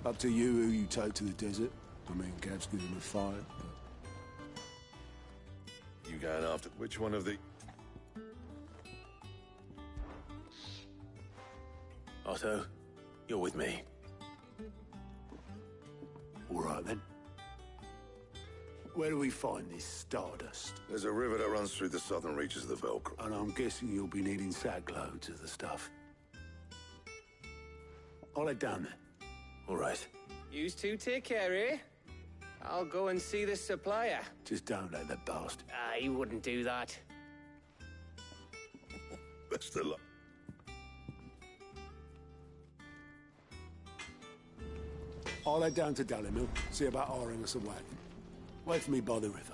Up to you who you take to the desert. I mean, Gav's good in a fight, but... You going after which one of the... Otto, you're with me. All right, then. Where do we find this Stardust? There's a river that runs through the southern reaches of the Velcro. And I'm guessing you'll be needing sackloads of the stuff. I'll head down there. All right. Yous two take care, eh? I'll go and see the supplier. Just don't let that bastard. He wouldn't do that. Best of luck. I'll head down to Dalimil, see about hiring us a wagon. Wait for me by the river.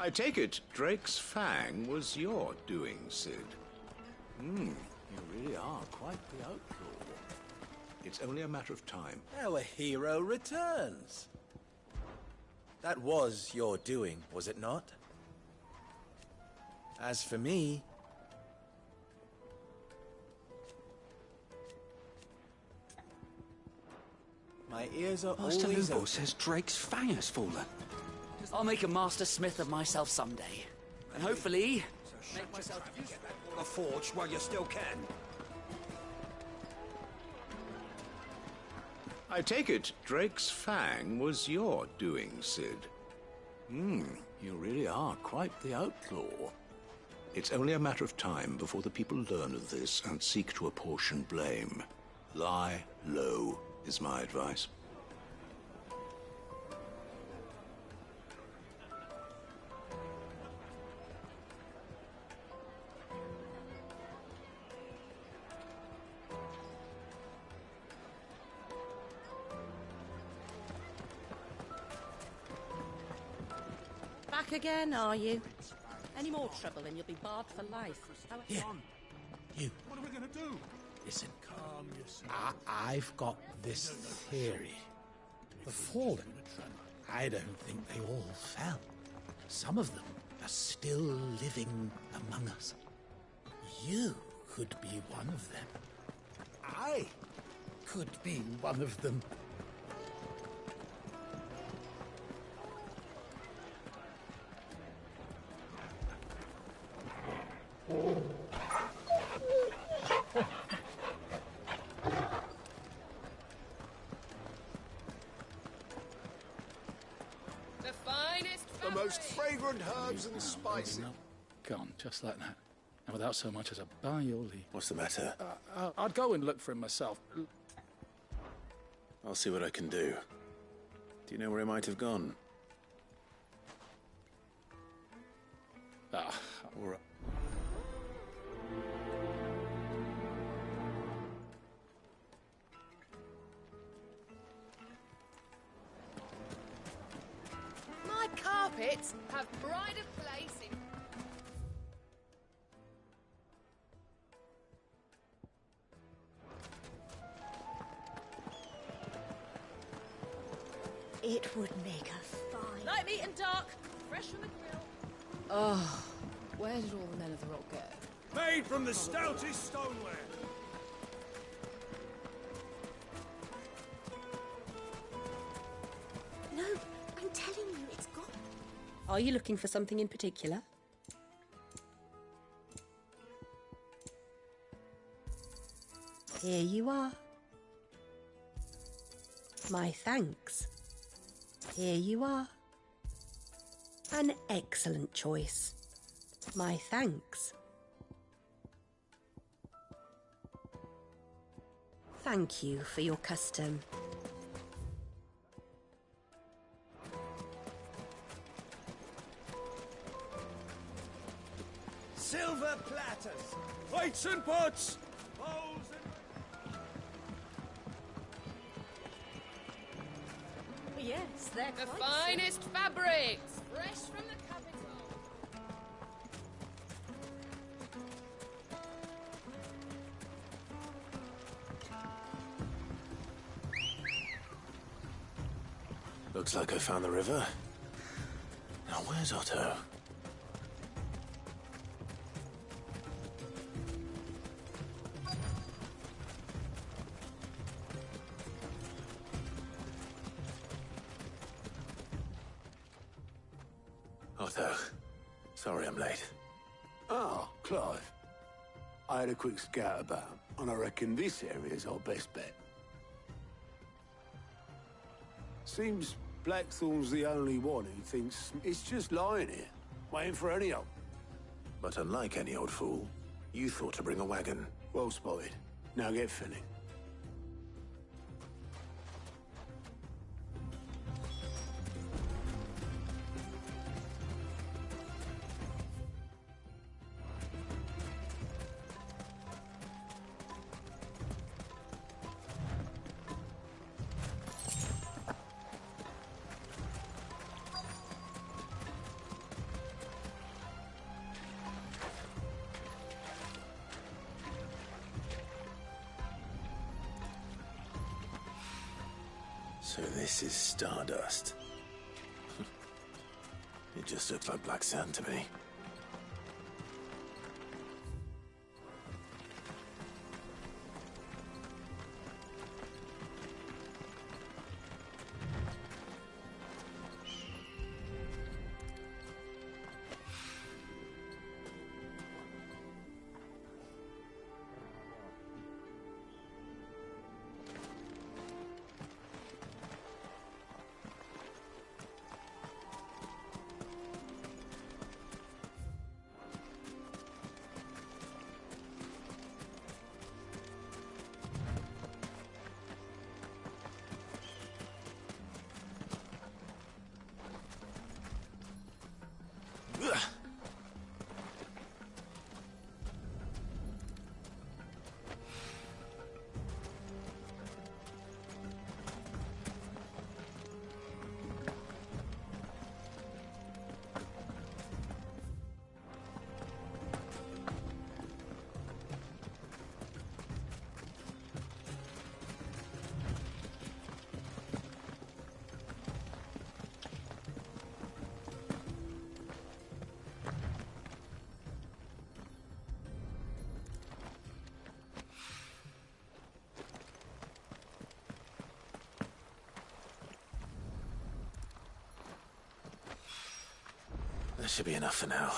I take it Drake's Fang was your doing, Sid. You really are quite the outlaw. It's only a matter of time. Our hero returns. That was your doing, was it not? As for me... my ears are Master always Lubo open. says Drake's Fang has fallen. I'll make a master smith of myself someday. And hopefully... make myself useful. The forge while you still can. I take it Drake's Fang was your doing, Sid. You really are quite the outlaw. It's only a matter of time before the people learn of this and seek to apportion blame. Lie low is my advice. Back again, are you? Any more trouble and you'll be barred for life. Here. You. What are we gonna do? Listen, I've got this theory. The Fallen, I don't think they all fell. Some of them are still living among us. You could be one of them. I could be one of them. The finest The most fragrant herbs and spices. Gone, just like that. And without so much as a by your leave. What's the matter? I'd go and look for him myself. I'll see what I can do. Do you know where he might have gone? All right. My carpets have pride of place in... It would make a fine... Light meat and dark, fresh from the grill. Oh, where did all the men of the rock go? Made from the stoutest stoneware. No, I'm telling you, it's gone. Are you looking for something in particular? Here you are. My thanks. Here you are. An excellent choice. My thanks. Thank you for your custom. Silver platters! Plates and pots! Bowls and... Yes, they're The quite finest fabrics, fresh from the capital. Looks like I found the river. Now where's Otto? Otto, sorry I'm late. Ah, Clive. I had a quick scout about, and I reckon this area's our best bet. Seems Blackthorn's the only one who thinks it's just lying here, waiting for any old. But unlike any old fool, you thought to bring a wagon. Well spotted. Now get filling. So this is Stardust. It just looks like black sand to me. That should be enough for now.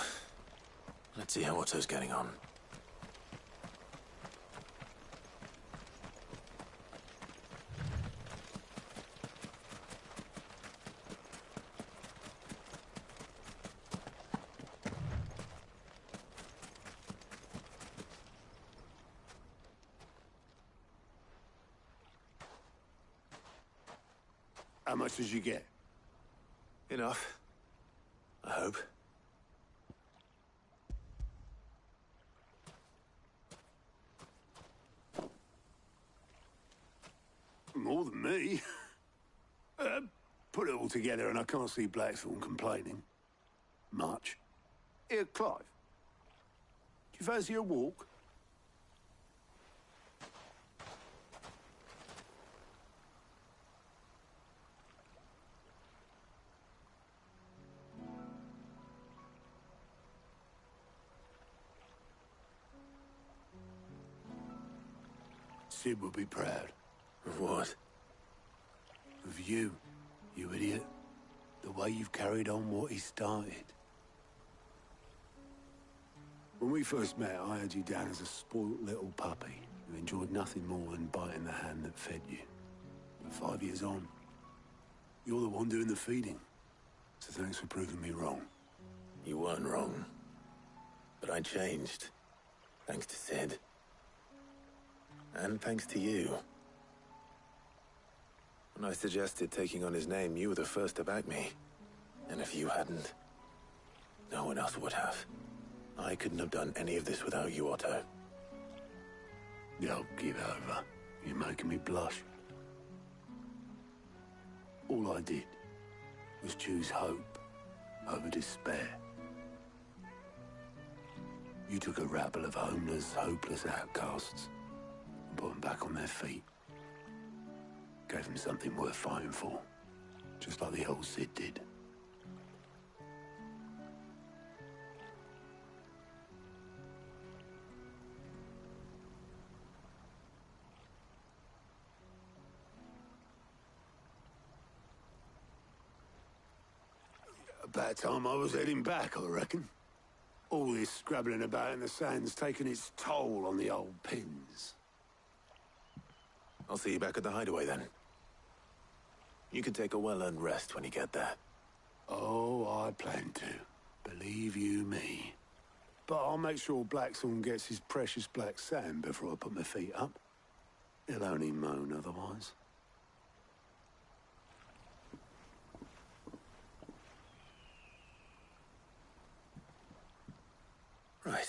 Let's see how Otto's getting on. How much did you get? Enough. I hope. More than me. Put it all together and I can't see Blackthorn complaining. Much. Here, Clive. Do you fancy a walk? Sid will be proud. Of what? Of you, you idiot. The way you've carried on what he started. When we first met, I had you down as a spoilt little puppy who enjoyed nothing more than biting the hand that fed you. But 5 years on, you're the one doing the feeding. So thanks for proving me wrong. You weren't wrong. But I changed. Thanks to Sid. And thanks to you. When I suggested taking on his name, you were the first to back me. And if you hadn't, no one else would have. I couldn't have done any of this without you, Otto. Yo, give over. You're making me blush. All I did was choose hope over despair. You took a rabble of homeless, hopeless outcasts and put them back on their feet. Gave them something worth fighting for, just like the old Cid did. About time I was heading back, I reckon. All this scrabbling about in the sand's taken its toll on the old pins. I'll see you back at the hideaway then. You can take a well-earned rest when you get there. Oh, I plan to. Believe you me. But I'll make sure Blackthorn gets his precious black sand before I put my feet up. He'll only moan otherwise. Right.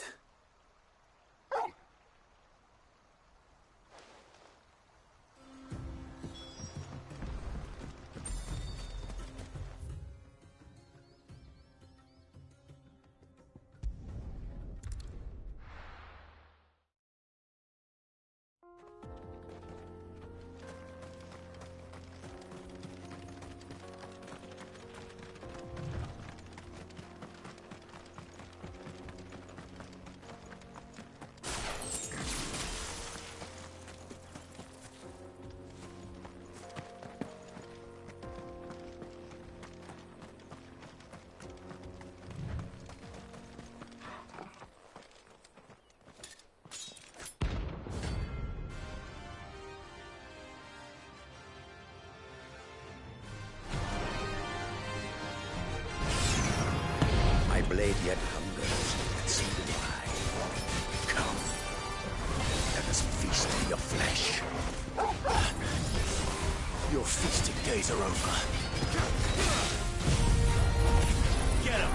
Blade yet hungers, and so do I. Come, let us feast on your flesh. Your feasting days are over. Get him!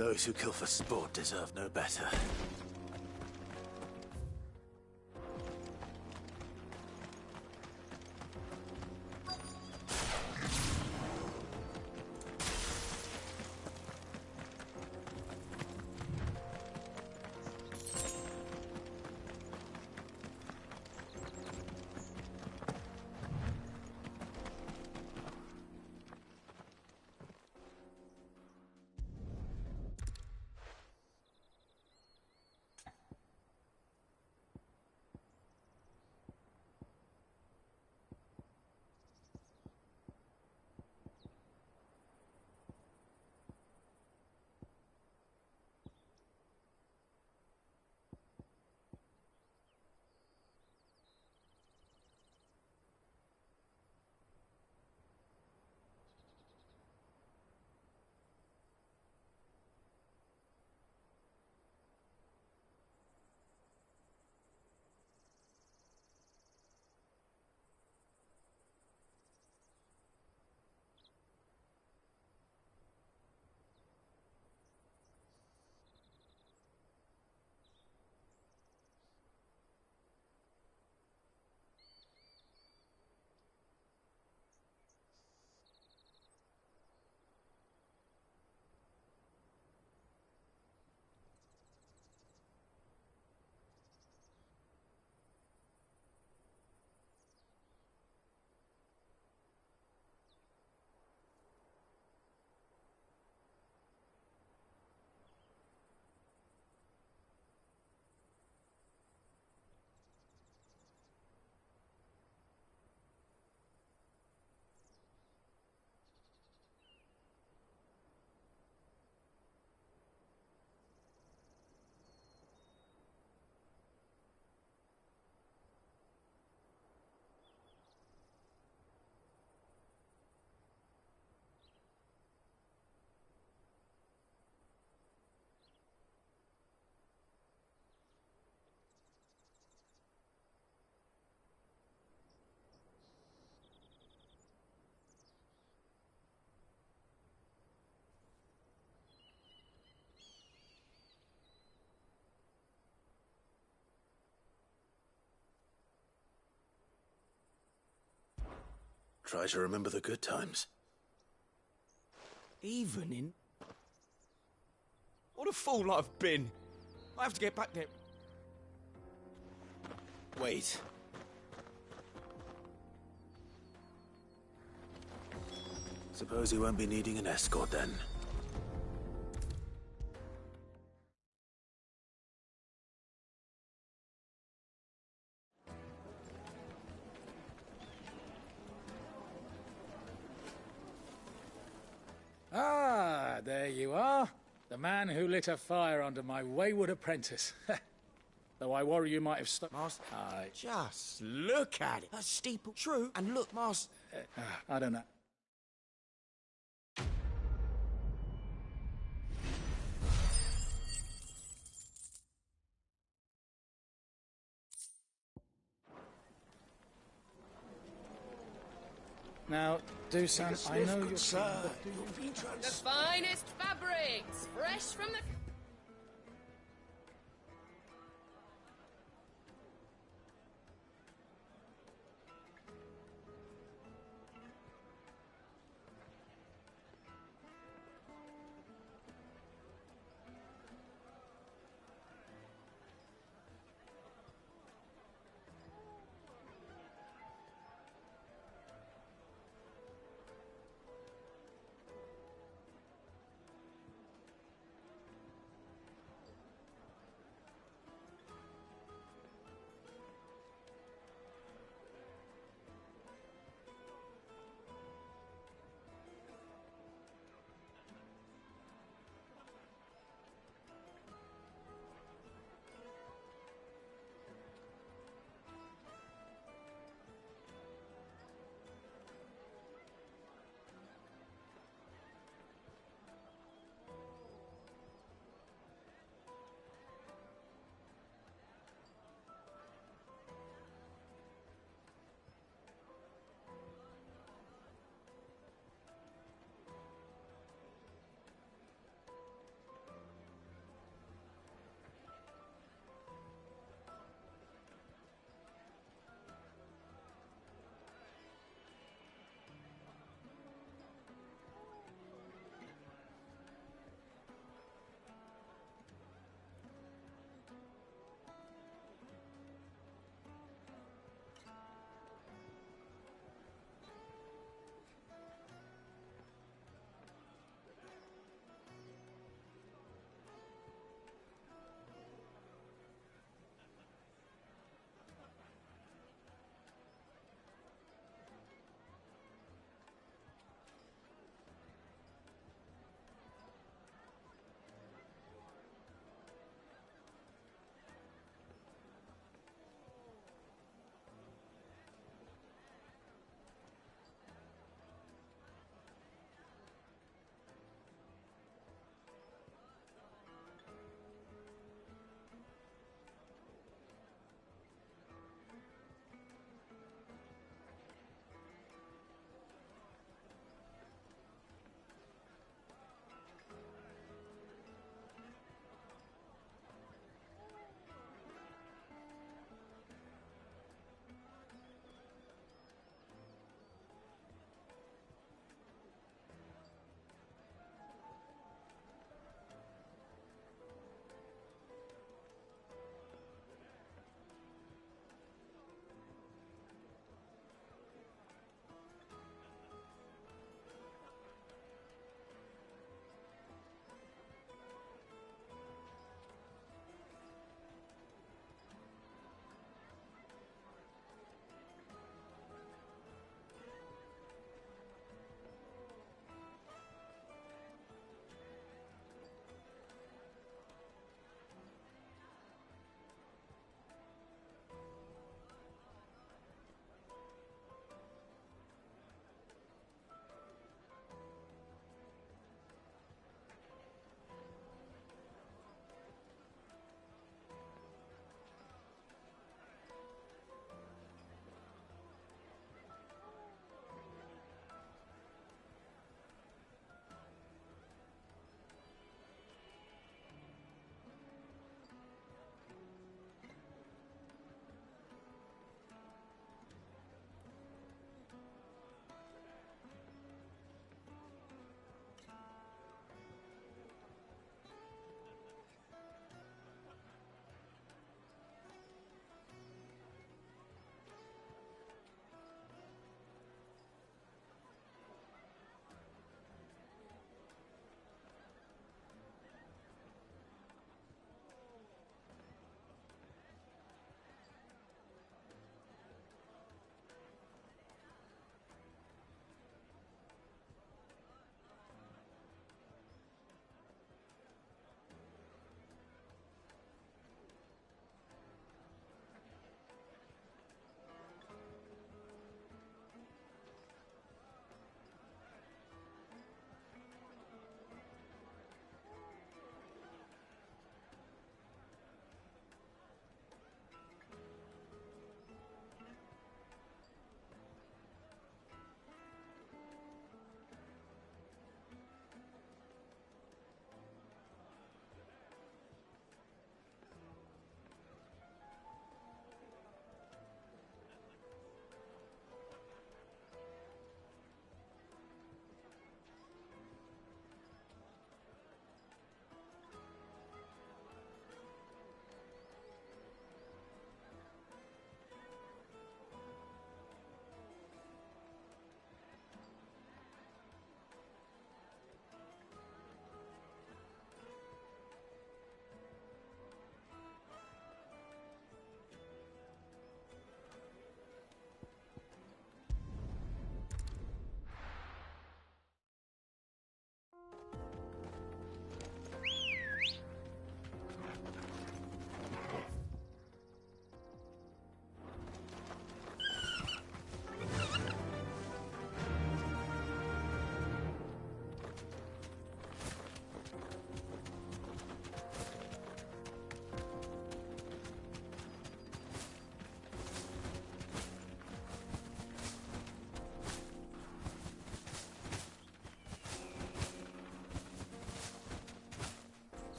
Those who kill for sport deserve no better. Try to remember the good times. Evening? What a fool I've been. I have to get back there. Wait. Suppose he won't be needing an escort then. Ah, there you are. The man who lit a fire under my wayward apprentice. Though I worry you might have stopped. Master, just look at it. That steeple, true. And look, Master. I don't know. Now, Dusan, I know you're... The finest fabrics, fresh from the...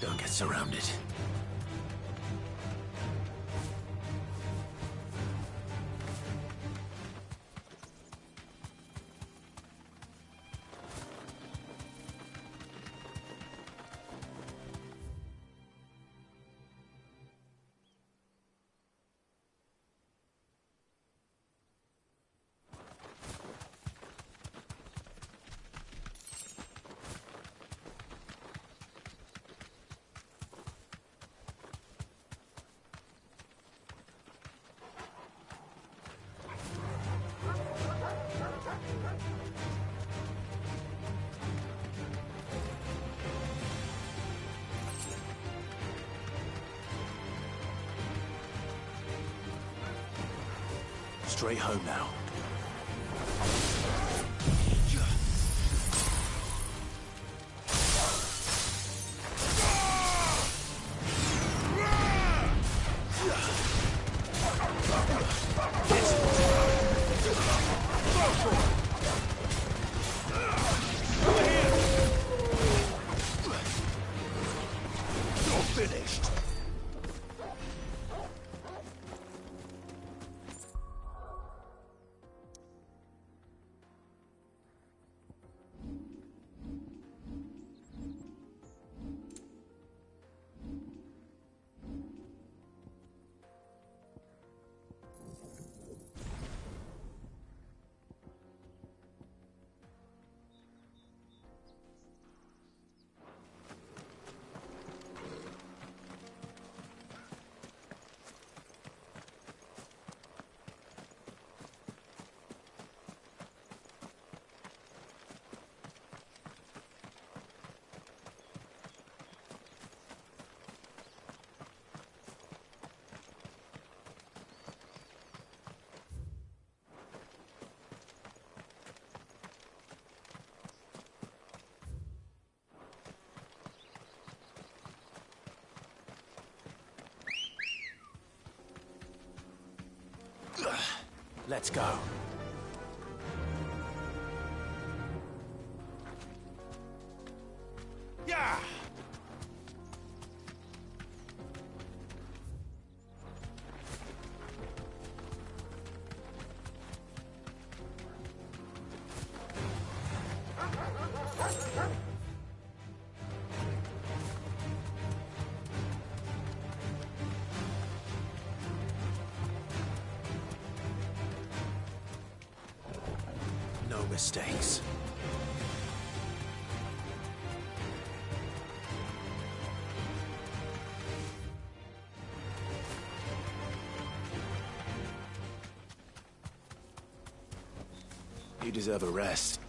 Don't get surrounded. Straight home now. You're finished. Let's go. Yeah! No mistakes. You deserve a rest.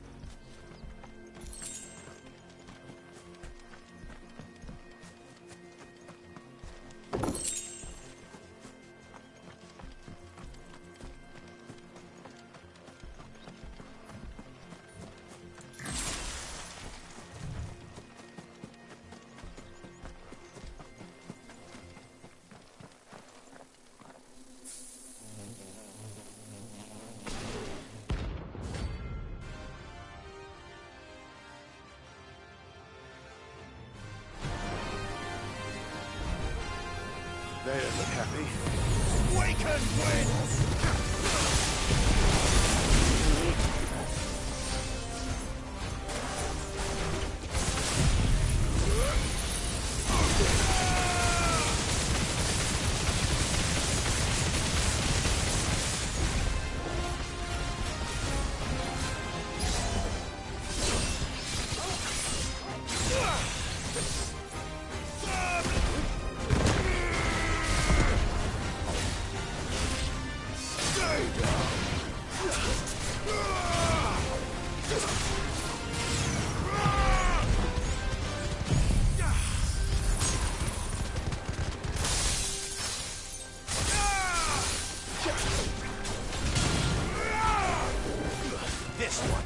They don't look happy. We can win! This one.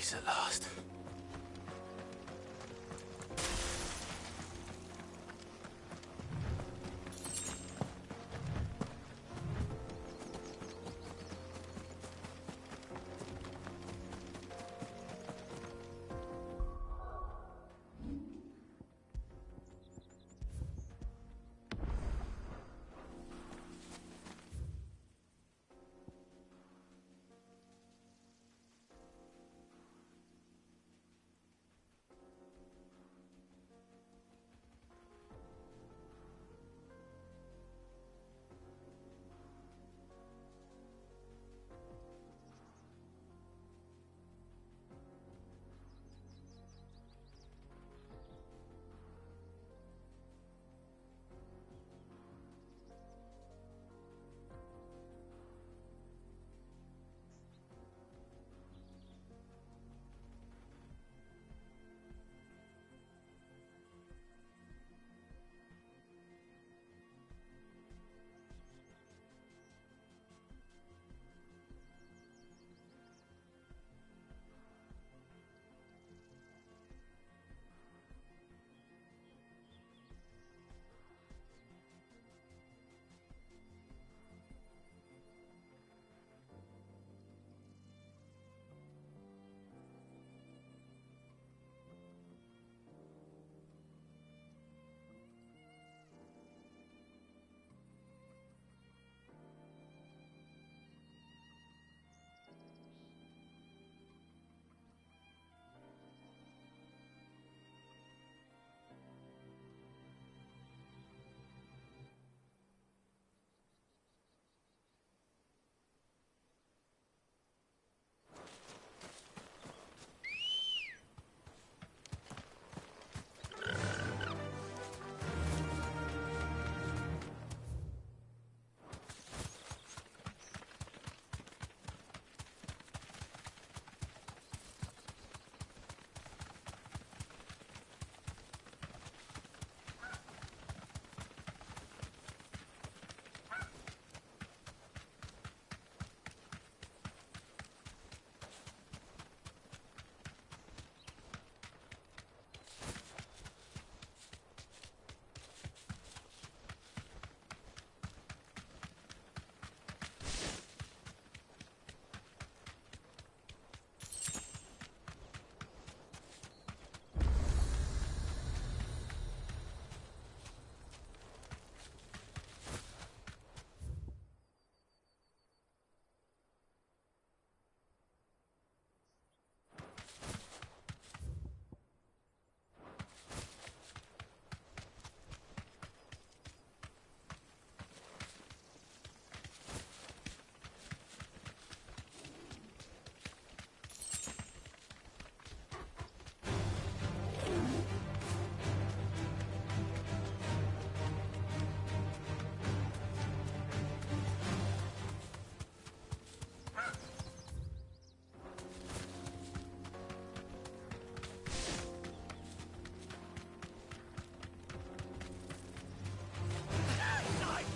Peace at last.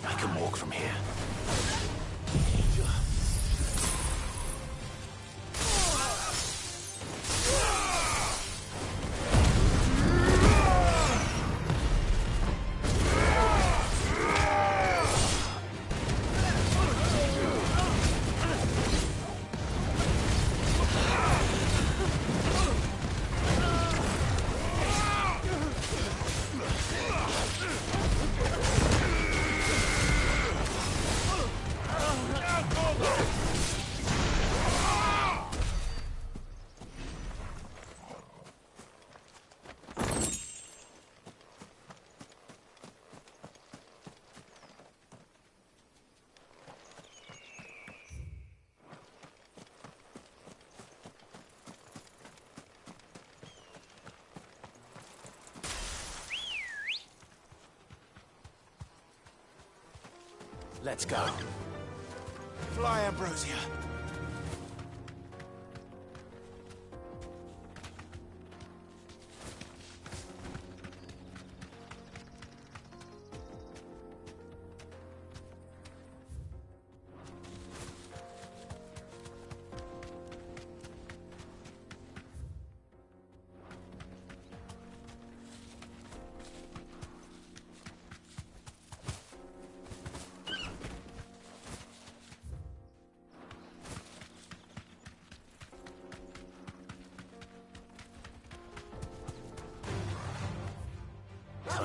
I can walk from here. Let's go. Fly, Ambrosia.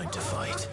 time to fight.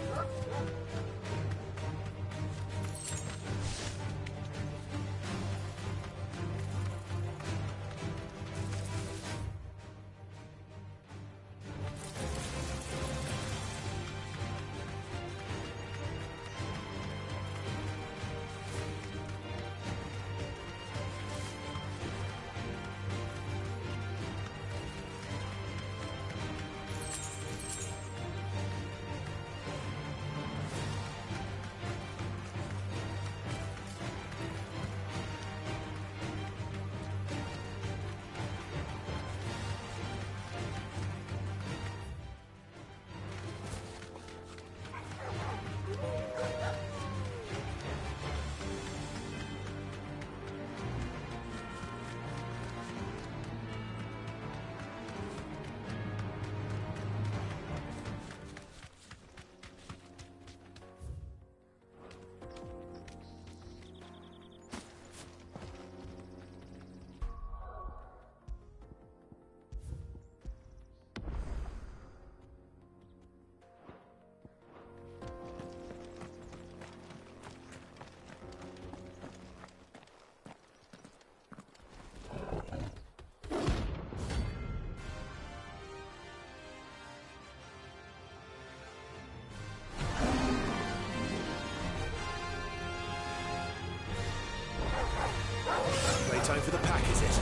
Time for the pack, is it?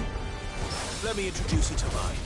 Let me introduce you to mine.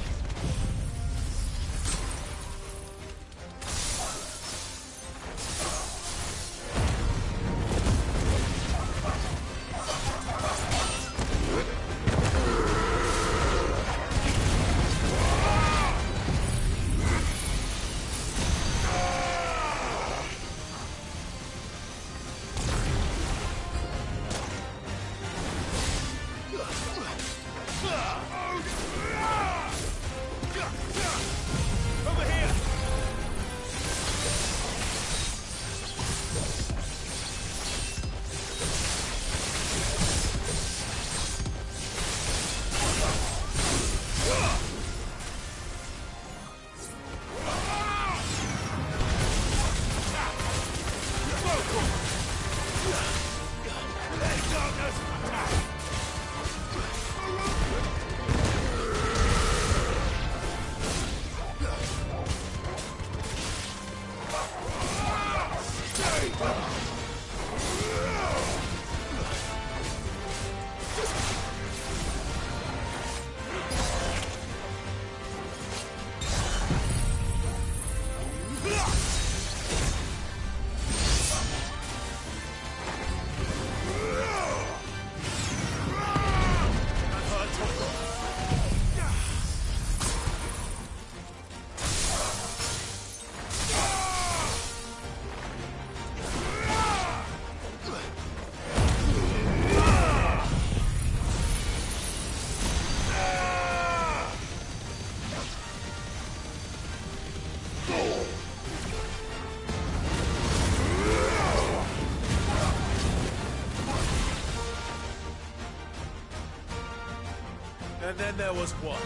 And then there was one.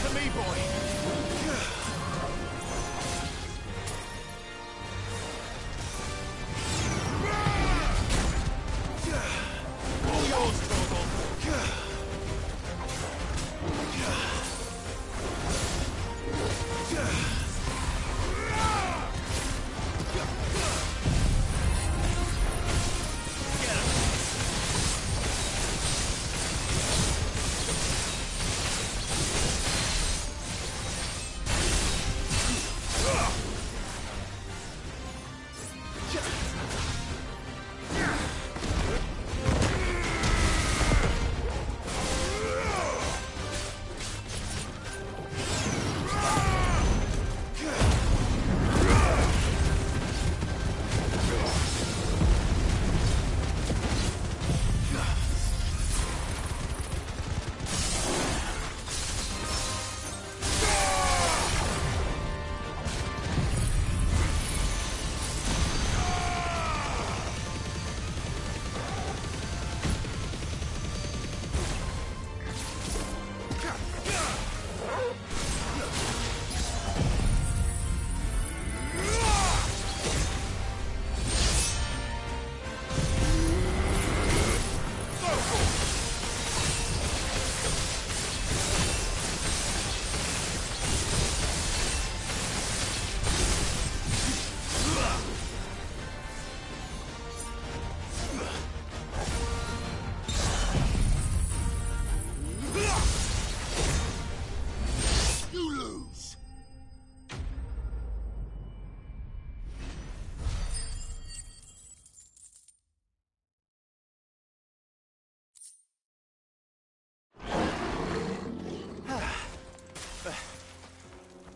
To me, boy. All yours, Torgal.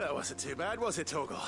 That wasn't too bad, was it, Torgal?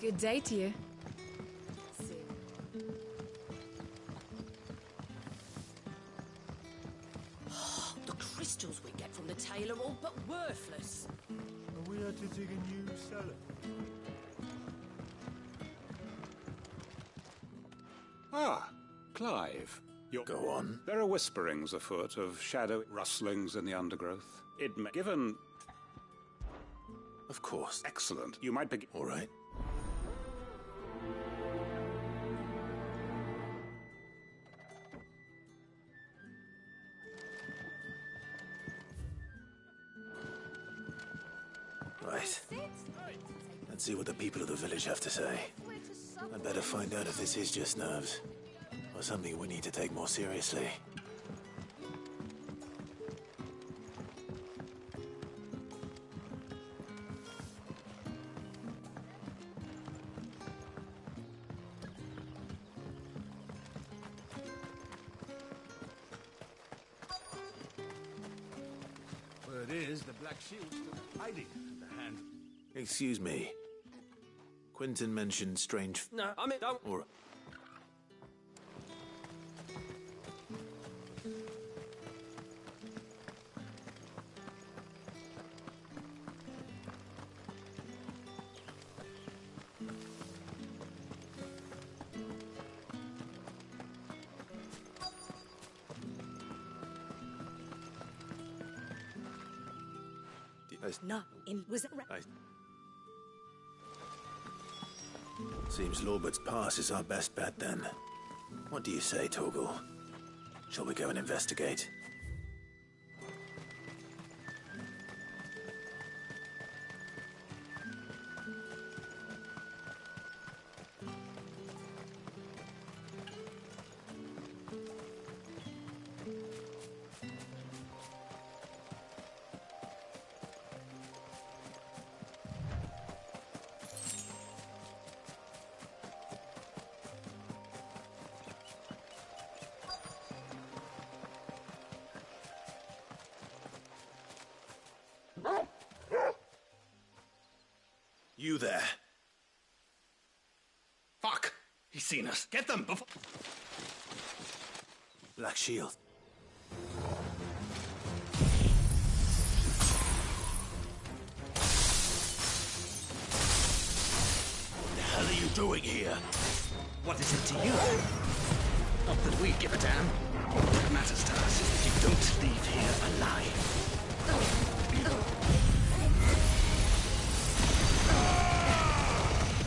Good day to you. The crystals we get from the tail are all but worthless. Are we had to dig a new cellar? Ah, Clive. Go on. There are whisperings afoot of shadowy rustlings in the undergrowth. It may... Given... Of course. Excellent. You might begin... All right. Right. Let's see what the people of the village have to say. I'd better find out if this is just nerves, or something we need to take more seriously. Word is, the Black Shield's still hiding at the hand. Excuse me. Quentin mentioned strange... No, I mean, don't... Or... No, was it Seems Lorbert's Pass is our best bet, then. What do you say, Torgal? Shall we go and investigate? You there. Fuck! He's seen us. Get them before... Black Shield. What the hell are you doing here? What is it to you? Not that we give a damn. What matters to us is that you don't leave here alive.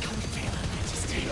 Come feel her majesty.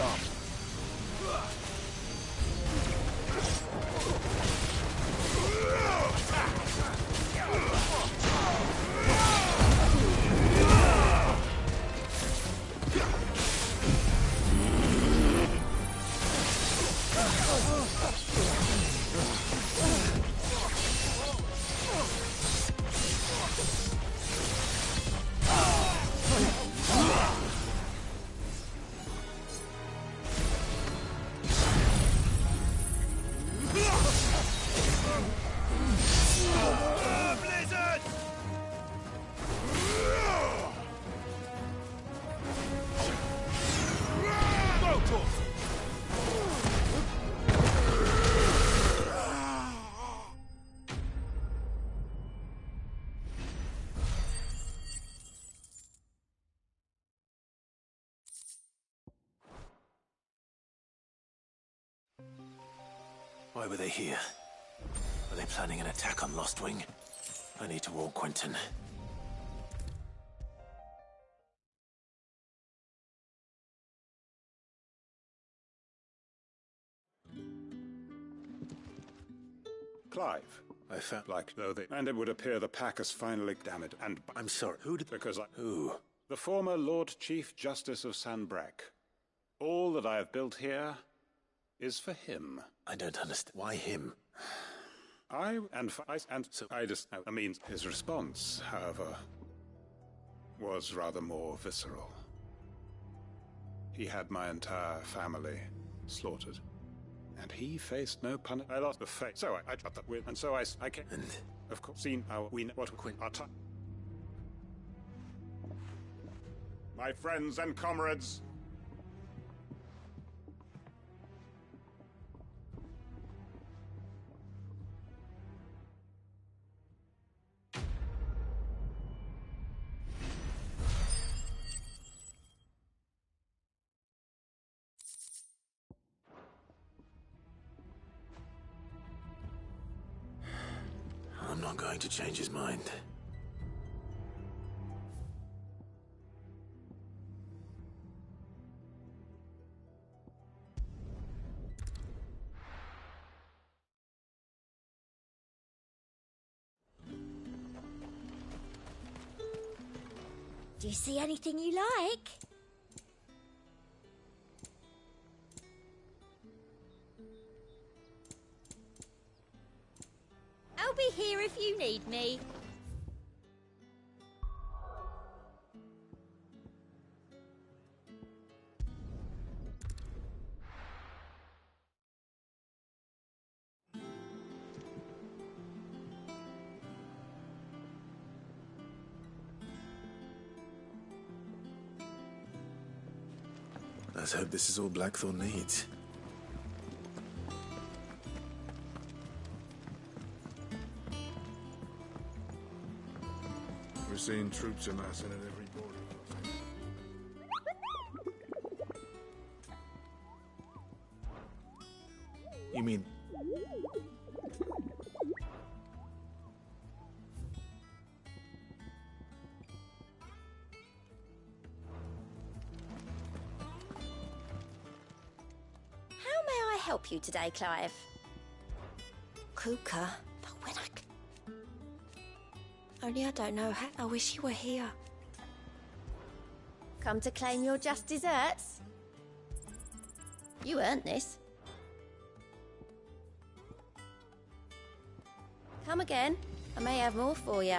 Why were they here? Are they planning an attack on Lostwing? I need to warn Quentin. Clive. I found... Like, though they... And it would appear the pack has finally damaged and... I'm sorry, who did... Because I... Who? The former Lord Chief Justice of Sanbreque. All that I have built here is for him. I don't understand. Why him? I mean, his response, however, was rather more visceral. He had my entire family slaughtered, and he faced no punishment. I lost the faith, so I dropped that with, and so I came. And of course, seen how we what our time. My friends and comrades. I'm not going to change his mind. Do you see anything you like? I'll be here if you need me. Let's hope this is all Blackthorn needs. We're seeing troops amassing at every border. You mean... How may I help you today, Clive? Kuka, but when only I don't know how. I wish you were here. Come to claim your just desserts? You earned this. Come again. I may have more for you.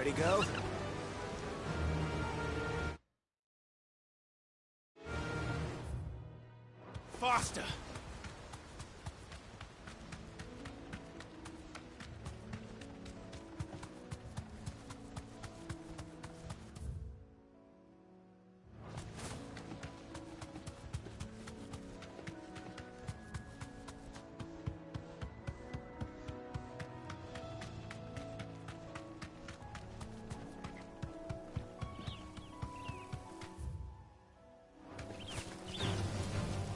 Ready, go? Faster!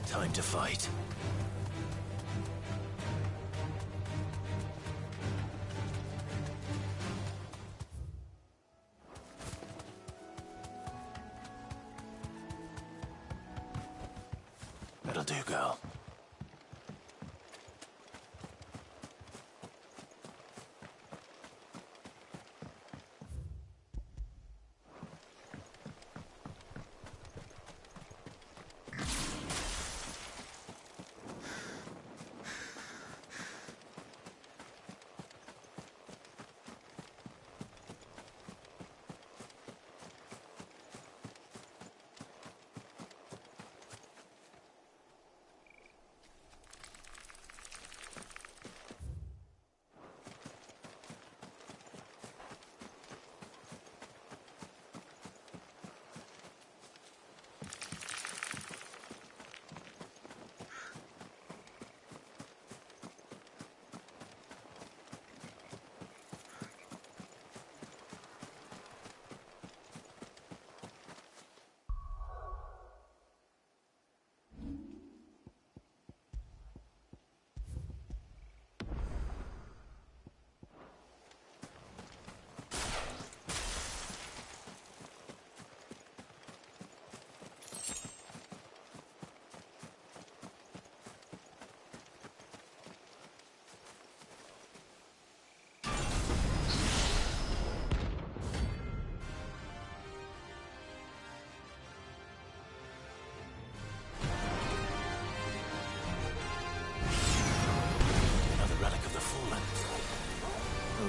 Time to fight. That'll do, girl.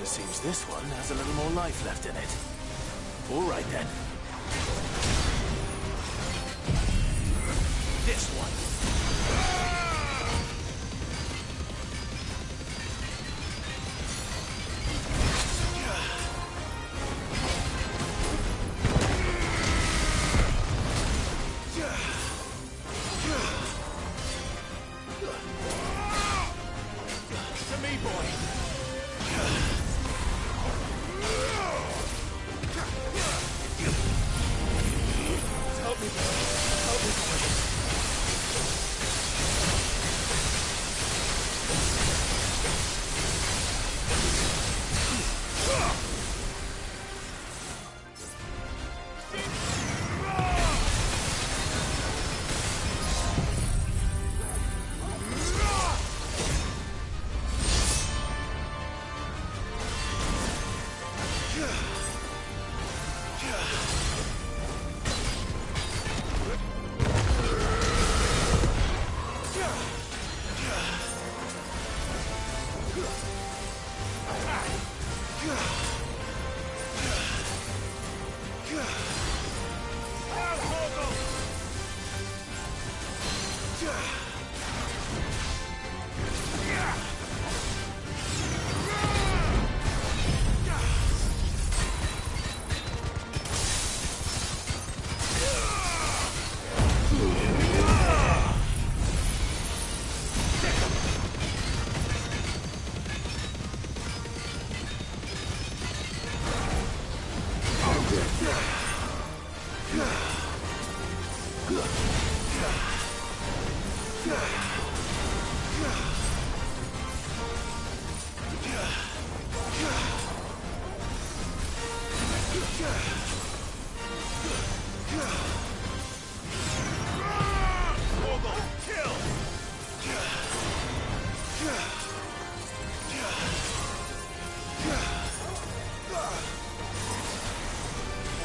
It seems this one has a little more life left in it. All right, then. This one. To me, boy. Help me, boy.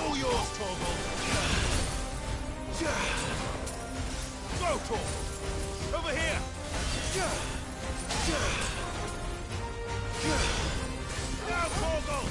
All yours, Torgal. Go, Tor. Over here. Now, Torgal.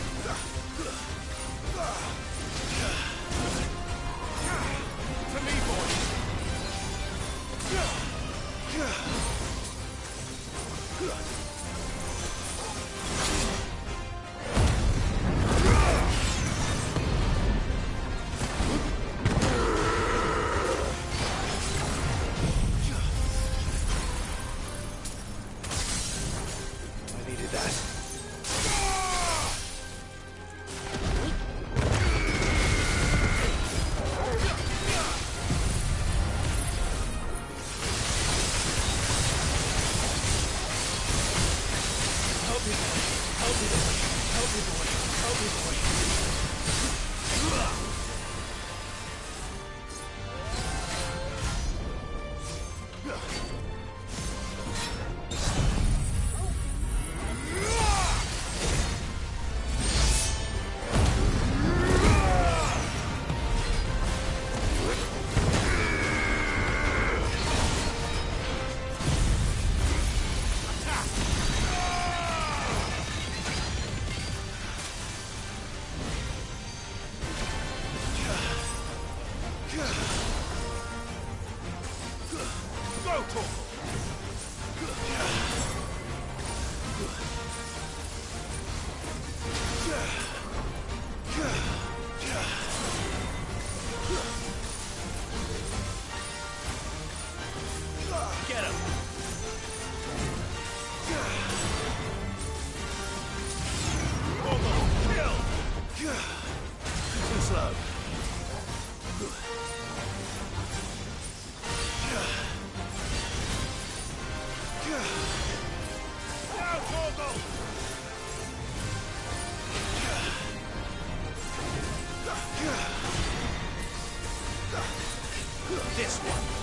slow. Now, Torgal! This one.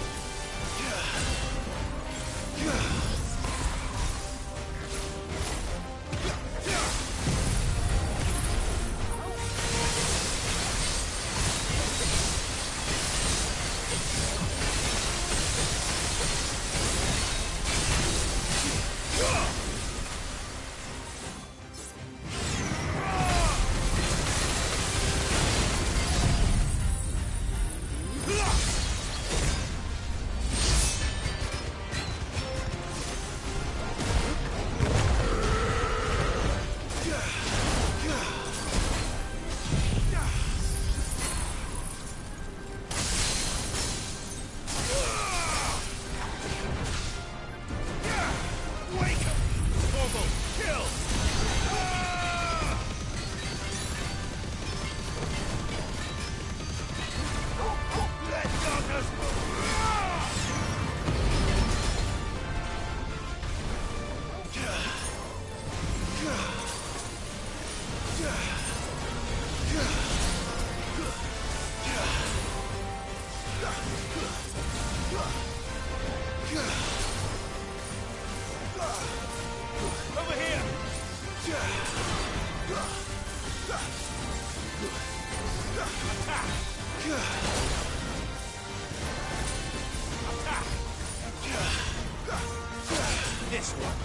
This one.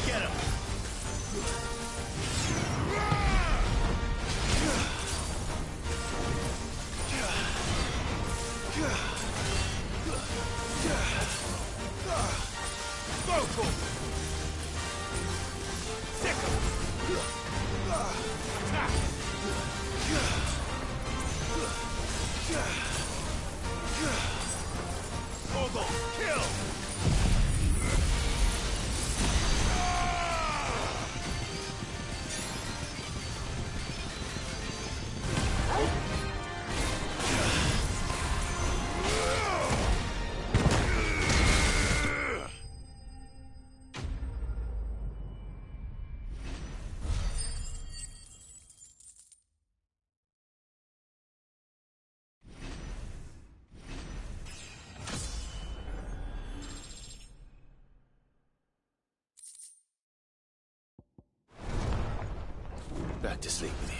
Get him. Vocal! Sick him! Attack! Torgal, kill! Back to sleep with you.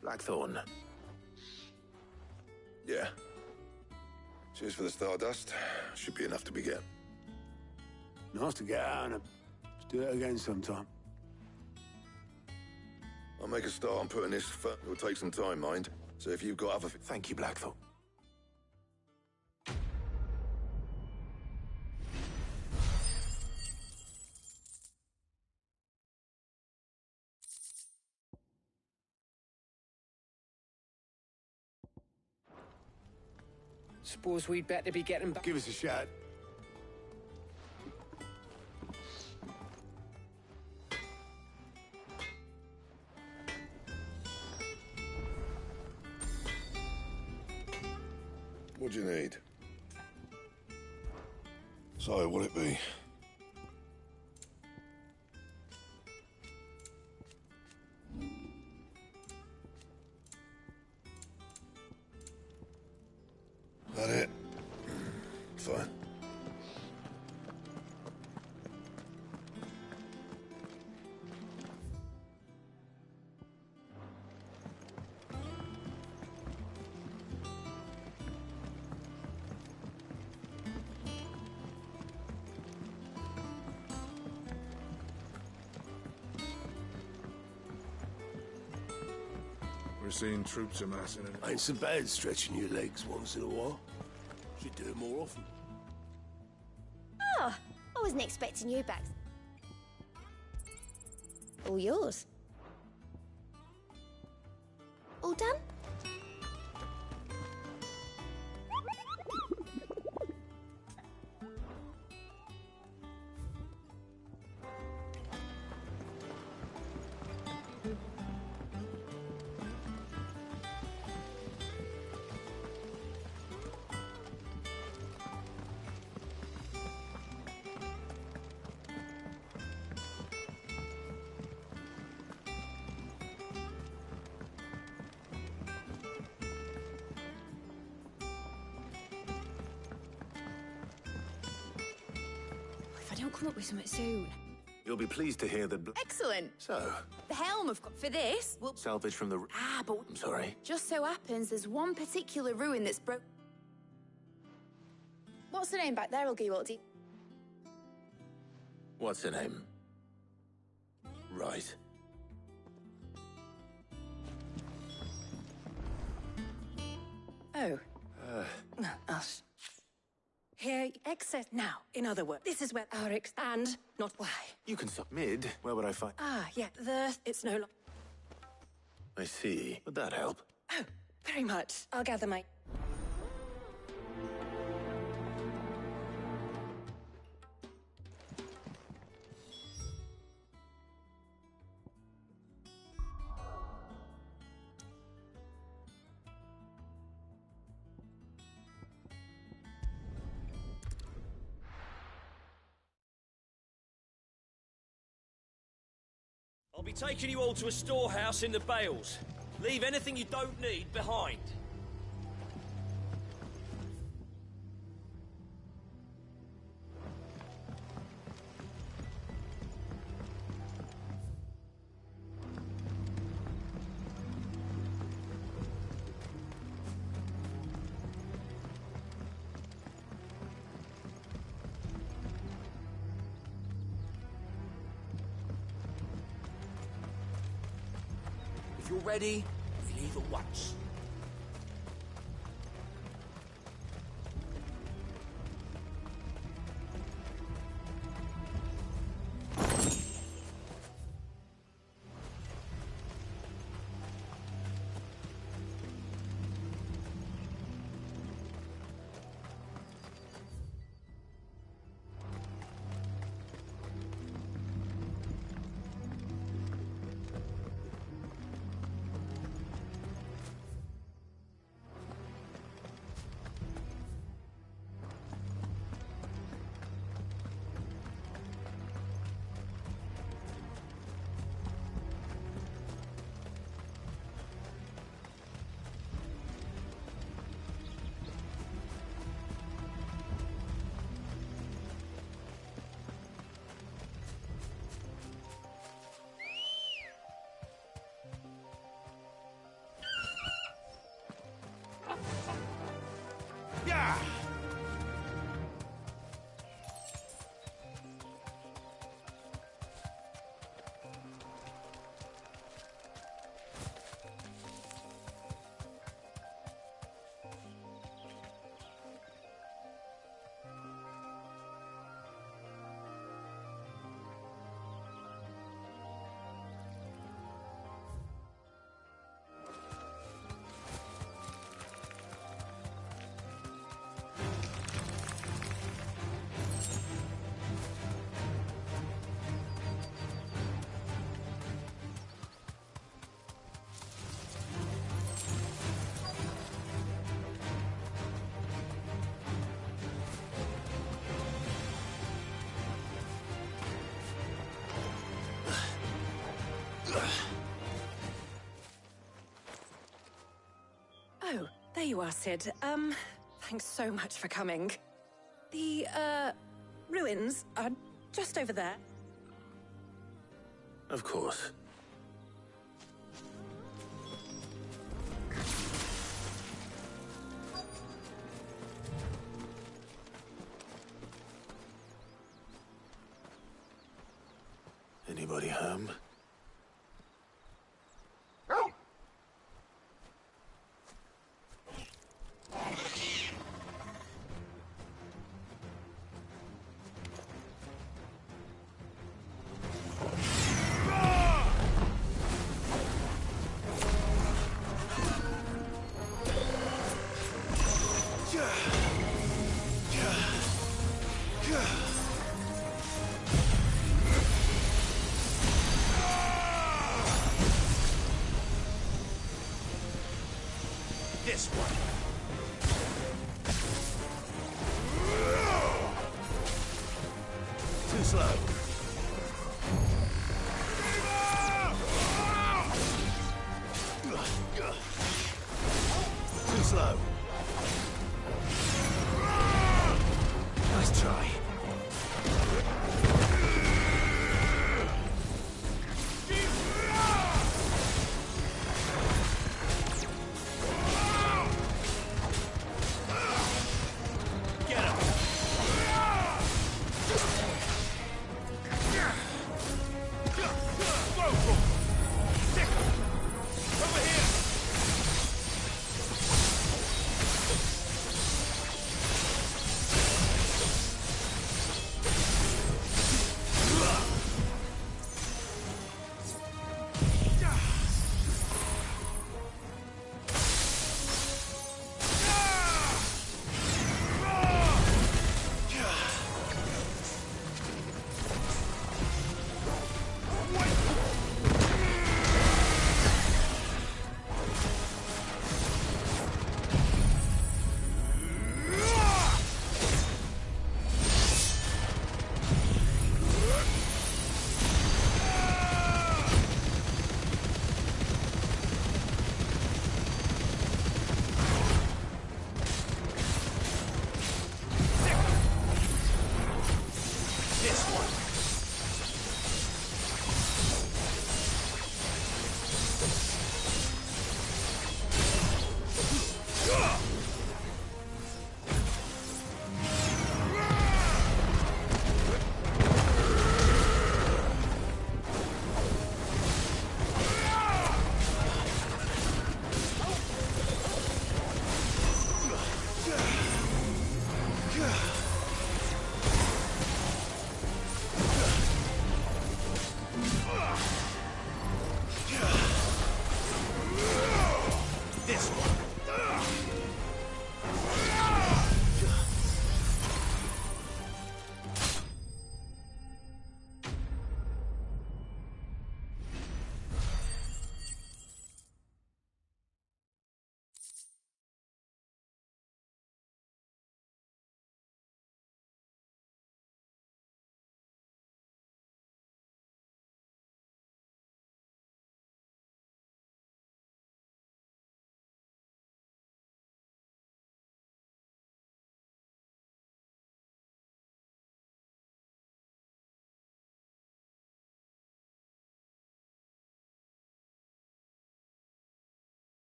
Blackthorn. Yeah. Cheers for the Stardust. Should be enough to begin. Nice to get out and let's do it again sometime. I'll make a start on putting this. It will take some time, mind. So if you've got other. Thank you, Blackthorn. Suppose we'd better be getting back. Give us a shout. What do you need? So, what'll it be? Ever seen troops amassing it? Ain't so bad stretching your legs once in a while. Should do it more often. Oh, I wasn't expecting you back. All yours. All done? If I don't come up with something soon. You'll be pleased to hear that... Excellent. So, The helm of... For this, we'll... salvage from the... Ah, but... I'm sorry. Just so happens there's one particular ruin that's broke... What's the name back there, Ilgewaldi? What's her name? Right. Oh. Here, excess now. In other words, this is where our and not why. You can submit. Where would I find... Ah, yeah, it's no longer. I see. Would that help? Oh, very much. I'll gather my... I'll be taking you all to a storehouse in the Bales. Leave anything you don't need behind. If you're ready, we leave at once. Yeah! Oh, there you are, Sid. Thanks so much for coming. The, ruins are just over there. Of course. Anybody home? This one. Too slow. Too slow. Nice try.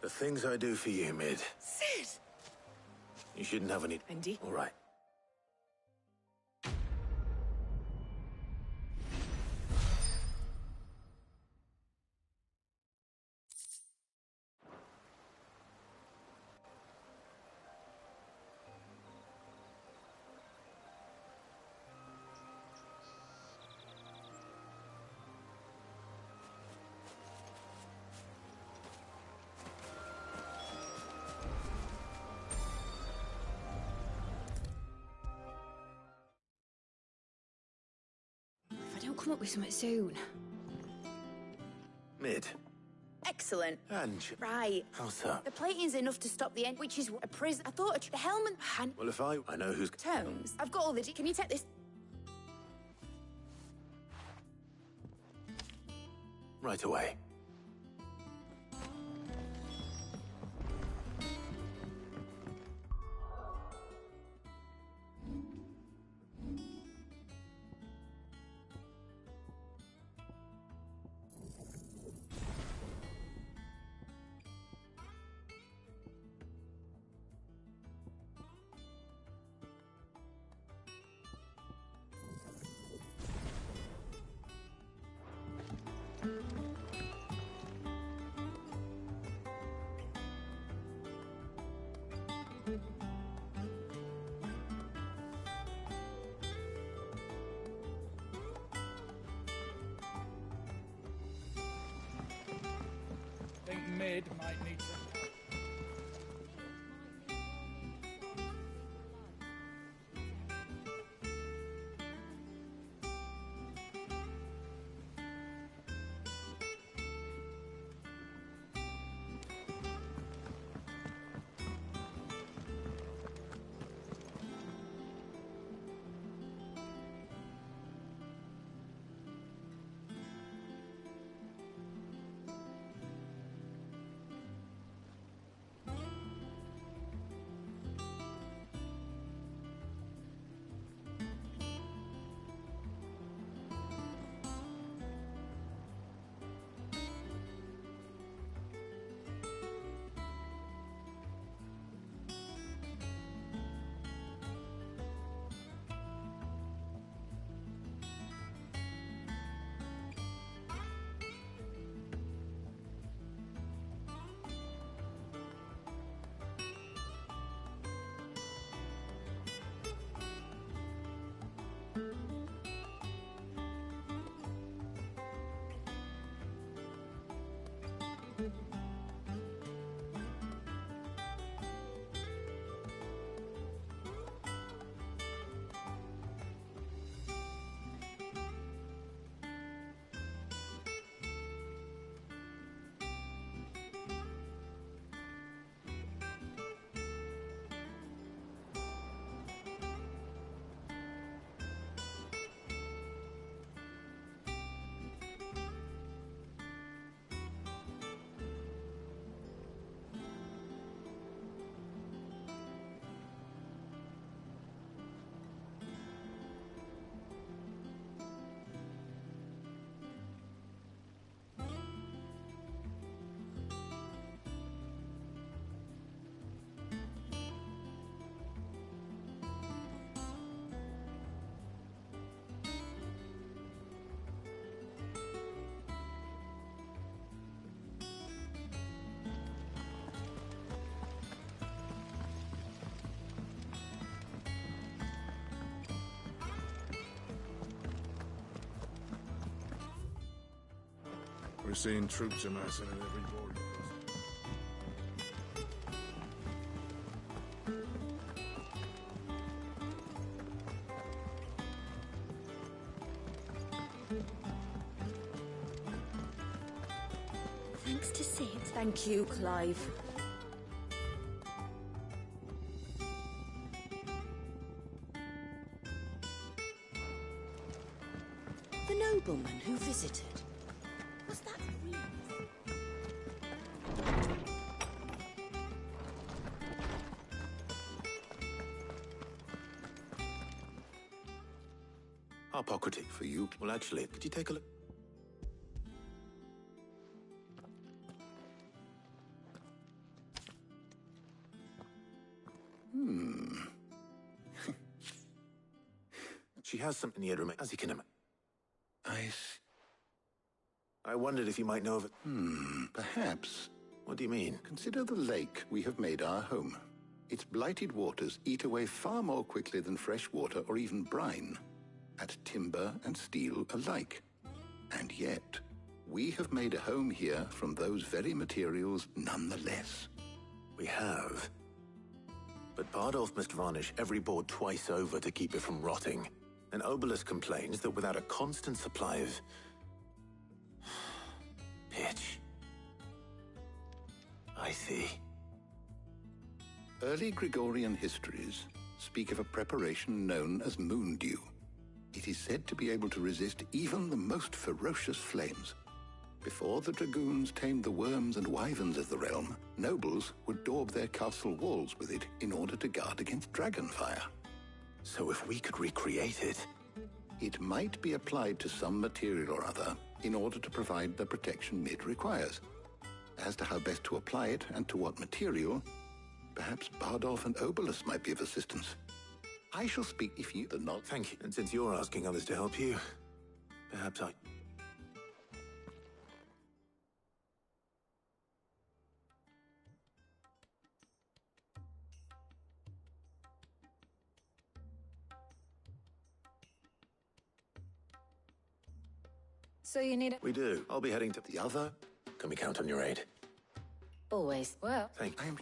The things I do for you, Mid. Sid! You shouldn't have any... Andy? All right. If I don't come up with something soon. Mid. Excellent. Ange. Right. How's that? The plating's enough to stop the end, which is a prison. I thought the helmet hand Well, if I know who's... tones. I've got all the... Can you take this? Right away. Smid might need some help. We're seeing troops amassing at every border. Thanks to Sid. Thank you, Clive. The nobleman who visited. Was that real? Hippocrates for you. Well, actually, could you take a look? She has something here, as you can imagine. I wondered if you might know of it. Perhaps. What do you mean? Consider the lake we have made our home. Its blighted waters eat away far more quickly than fresh water or even brine, at timber and steel alike. And yet, we have made a home here from those very materials nonetheless. We have. But Bardolph must varnish every board twice over to keep it from rotting. And Obolus complains that without a constant supply of pitch. I see. Early Gregorian histories speak of a preparation known as moon dew. It is said to be able to resist even the most ferocious flames. Before the dragoons tamed the worms and wyverns of the realm, nobles would daub their castle walls with it in order to guard against dragonfire. So if we could recreate it... It might be applied to some material or other in order to provide the protection Mid requires. As to how best to apply it and to what material, perhaps Bardolph and Obolus might be of assistance. I shall speak if you the not. Thank you. And since you're asking others to help you, perhaps I... So you need it? We do. I'll be heading to the other. Can we count on your aid? Always. Well, Thank you.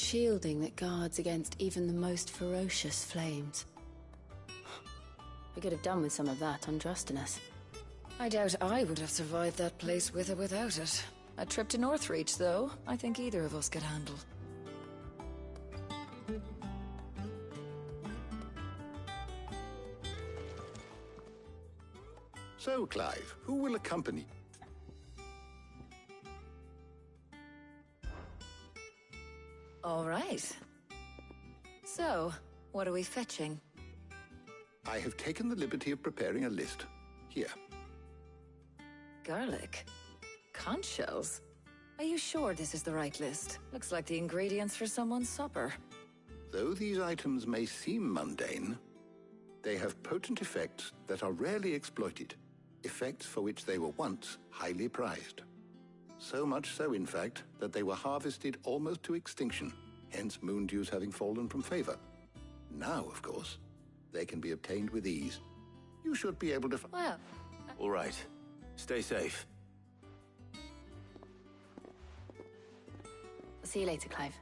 Shielding that guards against even the most ferocious flames. We could have done with some of that on Drustinus. I doubt I would have survived that place with or without it. A trip to Northreach, though, I think either of us could handle. So, Clive, who will accompany? All right. So, what are we fetching? I have taken the liberty of preparing a list. Here. Garlic? Conch shells? Are you sure this is the right list? Looks like the ingredients for someone's supper. Though these items may seem mundane, they have potent effects that are rarely exploited, effects for which they were once highly prized. So much so, in fact, that they were harvested almost to extinction, hence moondews having fallen from favor. Now, of course, they can be obtained with ease. You should be able to... Well... All right. Stay safe. I'll see you later, Clive.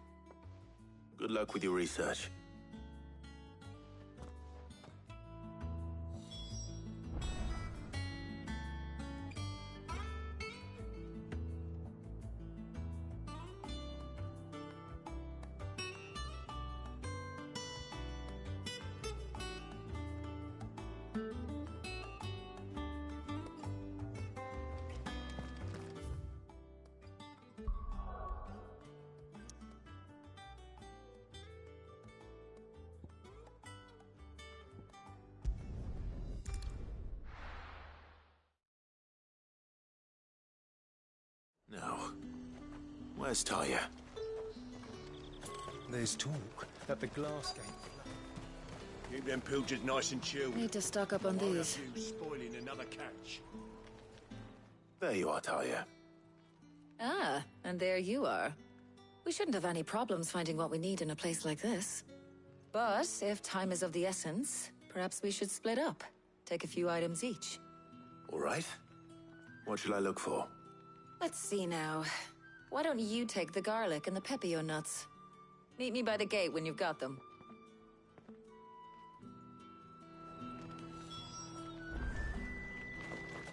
Good luck with your research. No. Where's Talia? There's talk that the glass gate... Keep them pilgers nice and chilled. Need to stock up on Why these. are you spoiling another catch? There you are, Talia. Ah, and there you are. We shouldn't have any problems finding what we need in a place like this. But if time is of the essence, perhaps we should split up. Take a few items each. All right. What shall I look for? Let's see now. Why don't you take the garlic and the pepio nuts? Meet me by the gate when you've got them.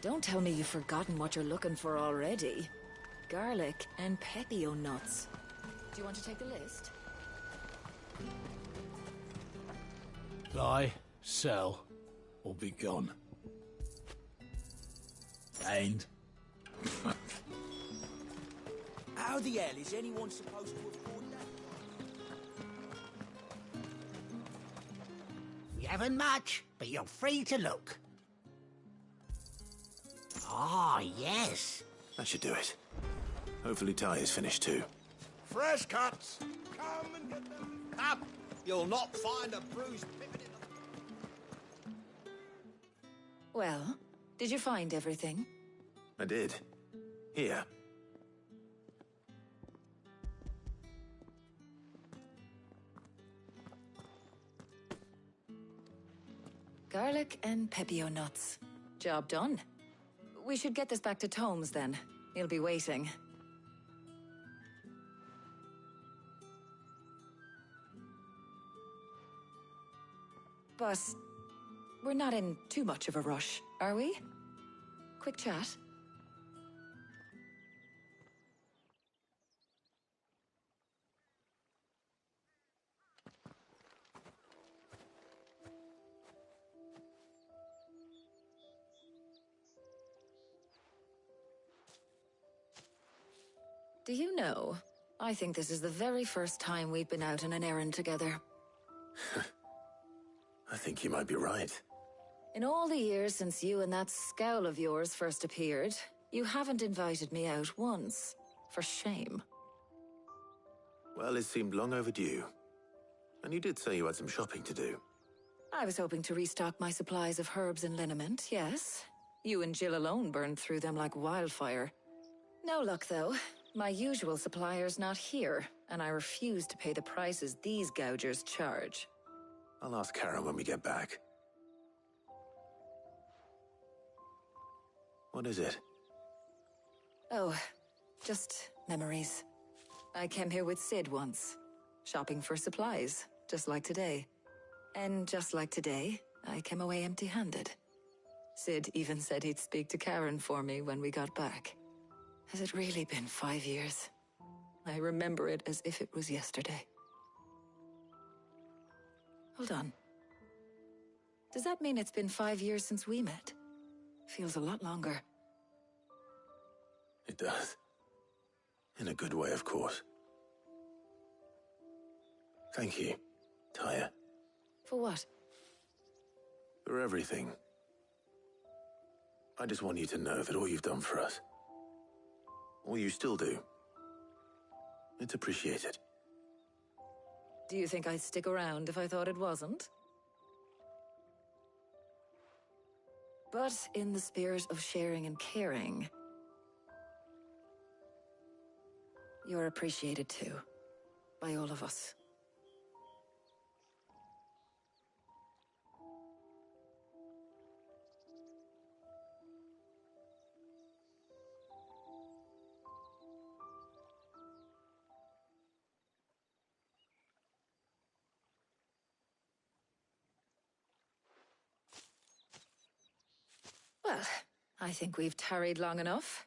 Don't tell me you've forgotten what you're looking for already. Garlic and pepio nuts. Do you want to take the list? Buy, sell, or be gone. And How the hell is anyone supposed to afford that? We haven't much, but you're free to look. Ah, yes. That should do it. Hopefully Talia's finished too. Fresh cuts! Come and get them! Up! You'll not find a bruised pivot in the... Well, did you find everything? I did. Here. Garlic and pepio nuts. Job done. We should get this back to Tomes then. He'll be waiting. But we're not in too much of a rush, are we? Quick chat. Do you know, I think this is the very first time we've been out on an errand together. I think you might be right. In all the years since you and that scowl of yours first appeared, you haven't invited me out once. For shame. Well, it seemed long overdue. And you did say you had some shopping to do. I was hoping to restock my supplies of herbs and liniment, yes. You and Jill alone burned through them like wildfire. No luck, though. My usual supplier's not here, and I refuse to pay the prices these gougers charge. I'll ask Karen when we get back. What is it? Oh, just memories. I came here with Sid once, shopping for supplies, just like today. And just like today, I came away empty-handed. Sid even said he'd speak to Karen for me when we got back. Has it really been 5 years? I remember it as if it was yesterday. Hold on. Does that mean it's been 5 years since we met? Feels a lot longer. It does. In a good way, of course. Thank you, Tyre. For what? For everything. I just want you to know that all you've done for us, all you still do, it's appreciated. Do you think I'd stick around if I thought it wasn't? But in the spirit of sharing and caring, you're appreciated too, by all of us. Well, I think we've tarried long enough.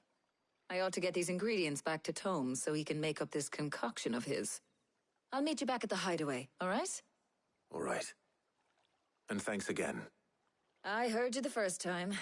I ought to get these ingredients back to Tomes so he can make up this concoction of his. I'll meet you back at the hideaway, all right? All right. And thanks again. I heard you the first time.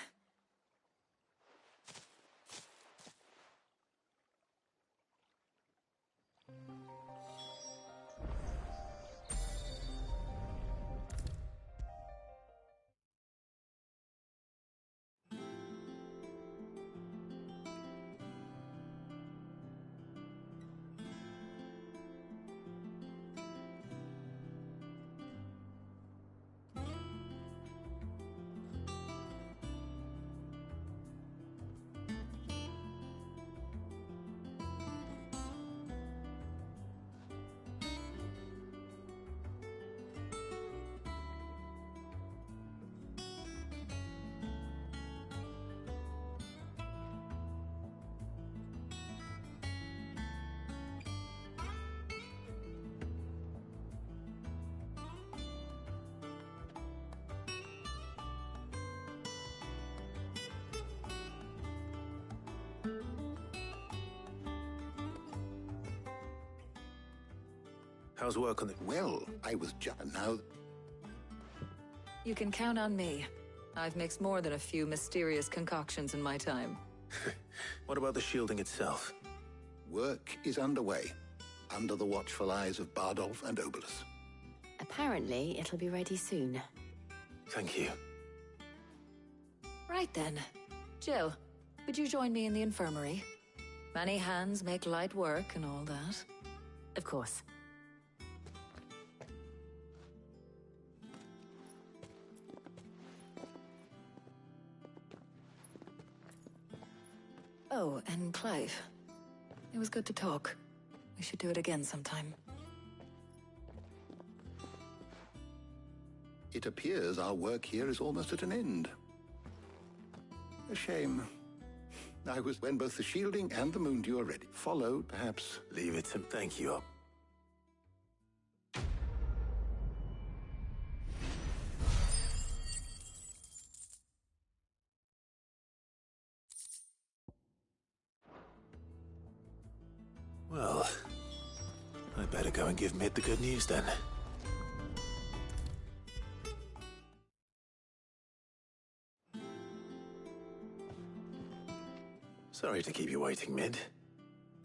How's work on it? Well, I was just now. You can count on me. I've mixed more than a few mysterious concoctions in my time. What about the shielding itself? Work is underway, under the watchful eyes of Bardolph and Obolus. Apparently, it'll be ready soon. Thank you. Right then. Jill, would you join me in the infirmary? Many hands make light work and all that. Of course. Oh, and Clive. It was good to talk. We should do it again sometime. It appears our work here is almost at an end. A shame. I was when both the shielding and the Moondew are ready. Follow, perhaps. Leave it and thank you. Well, I'd better go and give Mid the good news then. Sorry to keep you waiting, Mid.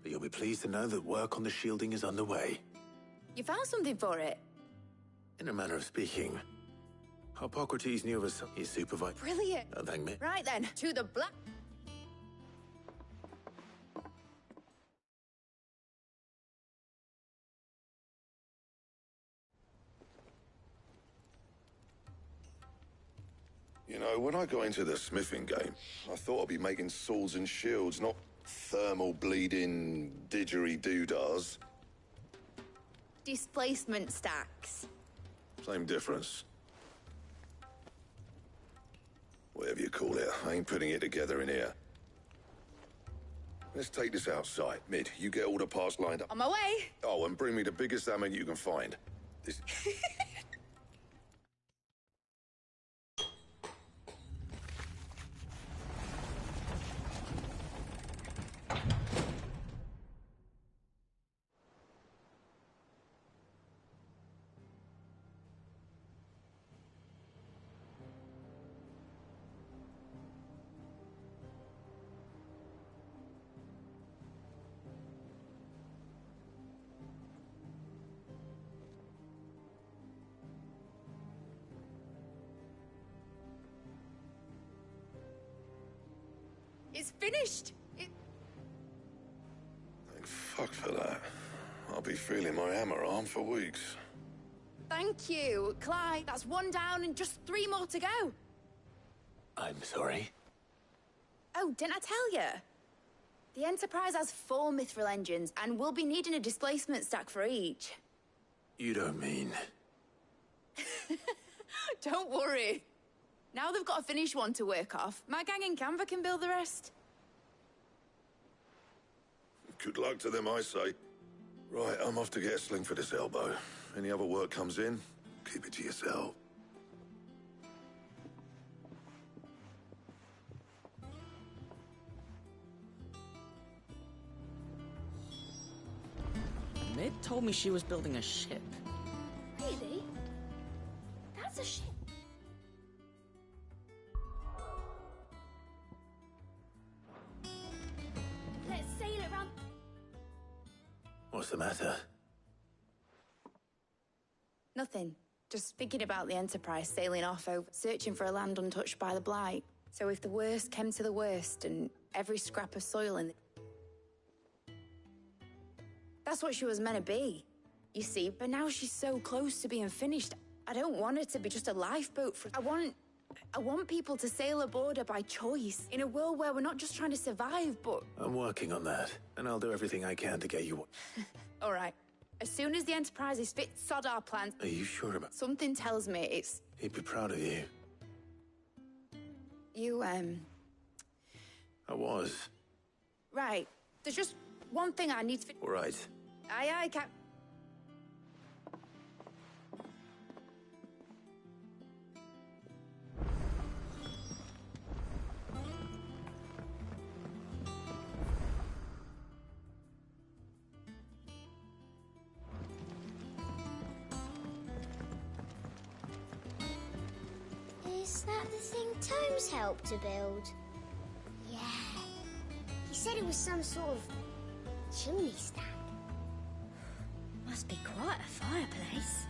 but you'll be pleased to know that work on the shielding is underway. You found something for it? In a manner of speaking, Harpocrates knew of us. He's supervised. Brilliant. Thank me. Right then, to the black... You know, when I got into the smithing game, I thought I'd be making swords and shields, not thermal bleeding didgeridoo-dahs. Displacement stacks. Same difference. Whatever you call it, I ain't putting it together in here. Let's take this outside. Mid, you get all the parts lined up. On my way. Oh, and bring me the biggest hammer you can find. This... It's finished. Thank fuck for that. I'll be feeling my hammer arm for weeks. Thank you, Clyde. That's one down and just 3 more to go. I'm sorry. Oh, didn't I tell you? The Enterprise has 4 mithril engines, and we'll be needing a displacement stack for each. You don't mean... Don't worry. Now they've got a finished one to work off. My gang in Canva can build the rest. Good luck to them, I say. Right, I'm off to get a sling for this elbow. Any other work comes in, keep it to yourself. Mid told me she was building a ship. Really? That's a ship. Let's sail it around. What's the matter? Nothing. Just thinking about the Enterprise sailing off over, searching for a land untouched by the Blight. So if the worst came to the worst and every scrap of soil in the... That's what she was meant to be, you see. But now she's so close to being finished. I don't want her to be just a lifeboat for... I want people to sail aboard her by choice. In a world where we're not just trying to survive, but... I'm working on that, and I'll do everything I can to get you... All right. As soon as the Enterprise is fit, sod our plans. Are you sure about... Something tells me it's... He'd be proud of you. You, I was. Right. There's just one thing I need to... All right. Aye, Cap... Is that the thing Tomes helped to build? Yeah. He said it was some sort of chimney stack. Must be quite a fireplace.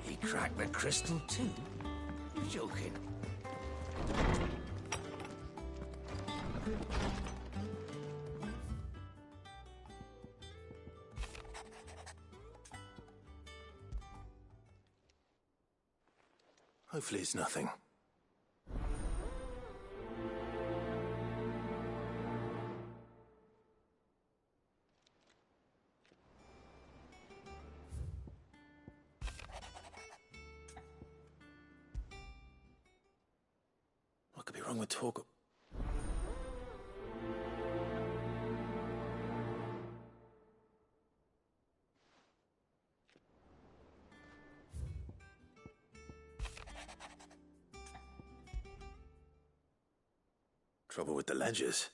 He cracked the crystal too? You're joking. Hopefully it's nothing. What could be wrong with talk? Trouble with the ledgers.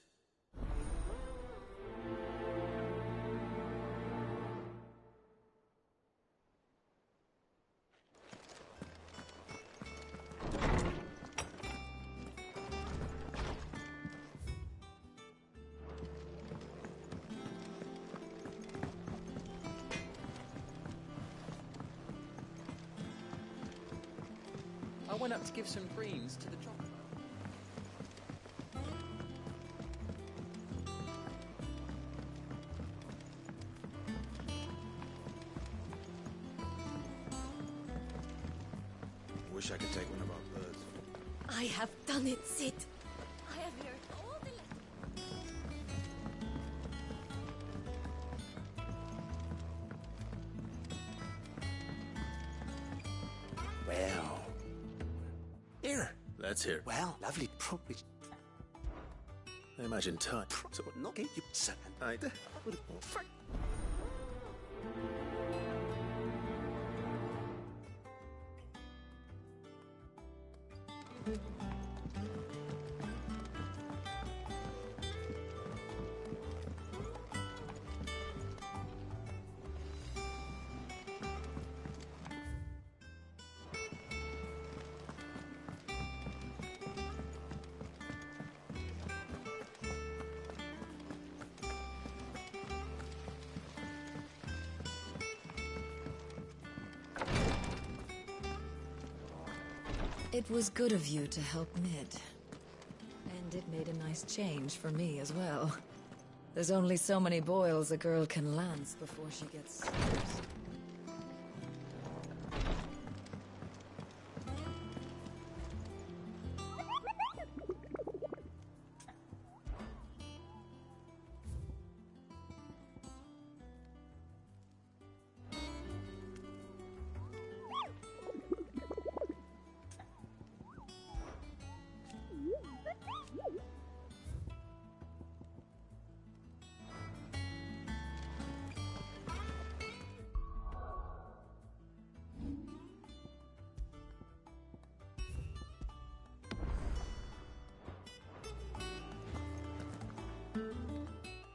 I went up to give some greens to the drop. Wish I could take one of our birds. I have done it, Sid. I have heard all the Well. Here. Let's hear. Well, lovely probably. I imagine time. So not you son. I. It was good of you to help Mid. And it made a nice change for me as well. There's only so many boils a girl can lance before she gets scared.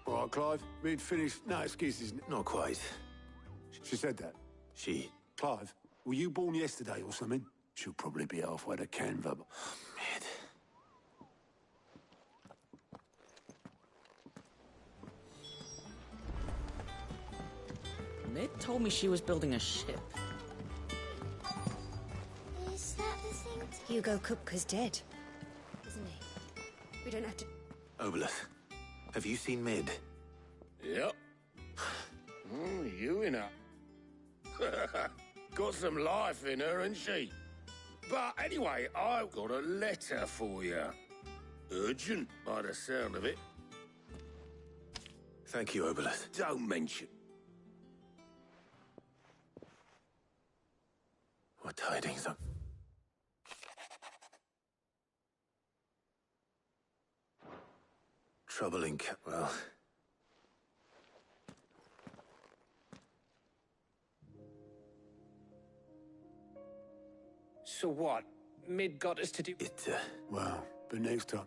All right, Clive. Mid finished. No excuses. Not quite. She said that. She. Clive, were you born yesterday or something? She'll probably be halfway to Canva. Mid. Mid told me she was building a ship. Is that the thing? Hugo Kupka's dead, isn't he? We don't have to. Oboleth, have you seen Mid? Yep. Oh, you in her. Got some life in her, ain't she? But anyway, I've got a letter for you. Urgent, by the sound of it. Thank you, Oboleth. Don't mention. What tidings? Troubling. Well. So what? Mid got us to do... Well, but next time.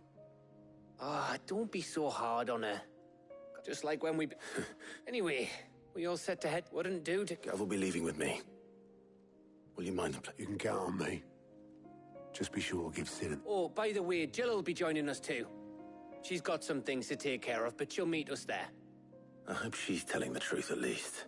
Ah, don't be so hard on her. Just like when we... Anyway, we all set to head. Wouldn't do to... Gav will be leaving with me. Will you mind the You can count on me. Just be sure to give Sid Oh, by the way, Jill will be joining us too. She's got some things to take care of, but she'll meet us there. I hope she's telling the truth at least.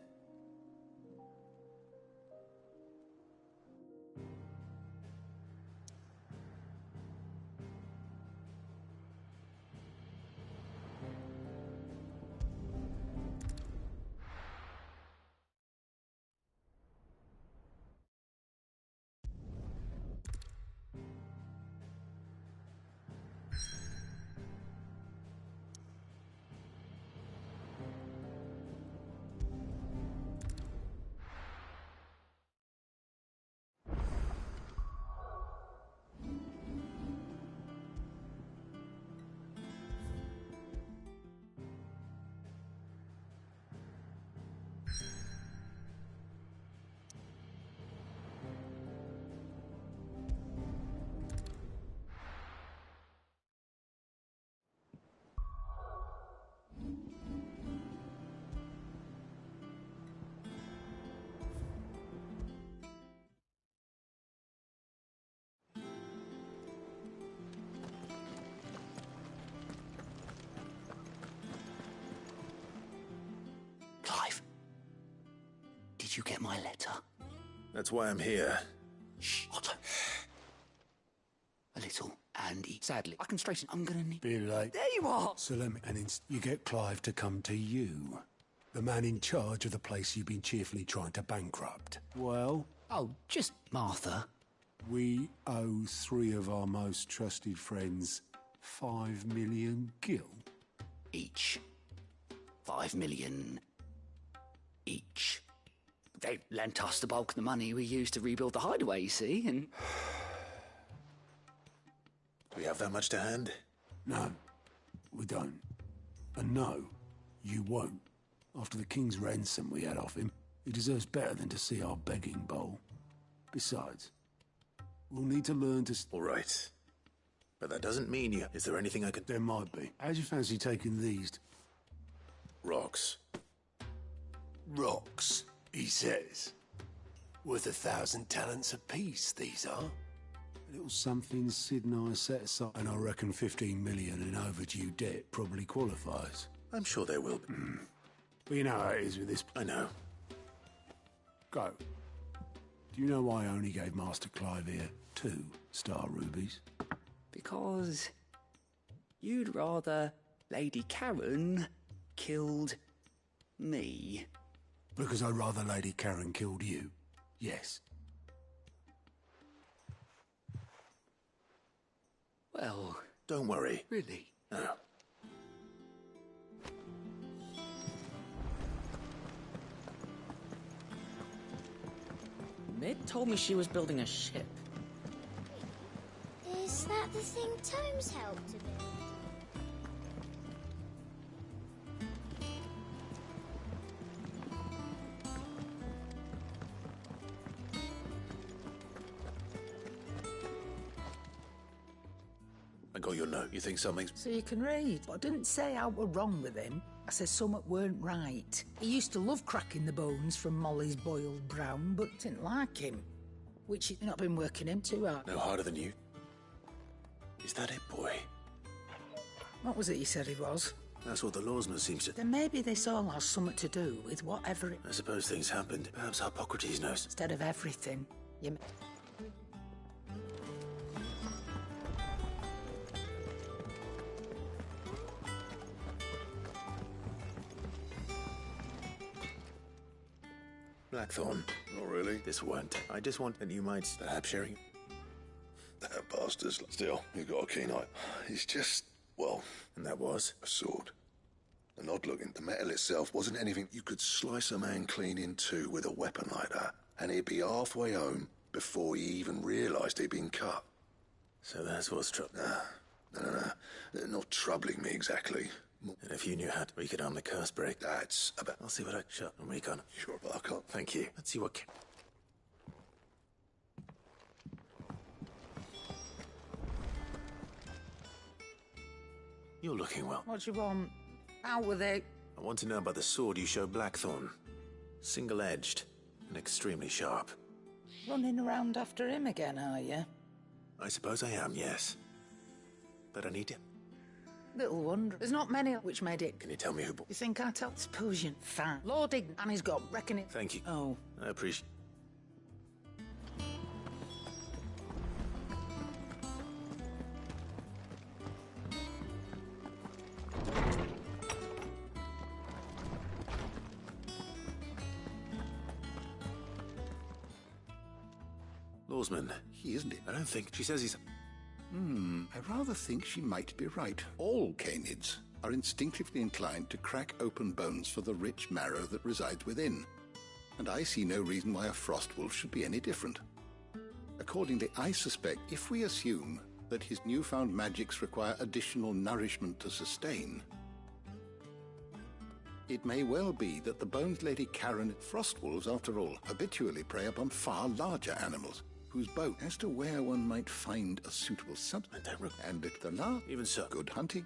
Clive, did you get my letter? That's why I'm here. Shh, Otto. a little Andy. Sadly, I can straighten. I'm gonna need. Be late. There you are! So let me... And you get Clive to come to you. The man in charge of the place you've been cheerfully trying to bankrupt. Well? Oh, just Martha. We owe 3 of our most trusted friends 5 million gil. Each. 5 million each. They lent us the bulk of the money we used to rebuild the hideaway, you see, and... Do we have that much to hand? No, we don't. And no, you won't. After the king's ransom we had off him, he deserves better than to see our begging bowl. Besides, we'll need to learn to... All right. But that doesn't mean you... Is there anything I can... There might be. How'd you fancy taking these? Rocks. Rocks, he says. Worth 1,000 talents apiece, these are. A little something Sid and I set aside, and I reckon 15 million in overdue debt probably qualifies. I'm sure there will be. But you know how it is with this... I know. Go. Do you know why I only gave Master Clive here 2 star rubies? Because you'd rather Lady Karen killed me. Because I'd rather Lady Karen killed you. Yes. Well... Don't worry. Really? No. Mid told me she was building a ship. Is that the thing Tomes helped to build? I got your note. You think something's... So you can read. But I didn't say I were wrong with him. I said something weren't right. He used to love cracking the bones from Molly's boiled brown, but didn't like him. Which he's not been working him too hard. No harder than you? Is that it, boy? What was it he said he was? That's what the lawsman seems to... Then maybe this all has something to do with whatever it... I suppose things happened. Perhaps Hippocrates knows. Instead of everything, you... Blackthorn. Not really. This won't. I just want that you might perhaps sharing... That bastard's... Still, you've got a keen eye. It's just... Well... And that was? A sword. An odd looking. The metal itself wasn't anything... You could slice a man clean in two with a weapon like that, and he'd be halfway home before he even realised he'd been cut. So that's what's troubling... No. Not troubling me exactly. And if you knew how we could arm the curse break... That's about... I'll see what I... Shut and recon. Sure, but I can't... Thank you. Let's see what... You're looking well. What do you want? How were they? I want to know about the sword you showed Blackthorn. Single-edged and extremely sharp. Running around after him again, are you? I suppose I am, yes. But I need to... Little wonder. There's not many which made it. Can you tell me who... You think I tell? Suppose you... Fine. Lord Ign, and he's got reckoning. Thank you. Oh. I appreciate... Lawsman. He isn't it? I don't think... She says he's... I rather think she might be right. All canids are instinctively inclined to crack open bones for the rich marrow that resides within. And I see no reason why a frost wolf should be any different. Accordingly, I suspect if we assume that his newfound magics require additional nourishment to sustain, it may well be that the Bones Lady Karen... Frost wolves, after all, habitually prey upon far larger animals, whose bone... As to where one might find a suitable substance, and at the last... Even so. Good hunting.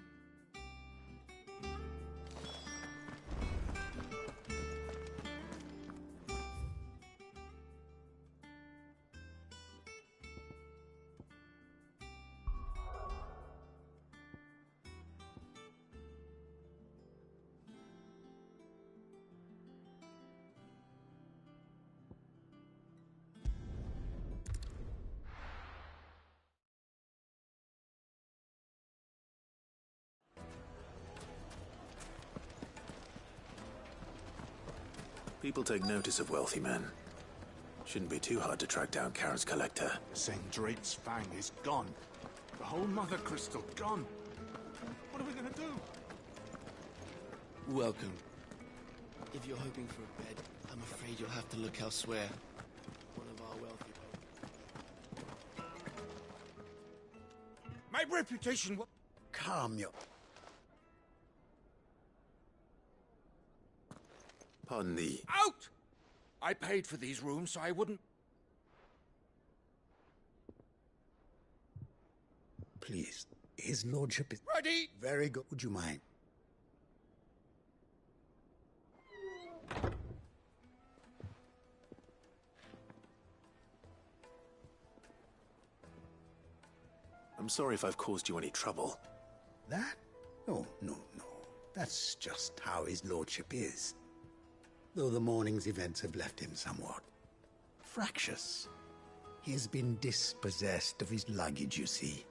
People take notice of wealthy men. Shouldn't be too hard to track down Karen's collector. Sendrate's fang is gone. The whole Mother Crystal gone. What are we gonna do? Welcome. If you're hoping for a bed, I'm afraid you'll have to look elsewhere. One of our wealthy folk. My reputation will... Calm your... Pardon the... Out! I paid for these rooms so I wouldn't... Please, his lordship is... Ready! Very good. Would you mind? I'm sorry if I've caused you any trouble. That? Oh, no. That's just how his lordship is. Though the morning's events have left him somewhat fractious. He has been dispossessed of his luggage, you see.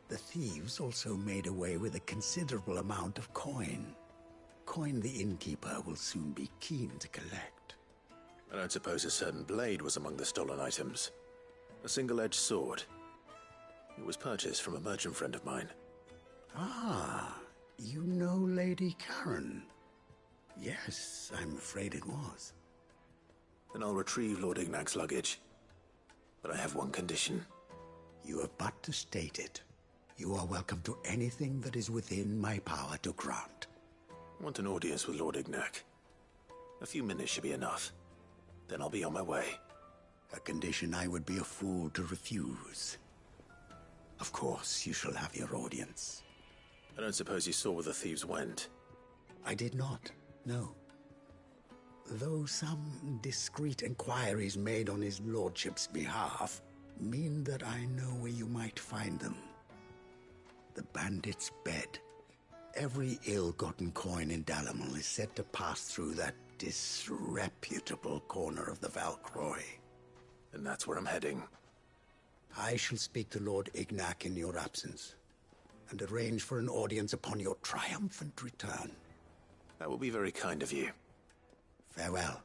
The thieves also made away with a considerable amount of coin. Coin the innkeeper will soon be keen to collect. I don't suppose a certain blade was among the stolen items. A single-edged sword. It was purchased from a merchant friend of mine. Ah, you know Lady Karen. Yes, I'm afraid it was. Then I'll retrieve Lord Ignac's luggage. But I have one condition. You have but to state it. You are welcome to anything that is within my power to grant. I want an audience with Lord Ignac. A few minutes should be enough. Then I'll be on my way. A condition I would be a fool to refuse. Of course, you shall have your audience. I don't suppose you saw where the thieves went. I did not, no. Though some discreet inquiries made on his lordship's behalf mean that I know where you might find them. The bandit's bed. Every ill-gotten coin in Dalimil is said to pass through that disreputable corner of the Valcroy. And that's where I'm heading. I shall speak to Lord Ignac in your absence, and arrange for an audience upon your triumphant return. That will be very kind of you. Farewell.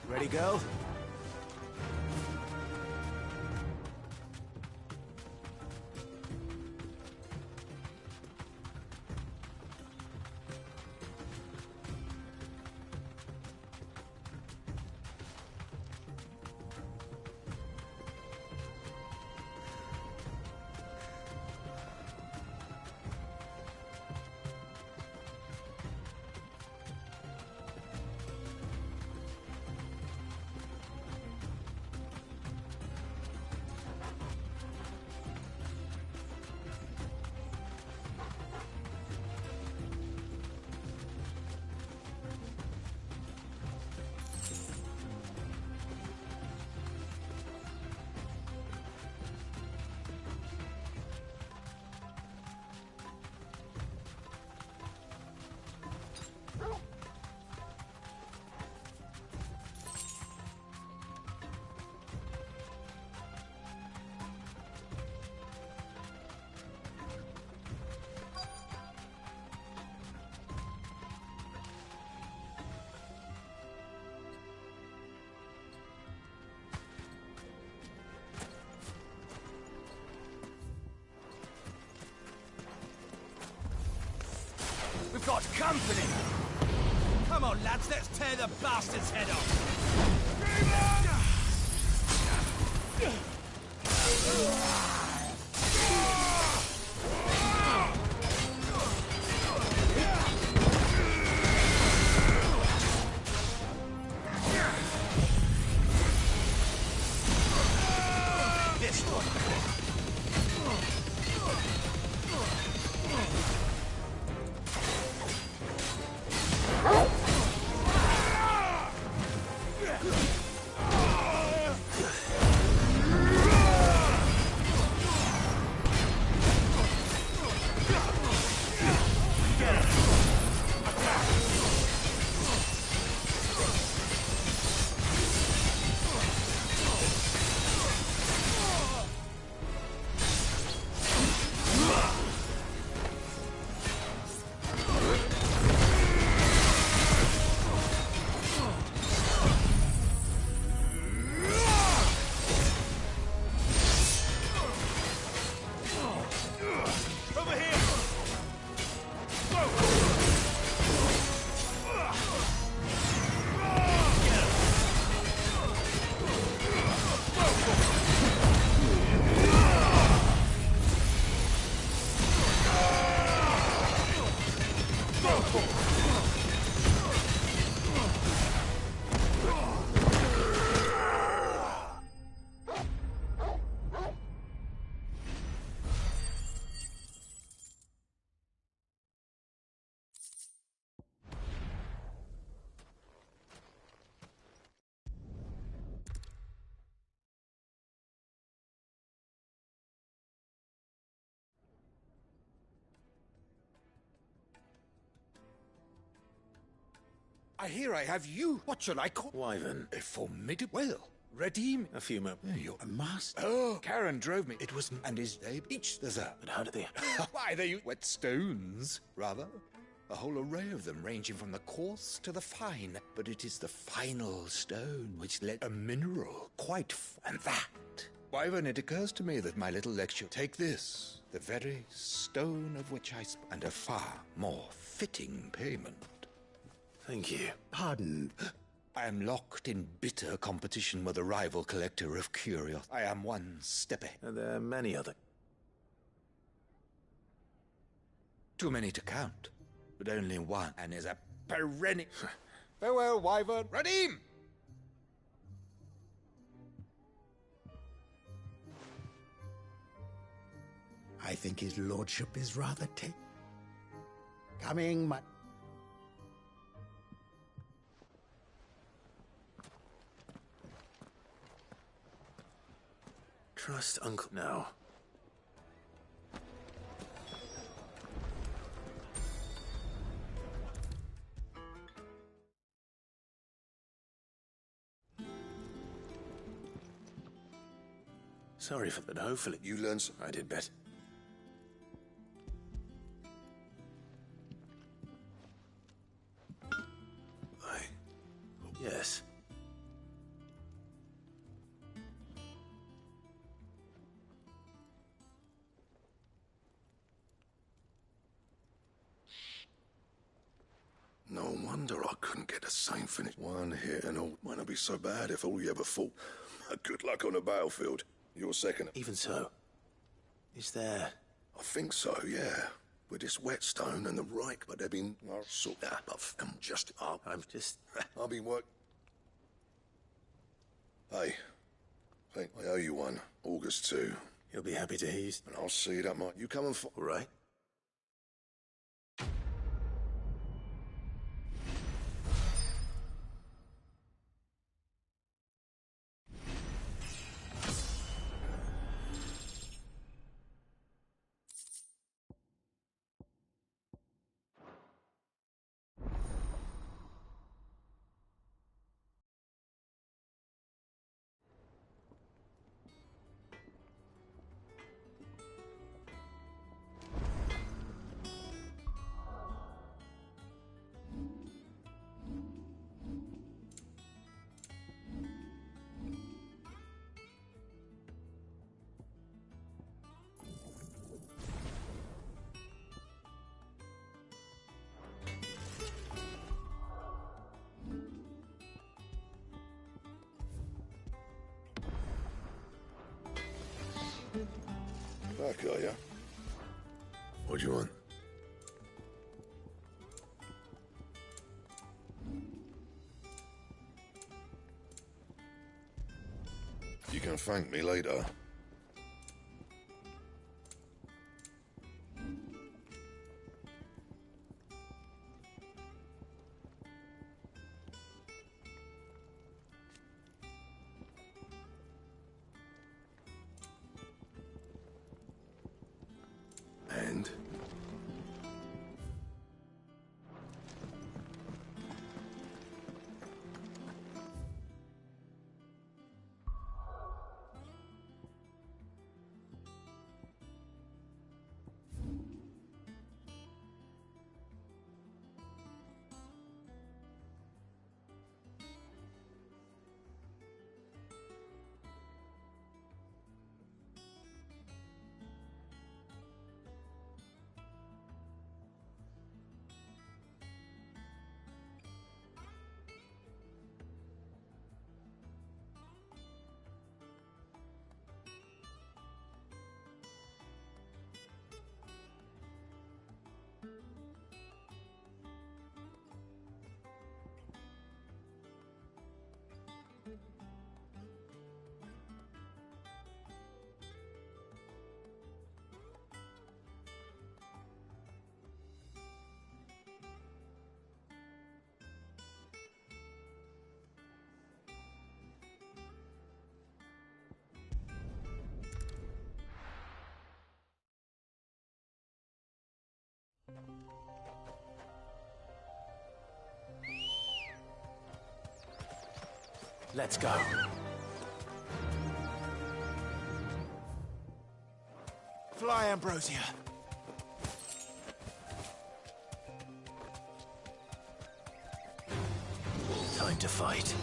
Ready, girl? We've got company! Come on, lads, let's tear the bastard's head off! This one! I hear I have you. What shall I call? Wyvern. A formidable. Well, redeem. A few moments. You're a master. Oh, Karen drove me. It was and his babe each deserve. But how did they? Why, they whetstones, rather. A whole array of them, ranging from the coarse to the fine. But it is the final stone which let a mineral quite. And that. Wyvern, it occurs to me that my little lecture. Take this, the very stone of which I and a far more fitting payment. Thank you. Pardon. I am locked in bitter competition with a rival collector of curios. I am one step ahead. And there are many other. Too many to count, but only one, and is a perennial. Farewell, Wyvern. Redeem! I think his lordship is rather coming, my... Trust Uncle now. Sorry for that. Hopefully You learn some. I did better. Yes. No wonder I couldn't get the same finish. One hit and all. Might not be so bad if all you ever fought. Good luck on the battlefield. You're second. Even so, is there... I think so, yeah. With this whetstone and the rake, but they've been sort that. But I'm just up. I'm just... I'll be work. Hey, I think I owe you one. August 2. You'll be happy to hear you... And I'll see that might. You come and All right. back, are you? What do you want? You can thank me later. And? Let's go. Fly, Ambrosia. Time to fight.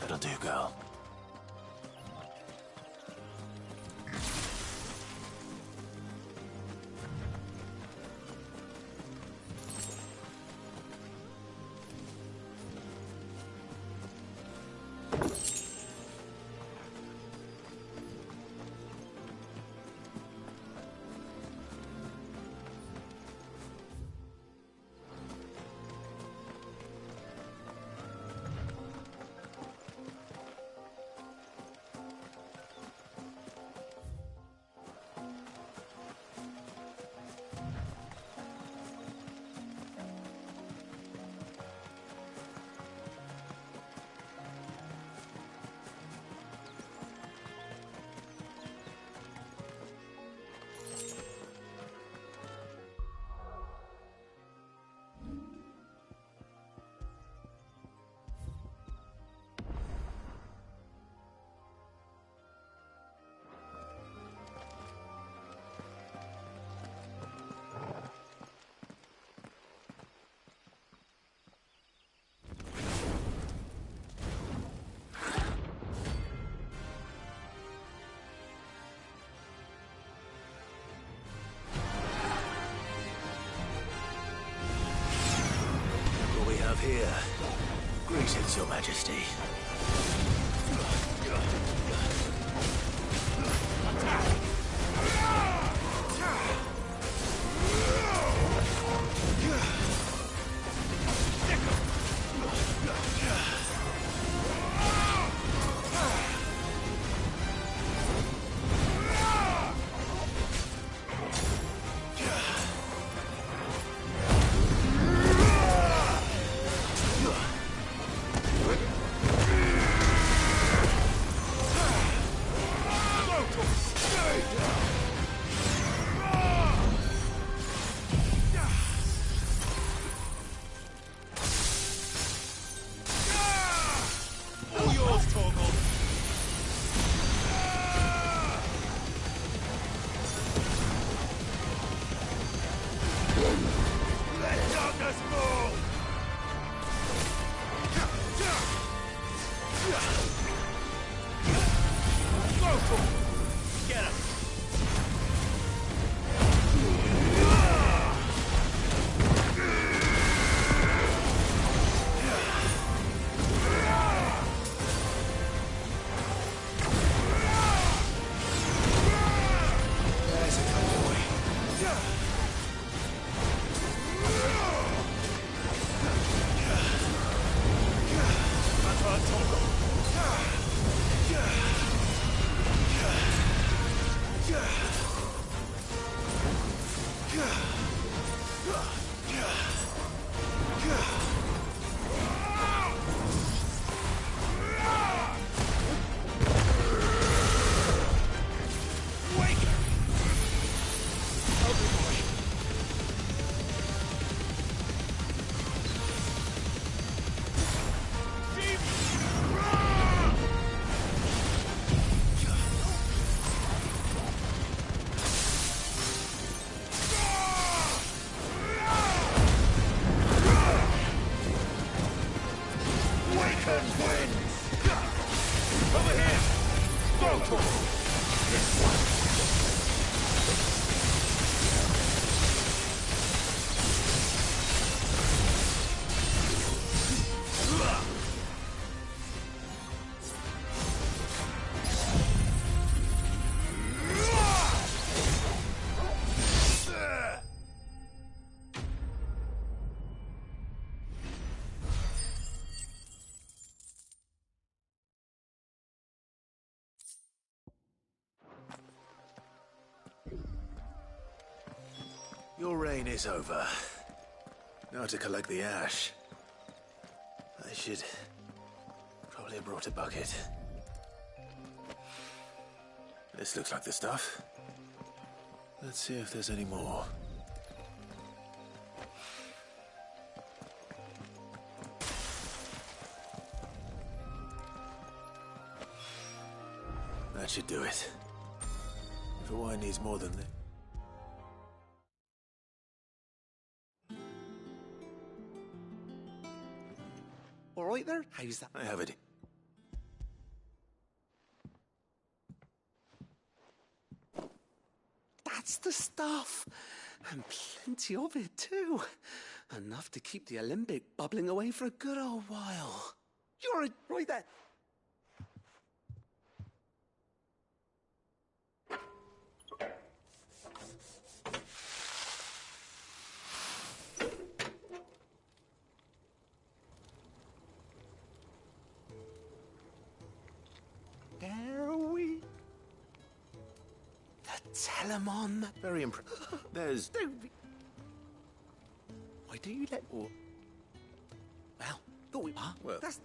That'll do, girl. Here. Greetings, Your Majesty. Your reign is over. Now to collect the ash. I should probably have brought a bucket. This looks like the stuff. Let's see if there's any more. That should do it. If a wine needs more than this. All right there? How's that? I have it. That's the stuff. And plenty of it, too. Enough to keep the Olympic bubbling away for a good old while. You're right there. There we... The Telemon. Very impressive. There's... Why do you let... Well, thought we... Huh? Well... That's...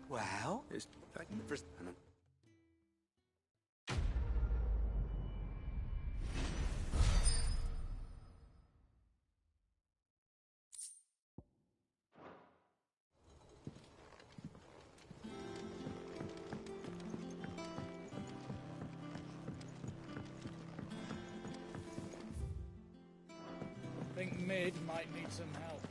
Well... It's... I think Mid might need some help.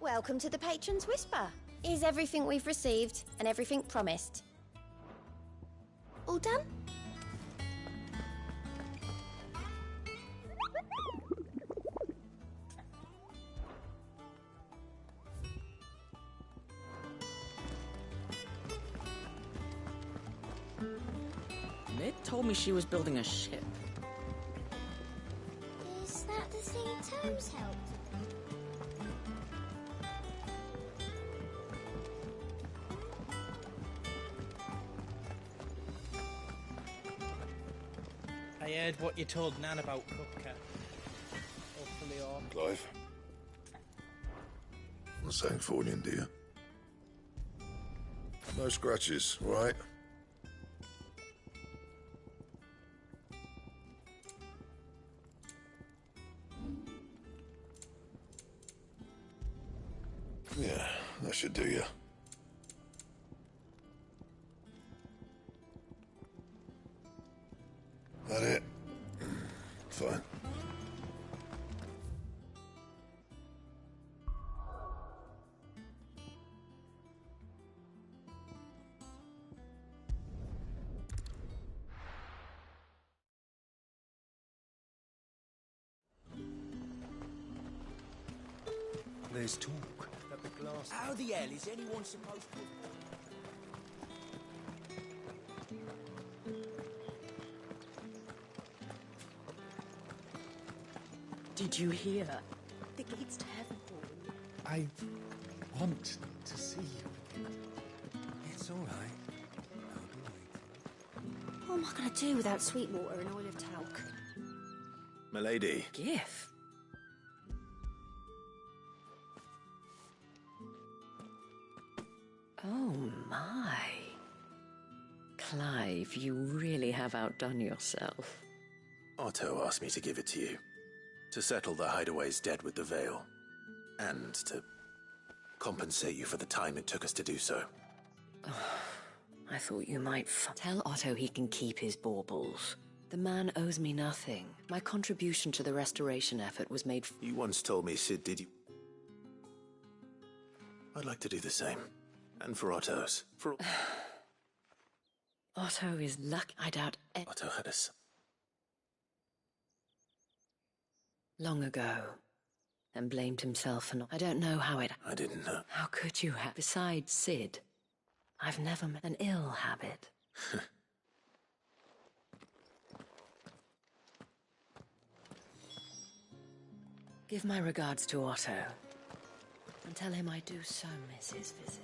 Welcome to the Patron's Whisper. Is everything we've received and everything promised? All done? Mid told me she was building a ship. Is that the thing Tomes helped? I heard what you told Nan about Cupca. Hopefully on. Clive? Not saying Fornian, do you? No scratches, right? Yeah, that should do you. That it? Fine. There's talk that the glass... How the hell is anyone supposed to... Did you hear? The gates to Heavenborn. I want to see you. It's all right. What am I going to do without Sweetwater and oil of talc? Milady. Gift? Oh my. Clive, you really have outdone yourself. Otto asked me to give it to you. To settle the Hideaway's debt with the Veil. And to compensate you for the time it took us to do so. I thought you might tell Otto he can keep his baubles. The man owes me nothing. My contribution to the restoration effort was made... You once told me, Sid, did you? I'd like to do the same. And for Otto's. For... Otto is lucky. I doubt... Otto had a son. Long ago. and blamed himself for not... I don't know how it... I didn't know. How could you have? Besides Sid, I've never met an ill habit. Give my regards to Otto, and tell him I do so miss his visits.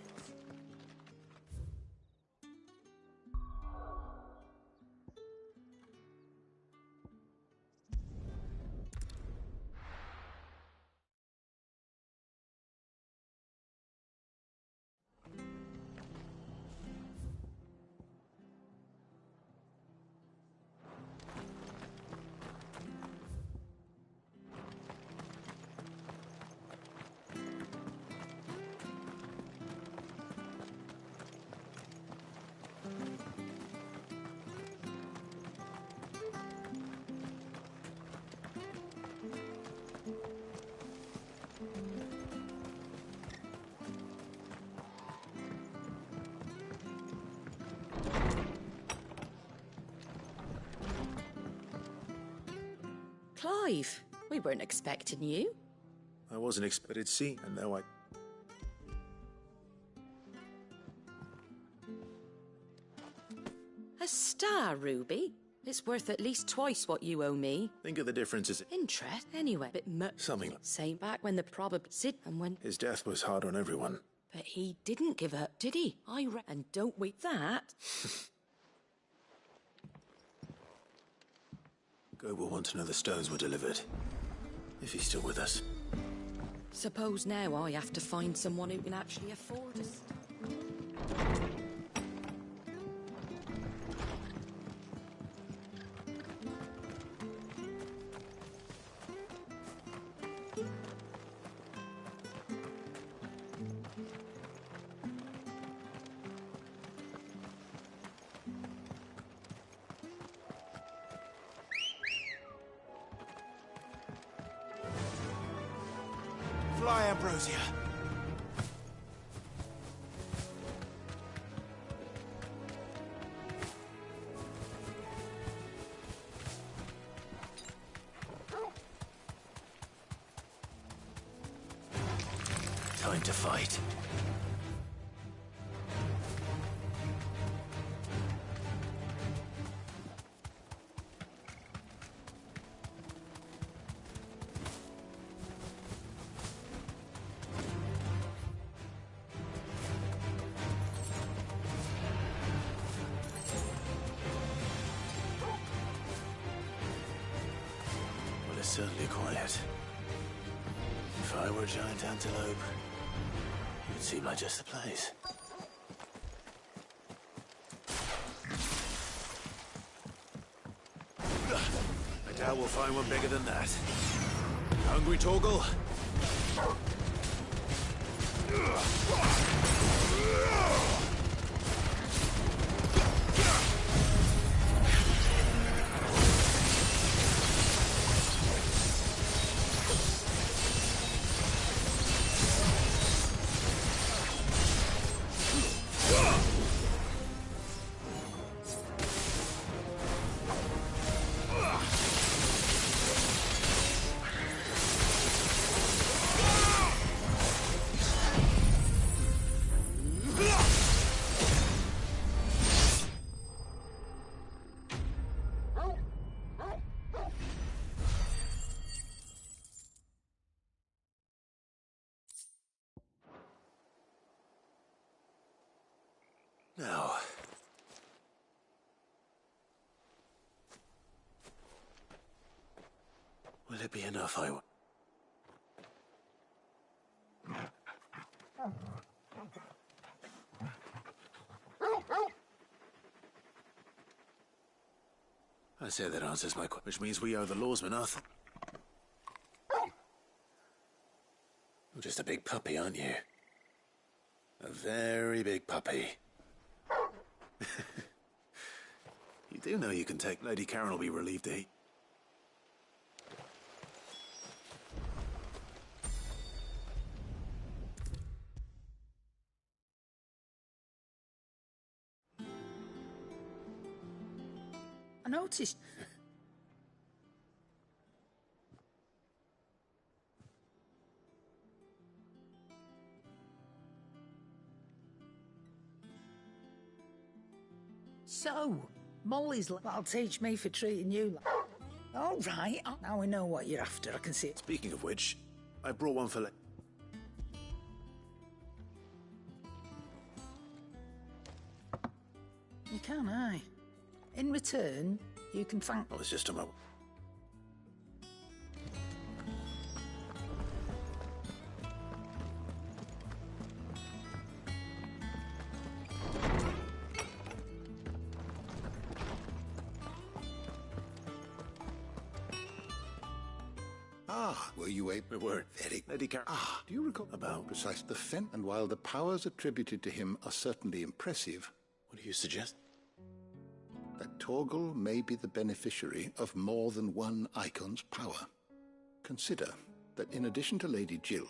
Clive, we weren't expecting you. I wasn't expected to see, and now I... A star, Ruby. It's worth at least twice what you owe me. Think of the differences. Interest, anyway. Bit much. Something like... Same back when the probable Sid and when... His death was hard on everyone. But he didn't give up, did he? And don't wait that. Gob will want to know the stones were delivered. If he's still with us. Suppose now I have to find someone who can actually afford us. Fly, Ambrosia. Time to fight. Certainly quiet. If I were a giant antelope, it would seem like just the place. I doubt we'll find one bigger than that. Hungry, Torgal? Now... will it be enough, I say that answers my question, which means we owe the lawsman nothing. You're just a big puppy, aren't you? A very big puppy. You do know you can take... Lady Karen will be relieved to eat. I noticed. So, Molly's that'll teach me for treating you like... All right, now we know what you're after, I can see it. Speaking of which, I brought one for... You can, aye. In return, you can thank... Oh, it's just a moment. Ah, were you able? We were. Very Lady Car... Ah, do you recall About... precise the Fen? And while the powers attributed to him are certainly impressive, What do you suggest? that Torgal may be the beneficiary of more than one Icon's power. Consider that in addition to Lady Jill,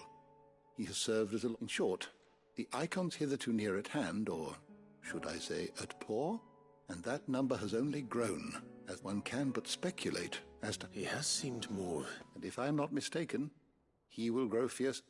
he has served as a... In short, the Icons hitherto near at hand, or should I say at paw, and that number has only grown, as one can but speculate as to... He has seemed more... And if I am not mistaken, he will grow fierce...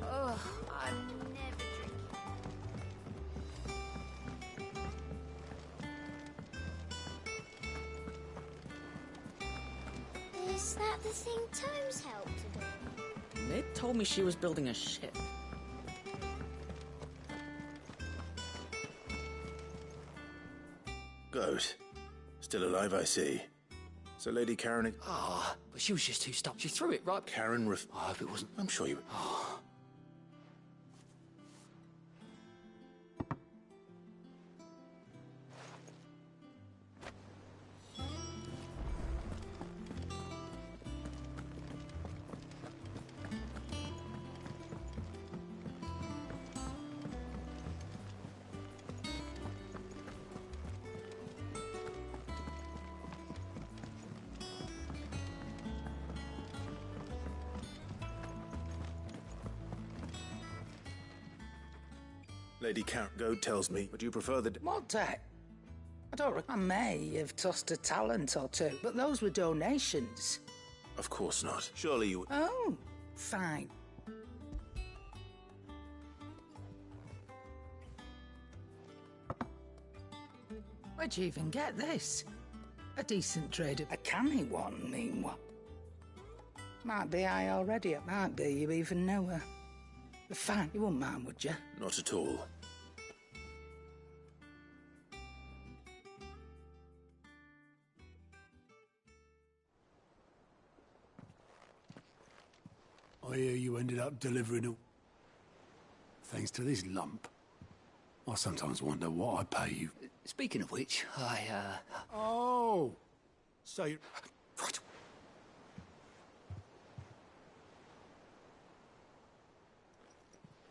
Ugh, I'm never drinking. Is that the thing Tomes helped to do? Nick told me she was building a ship. Goat. Still alive, I see. So Lady Karen... Ah, but she was just too stuck. She threw it right... Karen I hope it wasn't... I'm sure you... Lady Karen Goat tells me, would you prefer the... What debt? I don't reckon I may have tossed a talent or two, but those were donations. Of course not. Surely you... Oh, fine. Where'd you even get this? A decent trader. A canny one, meanwhile. Might be I already. It might be you even know her. But fine, you wouldn't mind, would you? Not at all. I hear you ended up delivering all... Thanks to this lump. I sometimes wonder what I pay you. Speaking of which, Oh! So you... Right.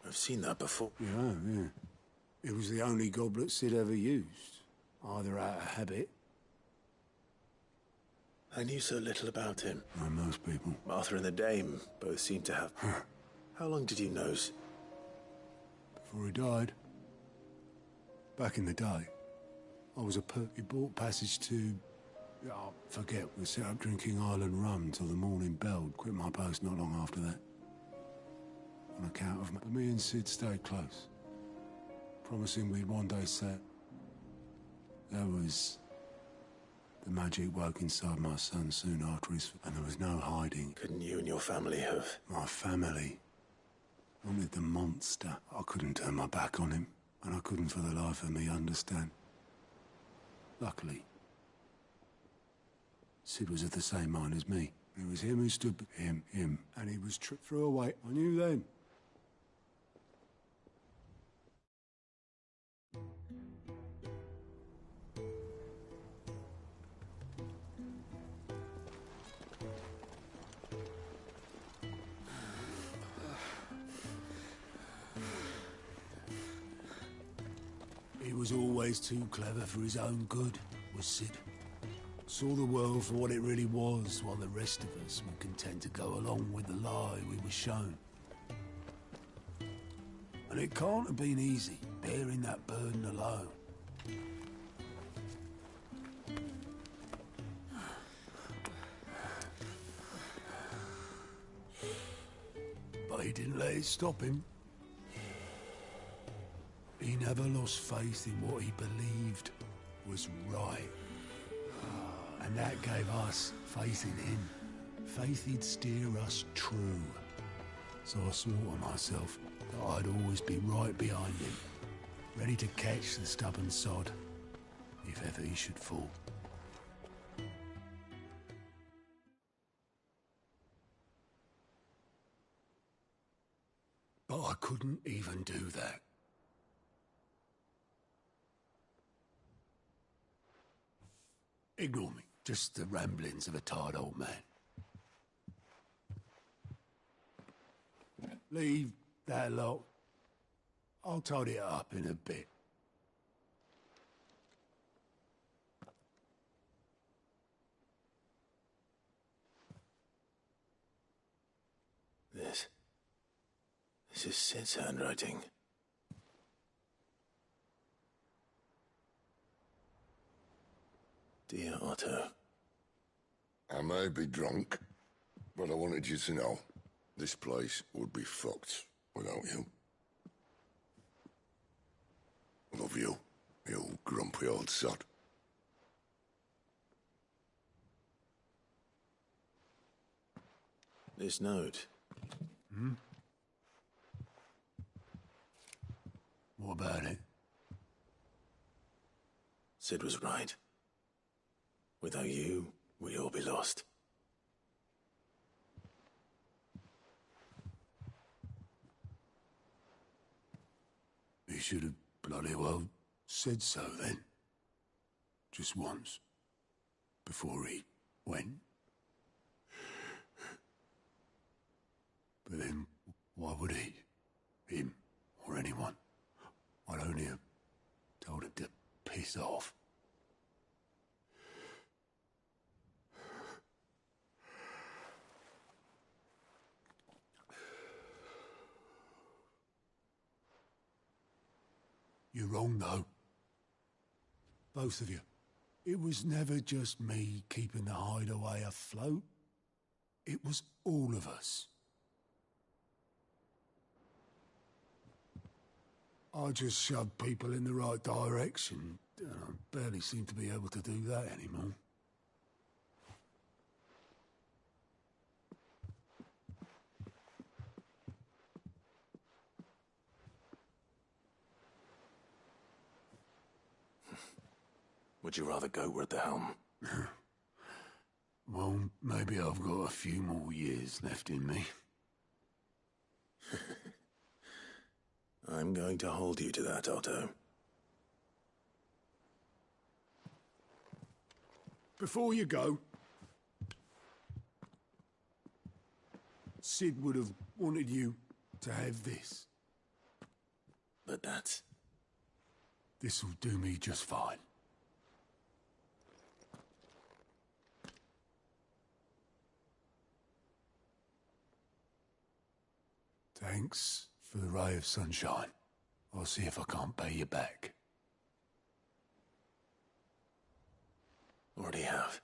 I've seen that before. Yeah. It was the only goblet Sid ever used. Either out of habit... I knew so little about him. Like most people. Martha and the Dame both seem to have... How long did you know? Before he died. Back in the day. I was a perk. He bought passage to... I forget. We set up drinking Island rum till the morning belled. Quit my post not long after that. On account of... But me and Sid stayed close. Promising we'd one day set... There was... The magic woke inside my son soon after his... And there was no hiding. Couldn't you and your family have... My family wanted the monster. I couldn't turn my back on him. And I couldn't for the life of me understand. Luckily, Sid was of the same mind as me. It was him who stood... Him. And he was threw away. I knew then. He was always too clever for his own good, was Sid. Saw the world for what it really was, while the rest of us were content to go along with the lie we were shown. And it can't have been easy, bearing that burden alone. But he didn't let it stop him. He never lost faith in what he believed was right. And that gave us faith in him. Faith he'd steer us true. So I swore to myself that I'd always be right behind him, ready to catch the stubborn sod, if ever he should fall. But I couldn't even do that. Ignore me. Just the ramblings of a tired old man. Leave that lot. I'll tidy it up in a bit. This is Sid's handwriting. Dear Otto. I may be drunk, but I wanted you to know this place would be fucked without you. I love you, you grumpy old sod. This note. Hmm? What about it? Sid was right. Without you, we'd all be lost. He should have bloody well said so then. Just once. Before he went. But then, why would he? Him, or anyone? I'd only have told him to piss off. You're wrong, though. Both of you. It was never just me keeping the hideaway afloat. It was all of us. I just shoved people in the right direction. I barely seem to be able to do that anymore. Would you rather go at the helm? Well, maybe I've got a few more years left in me. I'm going to hold you to that, Otto. Before you go, Sid would have wanted you to have this. But that's... This'll do me just fine. Thanks for the ray of sunshine. I'll see if I can't pay you back. Already have.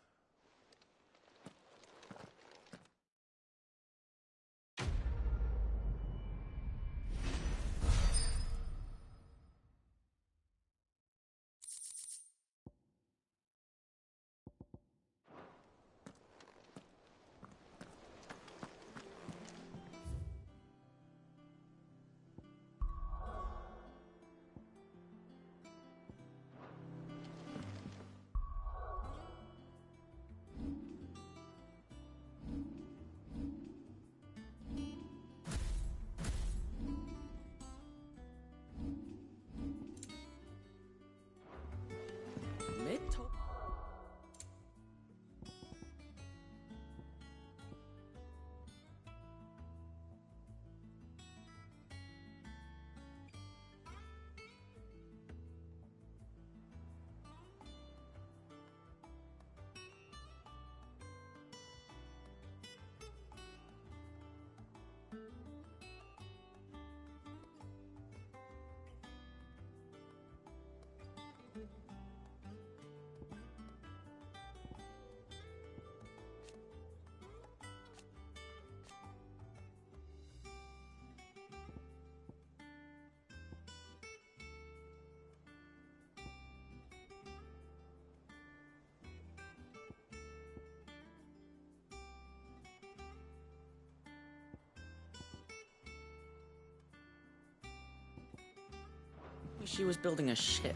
She was building a ship.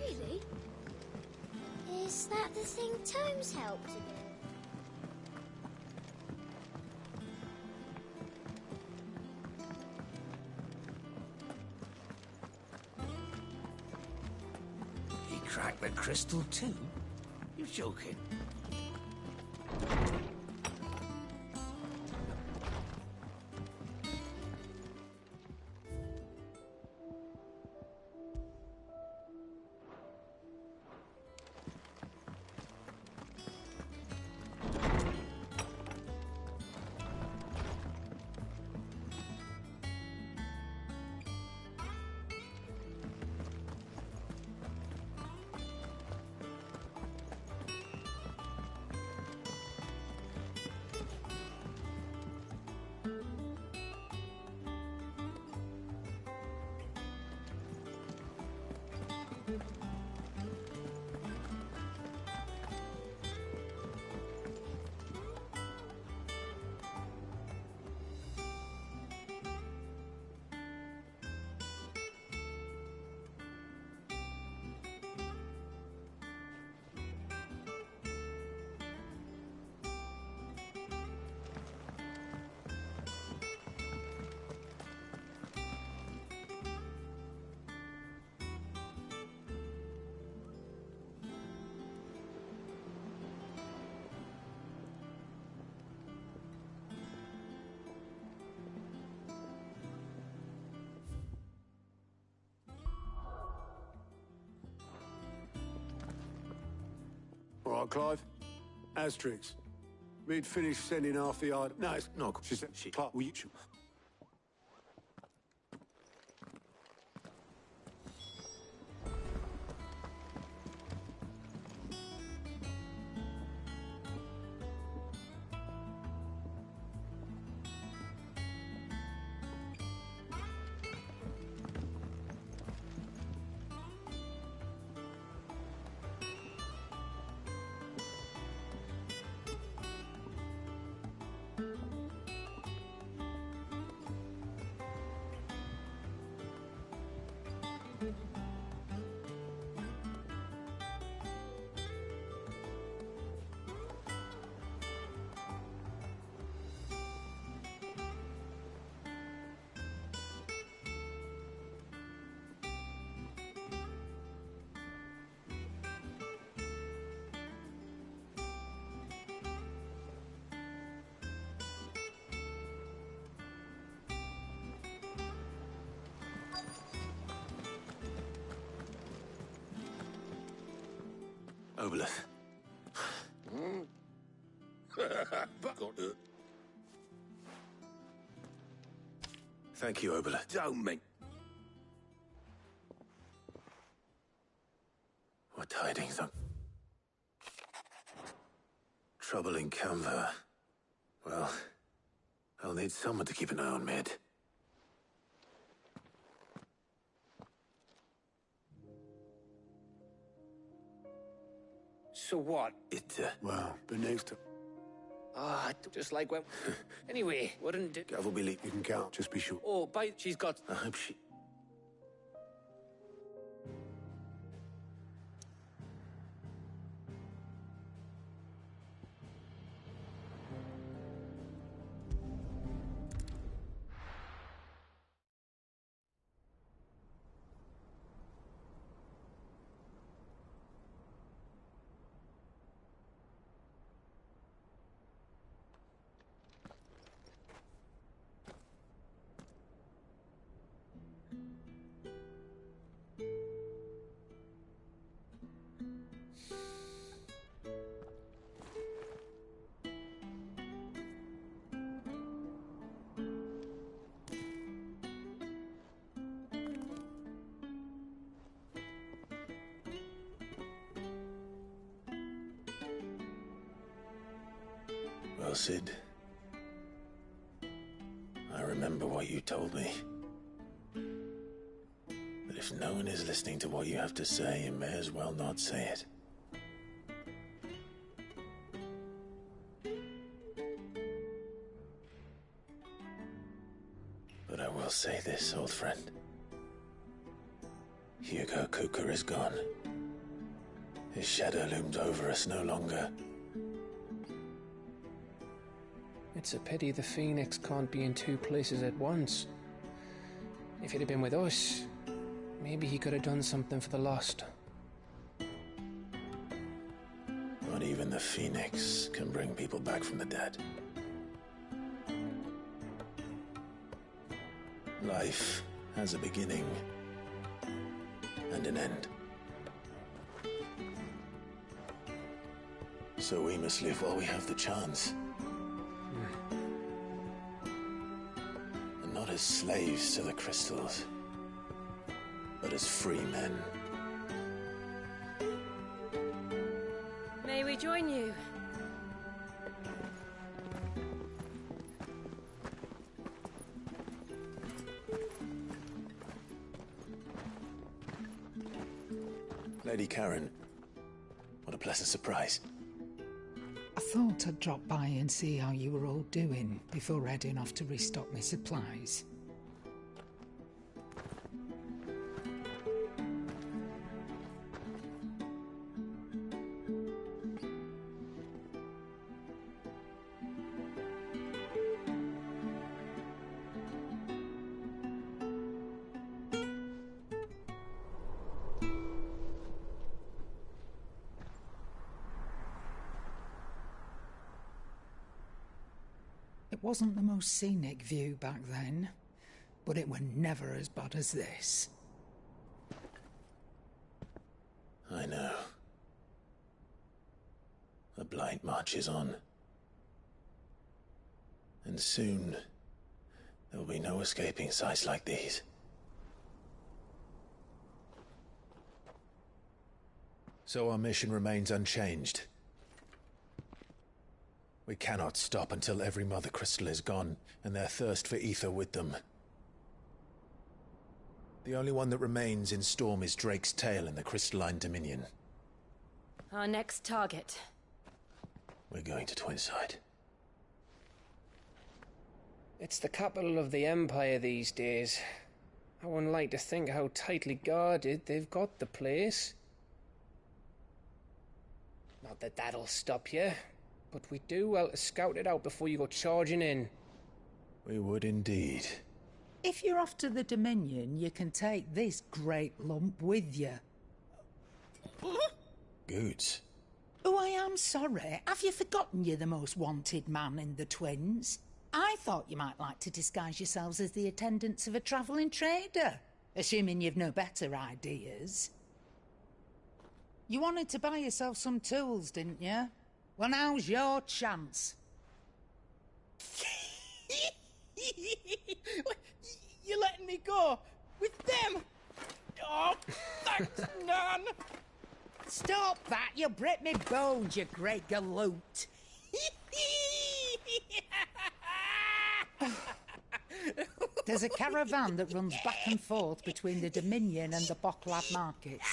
Really? Is that the thing Tomes helped to build? He cracked the crystal too? You're joking. All right, Clive. Asterix. We'd finished sending half the item. No, it's not. She said, Clark, will you... Obolus. Thank you, Obolus. Don't mean... What tidings of... Trouble in Camver. Well, I'll need someone to keep an eye on Mid. So what? Well, but next time... Just like when... Anyway, wouldn't it... Gavel be you can count, just be sure. Oh, she's got... I hope she... Well, Sid, I remember what you told me. That if no one is listening to what you have to say, you may as well not say it. But I will say this, old friend. Hugo Kuka is gone. His shadow looms over us no longer. It's a pity the Phoenix can't be in two places at once. If he'd have been with us, maybe he could have done something for the Lost. Not even the Phoenix can bring people back from the dead. Life has a beginning and an end. So we must live while we have the chance. And not as slaves to the crystals, but as free men. May we join you? Lady Karen, what a pleasant surprise. I thought I'd drop by and see how you were all doing before heading off to restock my supplies. It wasn't the most scenic view back then, but it were never as bad as this. I know. The Blight marches on. And soon, there will be no escaping sights like these. So our mission remains unchanged. We cannot stop until every Mother Crystal is gone, and their thirst for ether with them. The only one that remains in Storm is Drake's Tail in the Crystalline Dominion. Our next target. We're going to Twinside. It's the capital of the Empire these days. I wouldn't like to think how tightly guarded they've got the place. Not that that'll stop you, but we do well to scout it out before you go charging in. We would indeed. If you're off to the Dominion, you can take this great lump with you. Goods. Oh, I am sorry. Have you forgotten you're the most wanted man in the Twins? I thought you might like to disguise yourselves as the attendants of a travelling trader, assuming you've no better ideas. You wanted to buy yourself some tools, didn't you? Well, now's your chance. You're letting me go with them? Oh, thanks, Nan. Stop that! You'll break me bones, you great galoot. There's a caravan that runs back and forth between the Dominion and the Bocklad markets.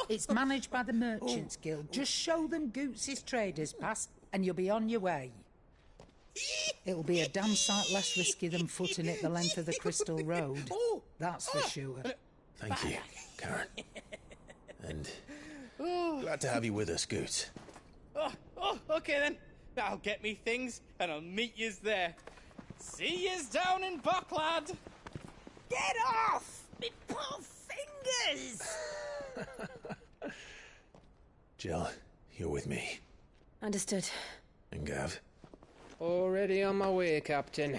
It's managed by the Merchants Guild. Just show them Goots' traders pass and you'll be on your way. It'll be a damn sight less risky than footing it the length of the Crystal Road. That's for sure. Thank you, Karen. And glad to have you with us, Goots. Okay then. I'll get me things and I'll meet yous there. See yous down in Bocklad. Get off! Me poor fingers! Jill, you're with me. Understood. And Gav? Already on my way, Captain.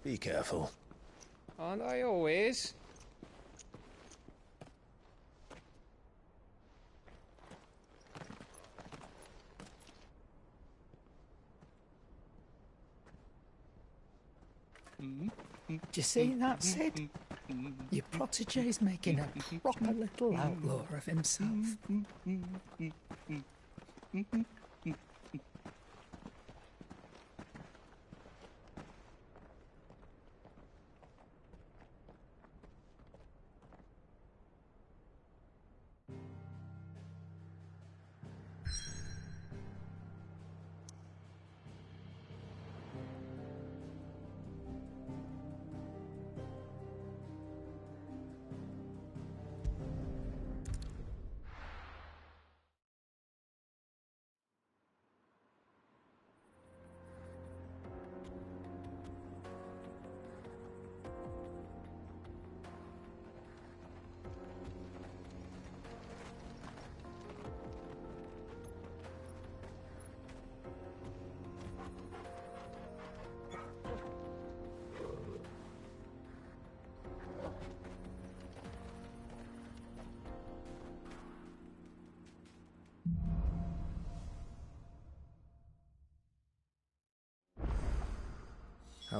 Be careful. Aren't I always? Do you see that, Sid? Your protege's making a proper little outlaw of himself.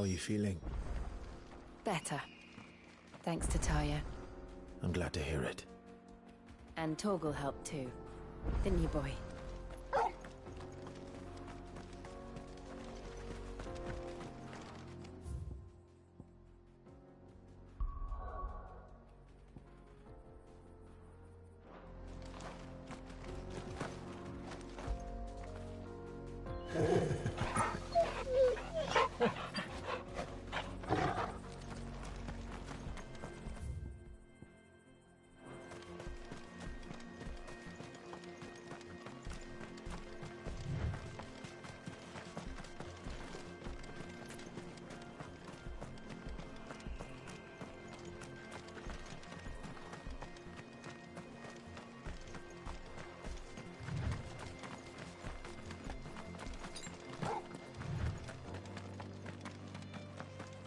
How are you feeling? Better. Thanks to Taya. I'm glad to hear it. And Torgal helped too. Didn't you, boy?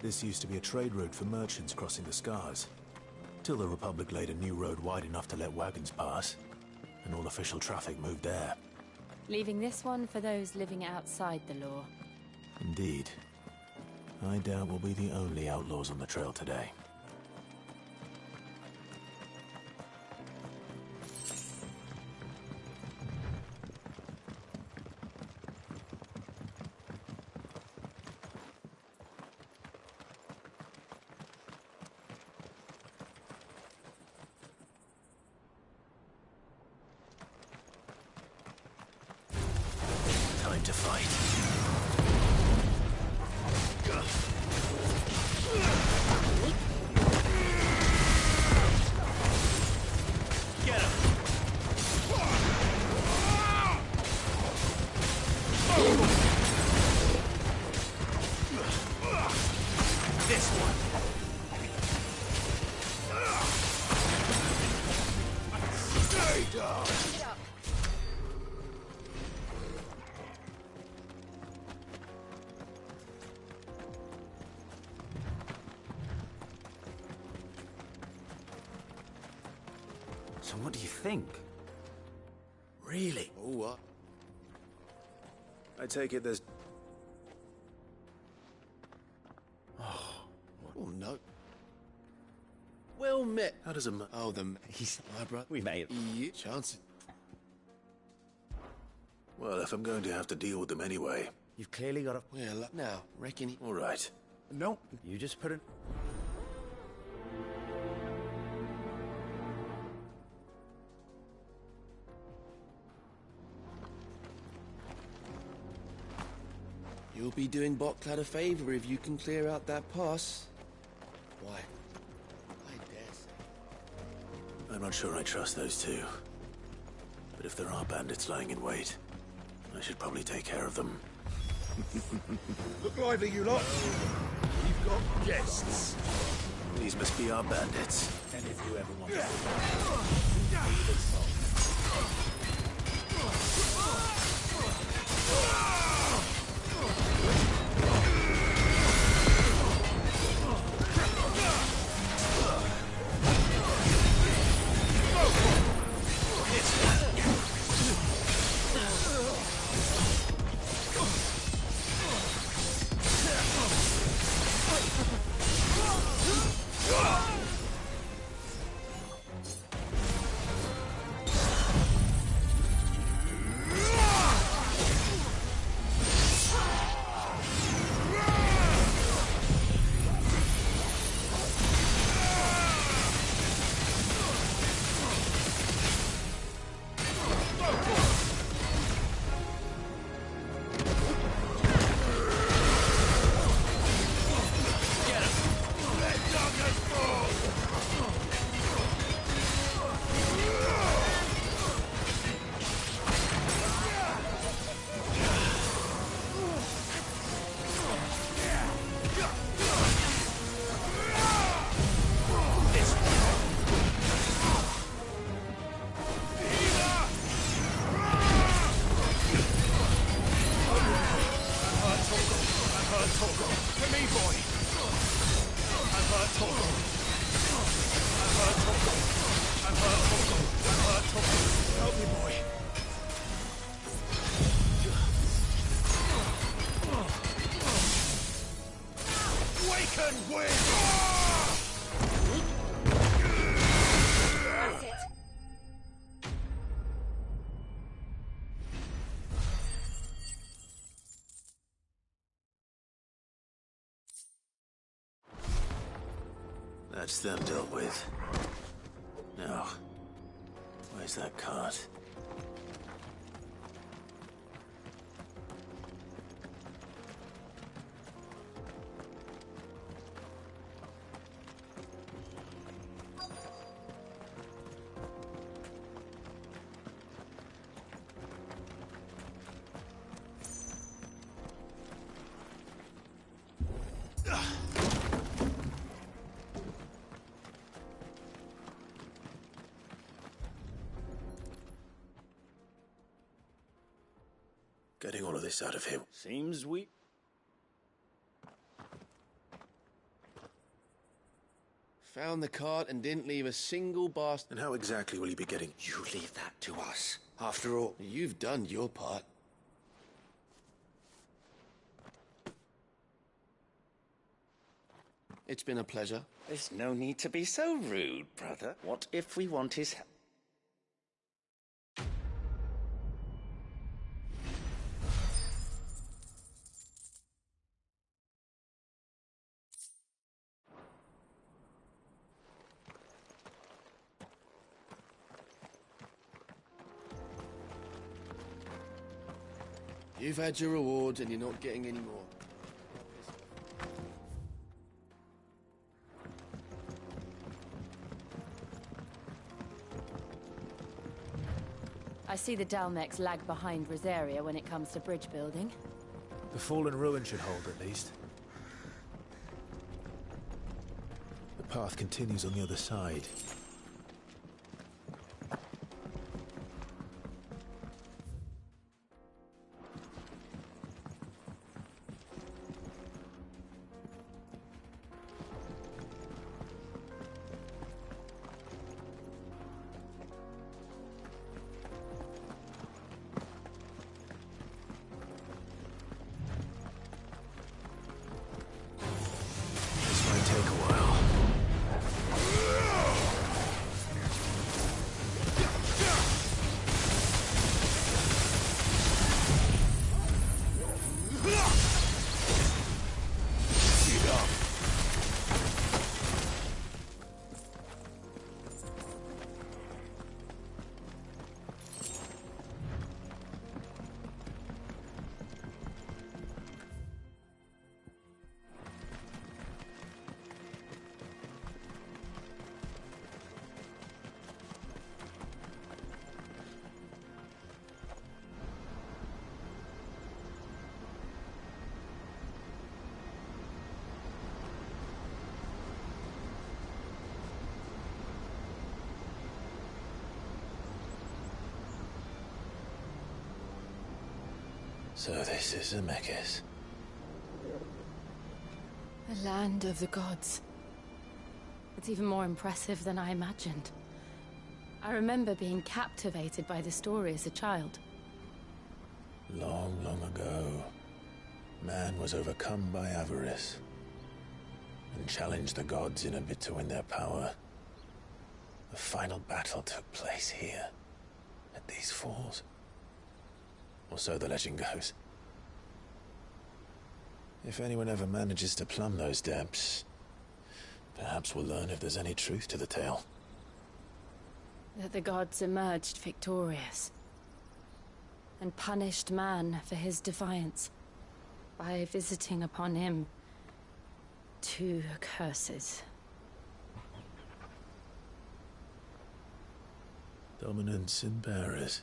This used to be a trade route for merchants crossing the Scars, till the Republic laid a new road wide enough to let wagons pass, and all official traffic moved there. Leaving this one for those living outside the law. Indeed. I doubt we'll be the only outlaws on the trail today. Time to fight. Get him! This one. Stay down. So what do you think? Really? Oh, what? I take it there's... Oh, no. Well met. How does a... Oh, he's my brother. We may have... Yeah, chance. Well, if I'm going to have to deal with them anyway... You've clearly got a... Well, now, reckon he... All right. No, you just put it... You'll be doing Boklad a favor if you can clear out that pass. Why? I dare say. I'm not sure I trust those two. But if there are bandits lying in wait, I should probably take care of them. Look lively, you lot. We've got guests. These must be our bandits. And if you ever want That's them dealt with. Now, where's that cart? Getting all of this out of here. Seems we... Found the cart and didn't leave a single bastard. And how exactly will you be getting... You leave that to us. After all, you've done your part. It's been a pleasure. There's no need to be so rude, brother. What if we want his help? You've had your rewards and you're not getting any more. I see the Dalmex lag behind Rosaria when it comes to bridge building. The fallen ruin should hold, at least. The path continues on the other side. So this is Zemeckis. The land of the gods. It's even more impressive than I imagined. I remember being captivated by the story as a child. Long, long ago, man was overcome by avarice and challenged the gods in a bid to win their power. The final battle took place here, at these falls. Or so the legend goes. If anyone ever manages to plumb those depths, perhaps we'll learn if there's any truth to the tale. That the gods emerged victorious and punished man for his defiance by visiting upon him 2 curses. Dominants and bearers.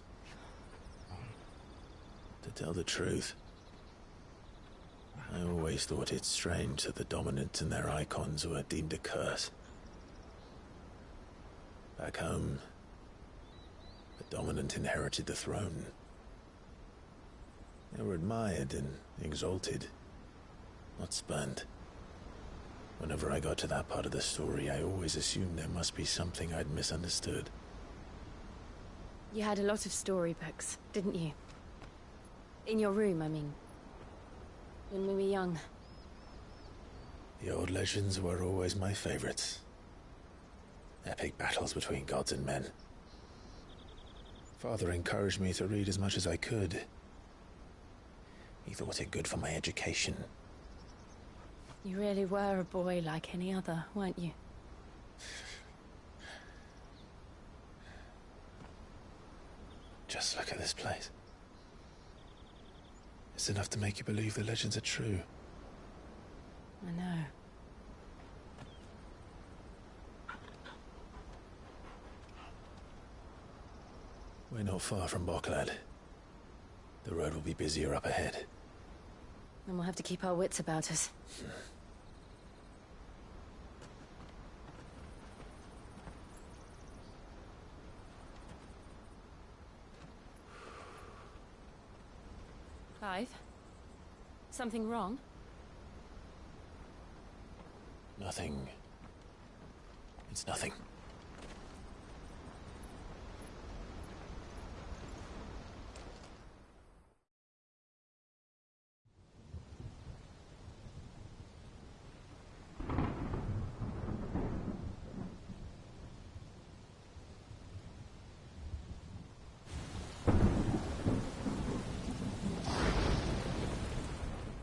To tell the truth, I always thought it strange that the dominants and their icons were deemed a curse. Back home, the dominant inherited the throne. They were admired and exalted, not spurned. Whenever I got to that part of the story, I always assumed there must be something I'd misunderstood. You had a lot of storybooks, didn't you? In your room, I mean. When we were young. The old legends were always my favorites. Epic battles between gods and men. Father encouraged me to read as much as I could. He thought it good for my education. You really were a boy like any other, weren't you? Just look at this place. It's enough to make you believe the legends are true. I know. We're not far from Boklad. The road will be busier up ahead. Then we'll have to keep our wits about us. Clive? Something wrong? Nothing. It's nothing.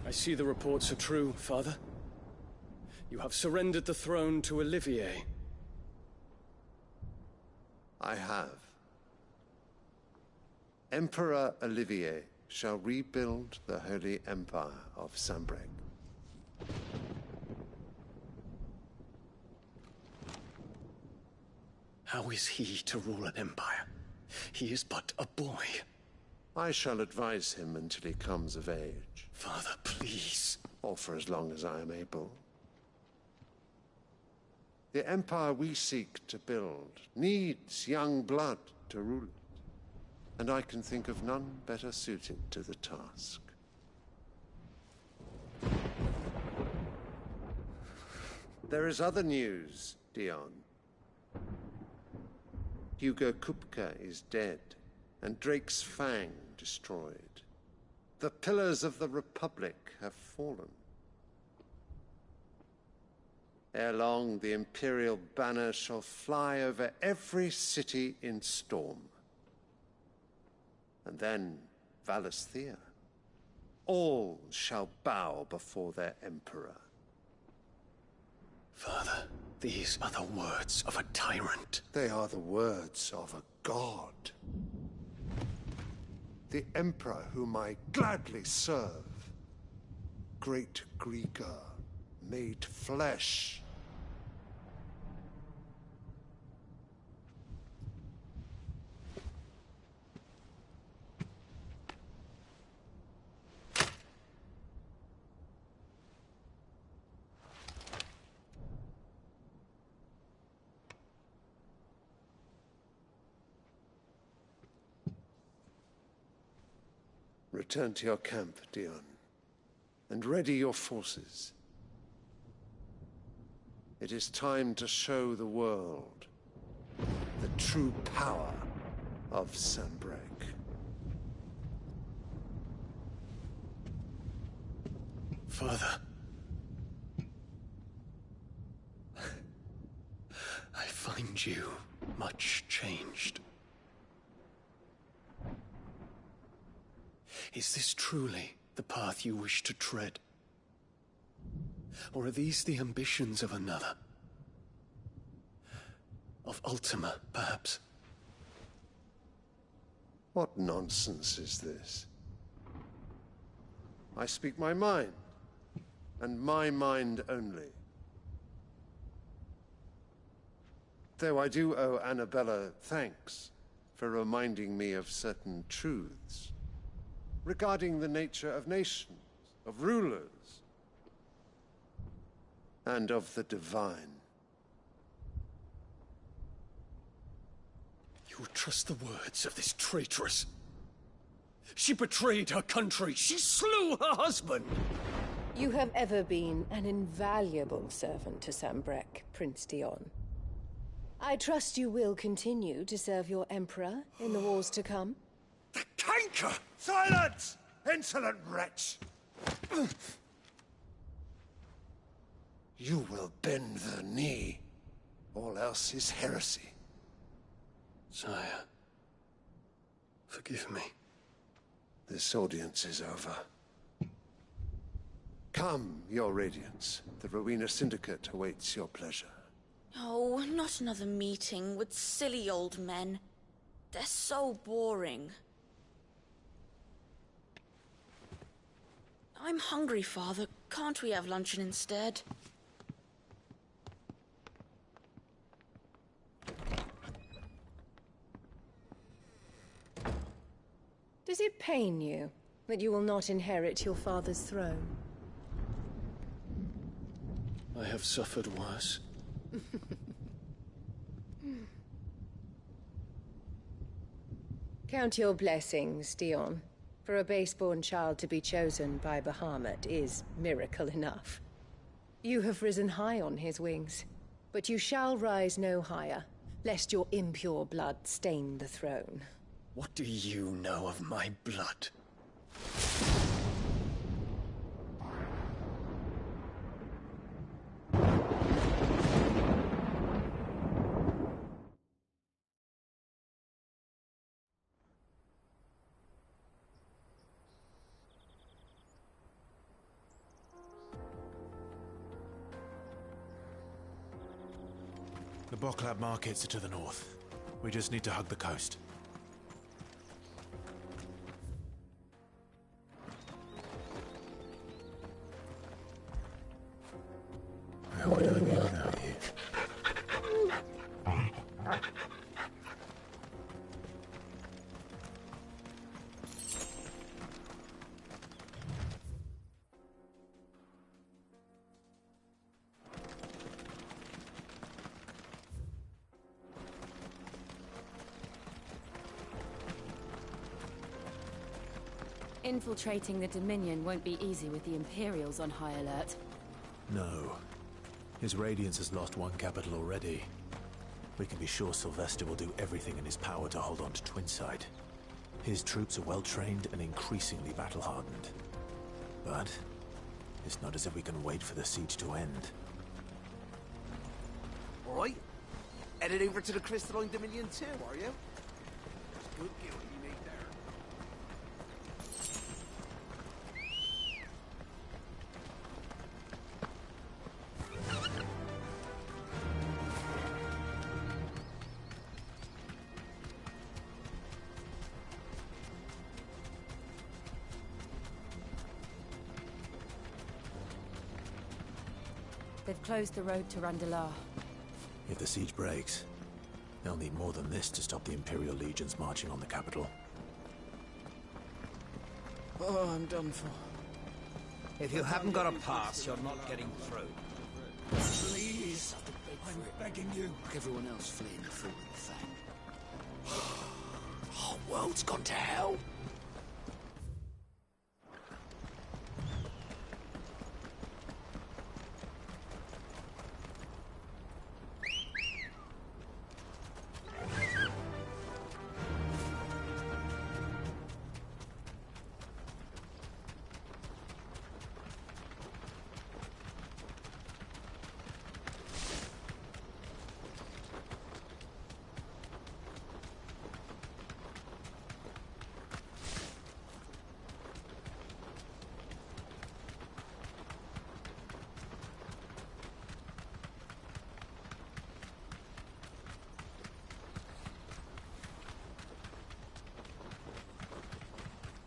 I see the reports are true, Father. You have surrendered the throne to Olivier. I have. Emperor Olivier shall rebuild the Holy Empire of Sanbreque. How is he to rule an empire? He is but a boy. I shall advise him until he comes of age. Father, please. Or for as long as I am able. The empire we seek to build needs young blood to rule it, and I can think of none better suited to the task. There is other news, Dion. Hugo Kupka is dead, and Drake's Fang destroyed. The pillars of the Republic have fallen. Ere long, the Imperial banner shall fly over every city in Storm. And then Valisthea. All shall bow before their Emperor. Father, these are the words of a tyrant. They are the words of a god. The Emperor whom I gladly serve. Great Greagor, made flesh. Return to your camp, Dion, and ready your forces. It is time to show the world the true power of Sanbreque. Father. I find you much changed. Is this truly the path you wish to tread? Or are these the ambitions of another? Of Ultima, perhaps? What nonsense is this? I speak my mind, and my mind only. Though I do owe Annabella thanks for reminding me of certain truths regarding the nature of nations, of rulers, and of the divine. You would trust the words of this traitress? She betrayed her country. She slew her husband. You have ever been an invaluable servant to Sanbreque, Prince Dion. I trust you will continue to serve your Emperor in the wars to come. The canker! Silence! Insolent wretch! You will bend the knee. All else is heresy. Sire, forgive me. This audience is over. Come, your Radiance. The Rowena Syndicate awaits your pleasure. Oh, not another meeting with silly old men. They're so boring. I'm hungry, Father. Can't we have luncheon instead? Does it pain you that you will not inherit your father's throne? I have suffered worse. Count your blessings, Dion. For a base-born child to be chosen by Bahamut is miracle enough. You have risen high on his wings, but you shall rise no higher, lest your impure blood stain the throne. What do you know of my blood? The Boklab markets are to the north. We just need to hug the coast. How would I be without you? Infiltrating the Dominion won't be easy with the Imperials on high alert. No. His Radiance has lost one capital already. We can be sure Sylvester will do everything in his power to hold on to Twinside. His troops are well-trained and increasingly battle-hardened. But it's not as if we can wait for the siege to end. All right. Headed over to the Crystalline Dominion too, are you? Good deal you made there. They've closed the road to Randalar. If the siege breaks, they'll need more than this to stop the Imperial legions marching on the capital. Oh, I'm done for. If you haven't got a pass, you're not getting through. Please, I'm begging you. Look, everyone else fleeing the fallen thing. Whole world's gone to hell.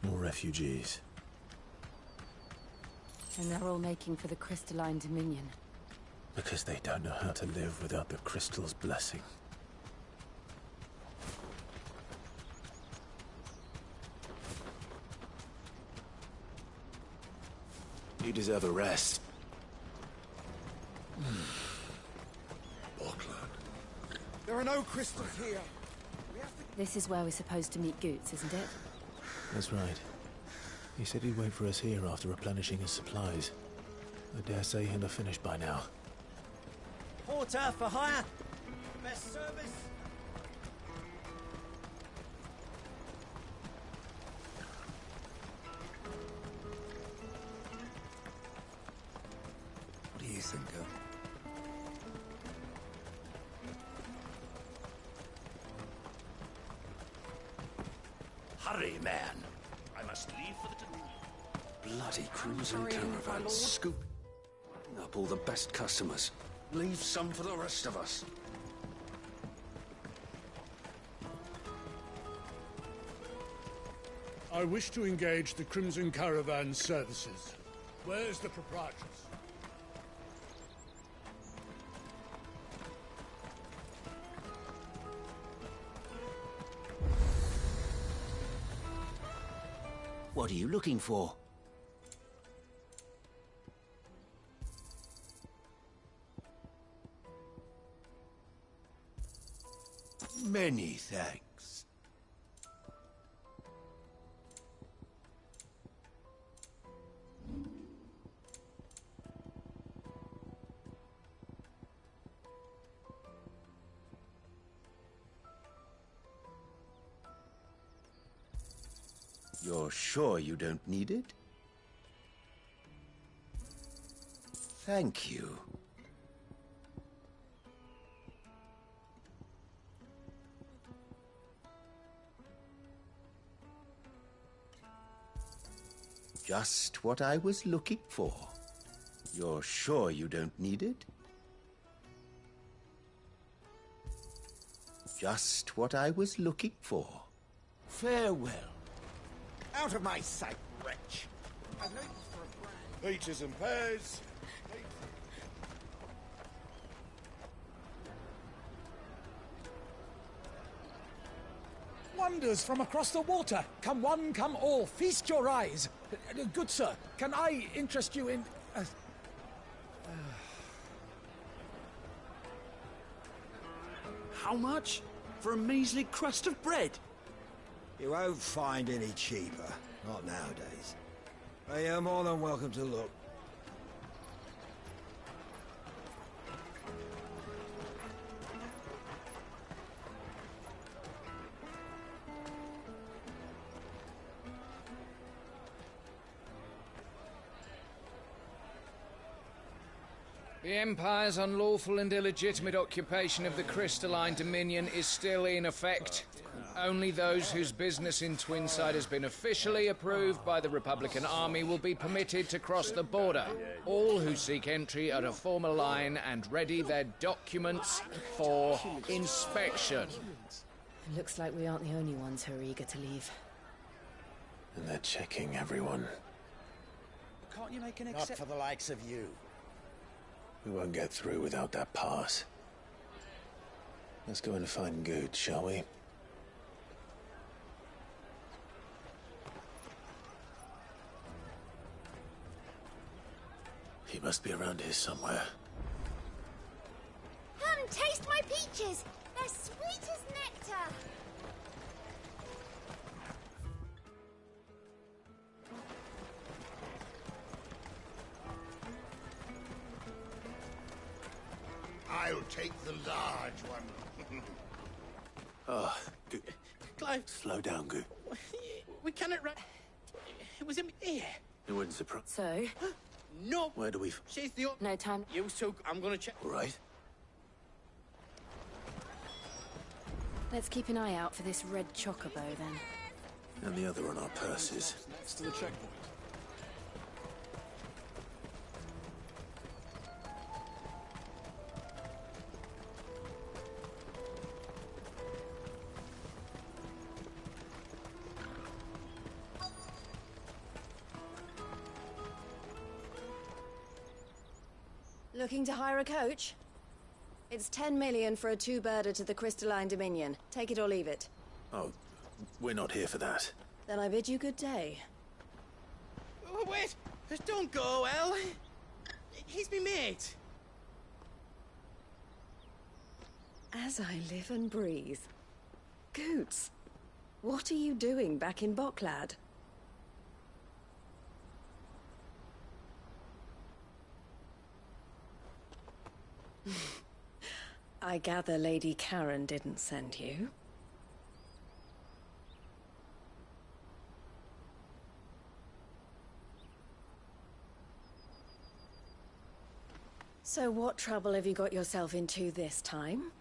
More refugees. And they're all making for the Crystalline Dominion. Because they don't know how to live without the crystal's blessing. You deserve a rest. There are no crystals here. This is where we're supposed to meet Goots, isn't it? That's right. He said he'd wait for us here after replenishing his supplies. I dare say he'll have finished by now. Porter for hire. Best service. What do you think of? Hurry, man. I must leave for the Dominion. Bloody cruising caravan. Scoop up all the best customers. Leave some for the rest of us. I wish to engage the Crimson Caravan services. Where's the proprietress? What are you looking for? Many thanks. You're sure you don't need it? Thank you. Just what I was looking for. You're sure you don't need it? Just what I was looking for. Farewell. Out of my sight, wretch. I know you for a brand. Peaches and pears. Wonders from across the water. Come one, come all. Feast your eyes. Good sir, can I interest you in... How much? For a measly crust of bread? You won't find any cheaper. Not nowadays. But you're more than welcome to look. The Empire's unlawful and illegitimate occupation of the Crystalline Dominion is still in effect. Only those whose business in Twinside has been officially approved by the Republican Army will be permitted to cross the border. All who seek entry are to form a line and ready their documents for inspection. It looks like we aren't the only ones who are eager to leave. And they're checking everyone. Can't you make an Not for the likes of you. We won't get through without that pass. Let's go in and find Good, shall we? He must be around here somewhere. Come, taste my peaches! They're sweet as nectar! I'll take the large one. Oh, Good. Clive, Slow down, Good. we cannot It was in my ear. It wouldn't surprise. So? No! Where do we... She's the... No time. You two, I'm gonna check. All right. Let's keep an eye out for this red chocobo, then. And the other on our purses. Next to the checkpoint. Looking to hire a coach? It's 10 million for a two-birder to the Crystalline Dominion. Take it or leave it. Oh, we're not here for that. Then I bid you good day. Oh, wait! Don't go, El! He's me mate! As I live and breathe. Goots, what are you doing back in Boklad? I gather Lady Karen didn't send you. So what trouble have you got yourself into this time?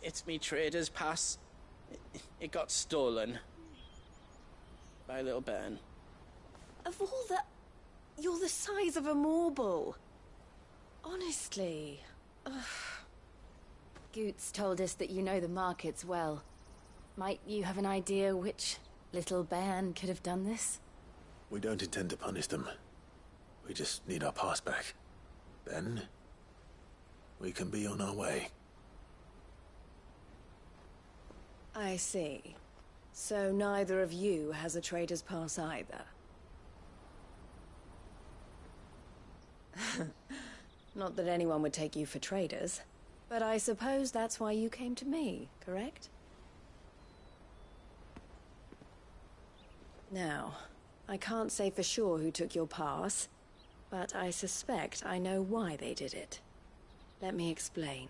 It's me trader's pass. It got stolen. By little Ben. Of all the... You're the size of a marble. Honestly... Ugh. Goots told us that you know the markets well. Might you have an idea which little band could have done this? We don't intend to punish them. We just need our pass back. Then... we can be on our way. I see. So neither of you has a trader's pass either. Not that anyone would take you for traders, but I suppose that's why you came to me, correct? Now, I can't say for sure who took your pass, but I suspect I know why they did it. Let me explain.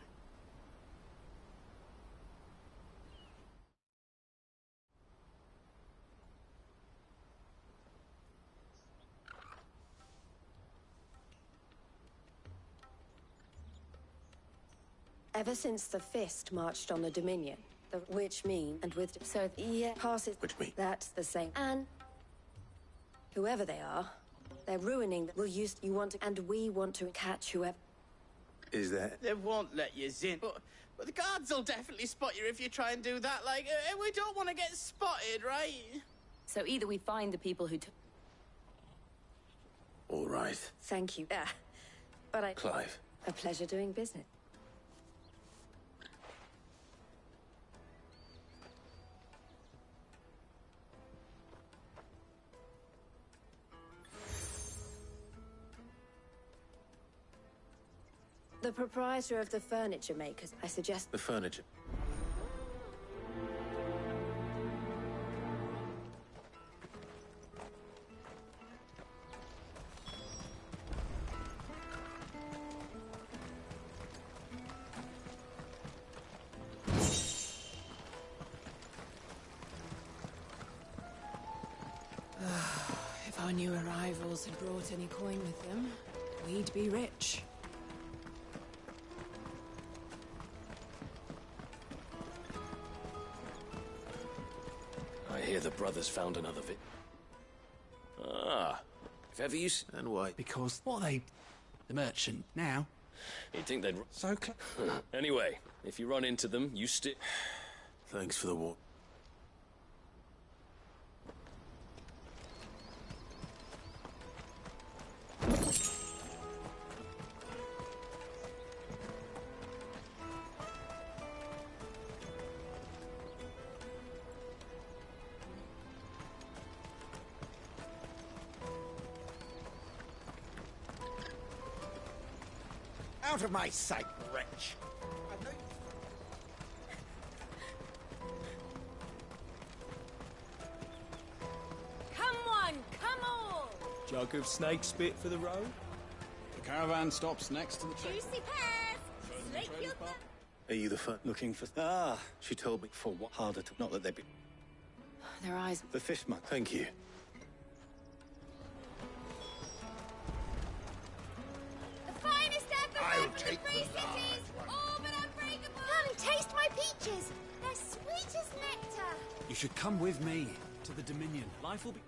Ever since the Fist marched on the Dominion, which mean, and with, so, yeah, passes, which mean, that's the same, and whoever they are, they're ruining, we'll use, you want to, and we want to catch whoever. Is that? They won't let you in, but the guards will definitely spot you if you try and do that, like, we don't want to get spotted, right? So either we find the people who took... All right. Thank you. But I... Clive. A pleasure doing business. The proprietor of the furniture makers, I suggest... The furniture. If our new arrivals had brought any coin with them, we'd be rich. I hear the brothers found another Ah, if ever you... And why? Because what are they? The merchant, now? You'd think they'd... So close. Anyway, if you run into them, you stick... Thanks for the walk. Out of my sight, wretch! Come on, come on! Jug of snake spit for the road? The caravan stops next to the train. Juicy pears! Snake your Are you the fun? Looking for... She told me. For what? Harder to... Not that they'd be... Their eyes... The fishman. Thank you. The finest ever from the Free Cities! All but unbreakable! Come and taste my peaches! They're sweet as nectar! You should come with me to the Dominion. Life will be...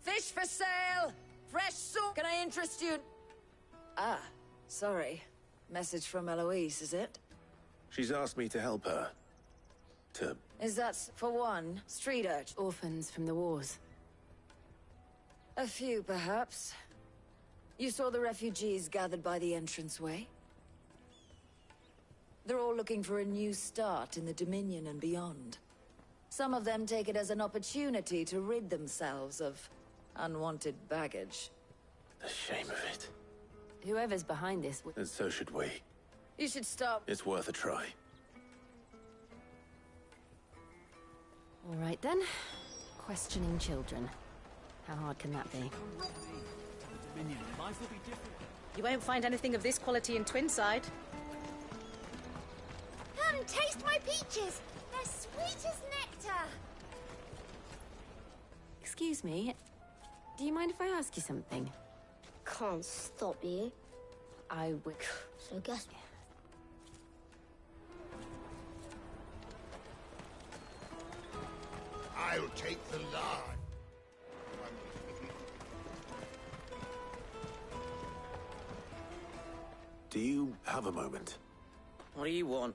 Fish for sale! Fresh sauce! Can I interest you? Ah, sorry. Message from Eloise, is it? She's asked me to help her. Is that, for one, street urchins? Orphans from the wars. A few, perhaps. You saw the refugees gathered by the entranceway? They're all looking for a new start in the Dominion and beyond. Some of them take it as an opportunity to rid themselves of unwanted baggage. The shame of it. Whoever's behind this... And so should we. You should stop. It's worth a try. All right, then. Questioning children. How hard can that be? Life will be different. You won't find anything of this quality in Twinside. Come, taste my peaches! They're sweet as nectar! Excuse me. Do you mind if I ask you something? Can't stop you. I would... So guess... I'll take the lard. Do you have a moment? What do you want?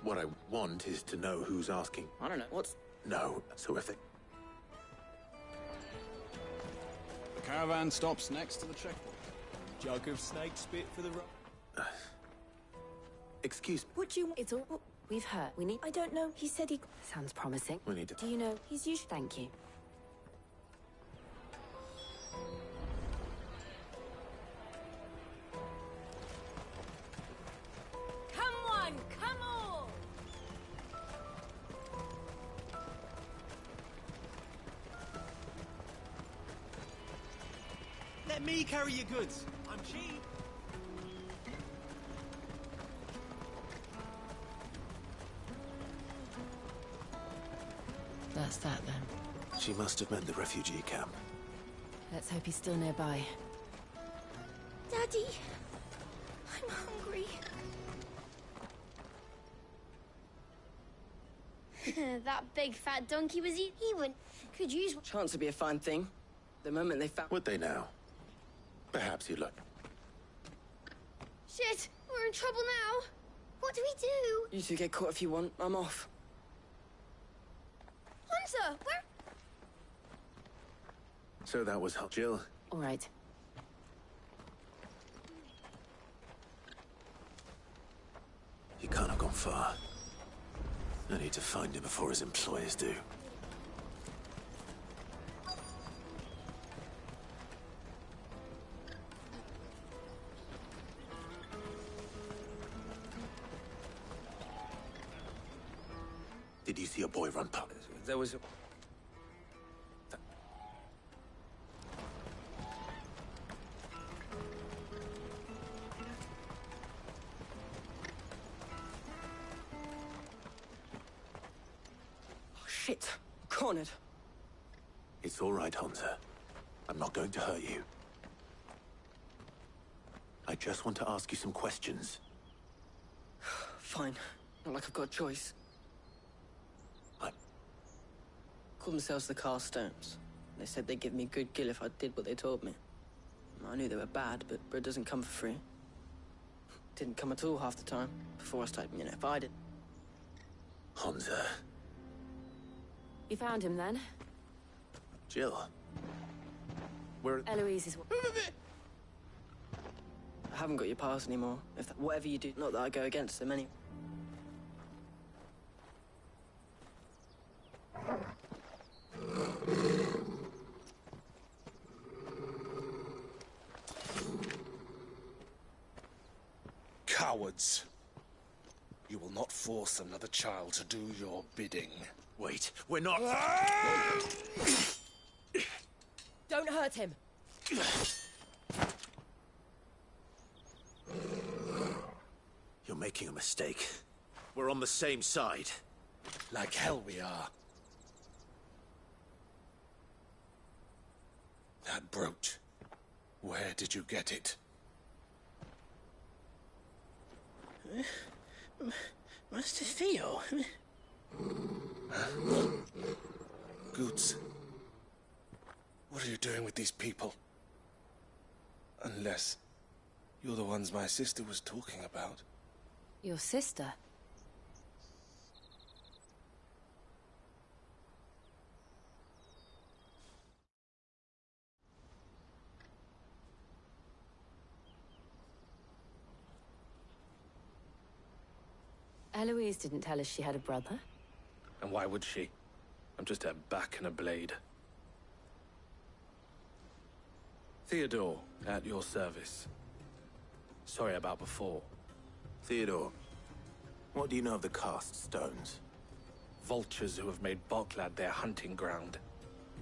What I want is to know who's asking. I don't know. What's... No, so if they... The caravan stops next to the checkpoint. Jug of snake spit for the road. Excuse me. Would you... It's all... We've heard. We need... I don't know. He said he... Sounds promising. We need to... Do you know... He's usually... Thank you. Come on, come on! Let me carry your goods. I'm cheap. That's that then. She must have meant the refugee camp. Let's hope he's still nearby. Daddy, I'm hungry. That big fat donkey was eating. He could use... Chance would be a fine thing. The moment they found... Would they now? Perhaps you'd look. Shit, we're in trouble now. What do we do? You two get caught if you want. I'm off. Hunter, where... So that was Jill. All right. He can't have gone far. I need to find him before his employers do. Did you see a boy run past? There was a... Shit! Cornered! It's all right, Hunter. I'm not going to hurt you. I just want to ask you some questions. Fine. Not like I've got a choice. Called themselves the Carstones. They said they'd give me good gill if I did what they told me. I knew they were bad, but bread doesn't come for free. Didn't come at all half the time, before I started, if I did. Hunter. You found him then? Jill. Where... Eloise is... I haven't got your pass anymore. Whatever you do, not that I go against them anyway. Cowards. You will not force another child to do your bidding. Wait, we're not... Don't hurt him. You're making a mistake. We're on the same side. Like hell we are. That brooch. Where did you get it? Master Theo? Goots. What are you doing with these people? Unless you're the ones my sister was talking about. Your sister? Eloise didn't tell us she had a brother. And why would she? I'm just her back and a blade. Theodore, at your service. Sorry about before. Theodore, what do you know of the Cast Stones? Vultures who have made Boklad their hunting ground.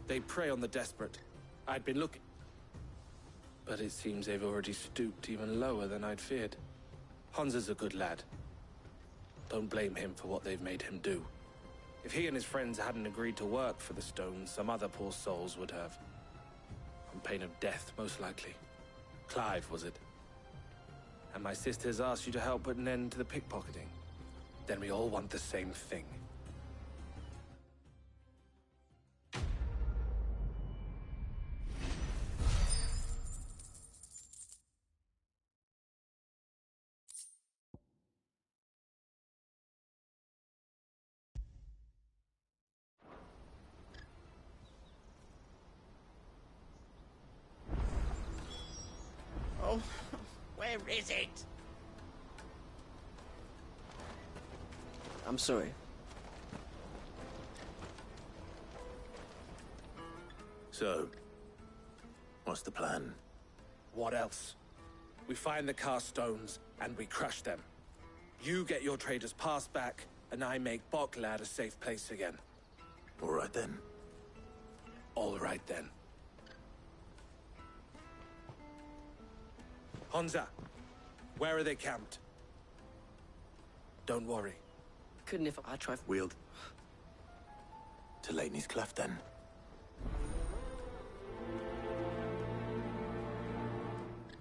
They prey on the desperate. I'd been looking. But it seems they've already stooped even lower than I'd feared. Hunter's a good lad. Don't blame him for what they've made him do. If he and his friends hadn't agreed to work for the Stones, some other poor souls would have. On pain of death, most likely. Clive, was it? And my sisters asked you to help put an end to the pickpocketing. Then we all want the same thing. now. Where is it? I'm sorry. So, what's the plan? What else? We find the cast stones and we crush them. You get your trader's pass back, and I make Boklad a safe place again. All right then. All right then. Honza, where are they camped? Don't worry. Couldn't if I tried. Wheeled to Lateney's Cleft then.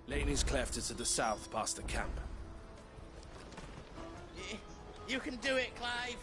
Laney's Cleft is to the south past the camp. You can do it, Clive.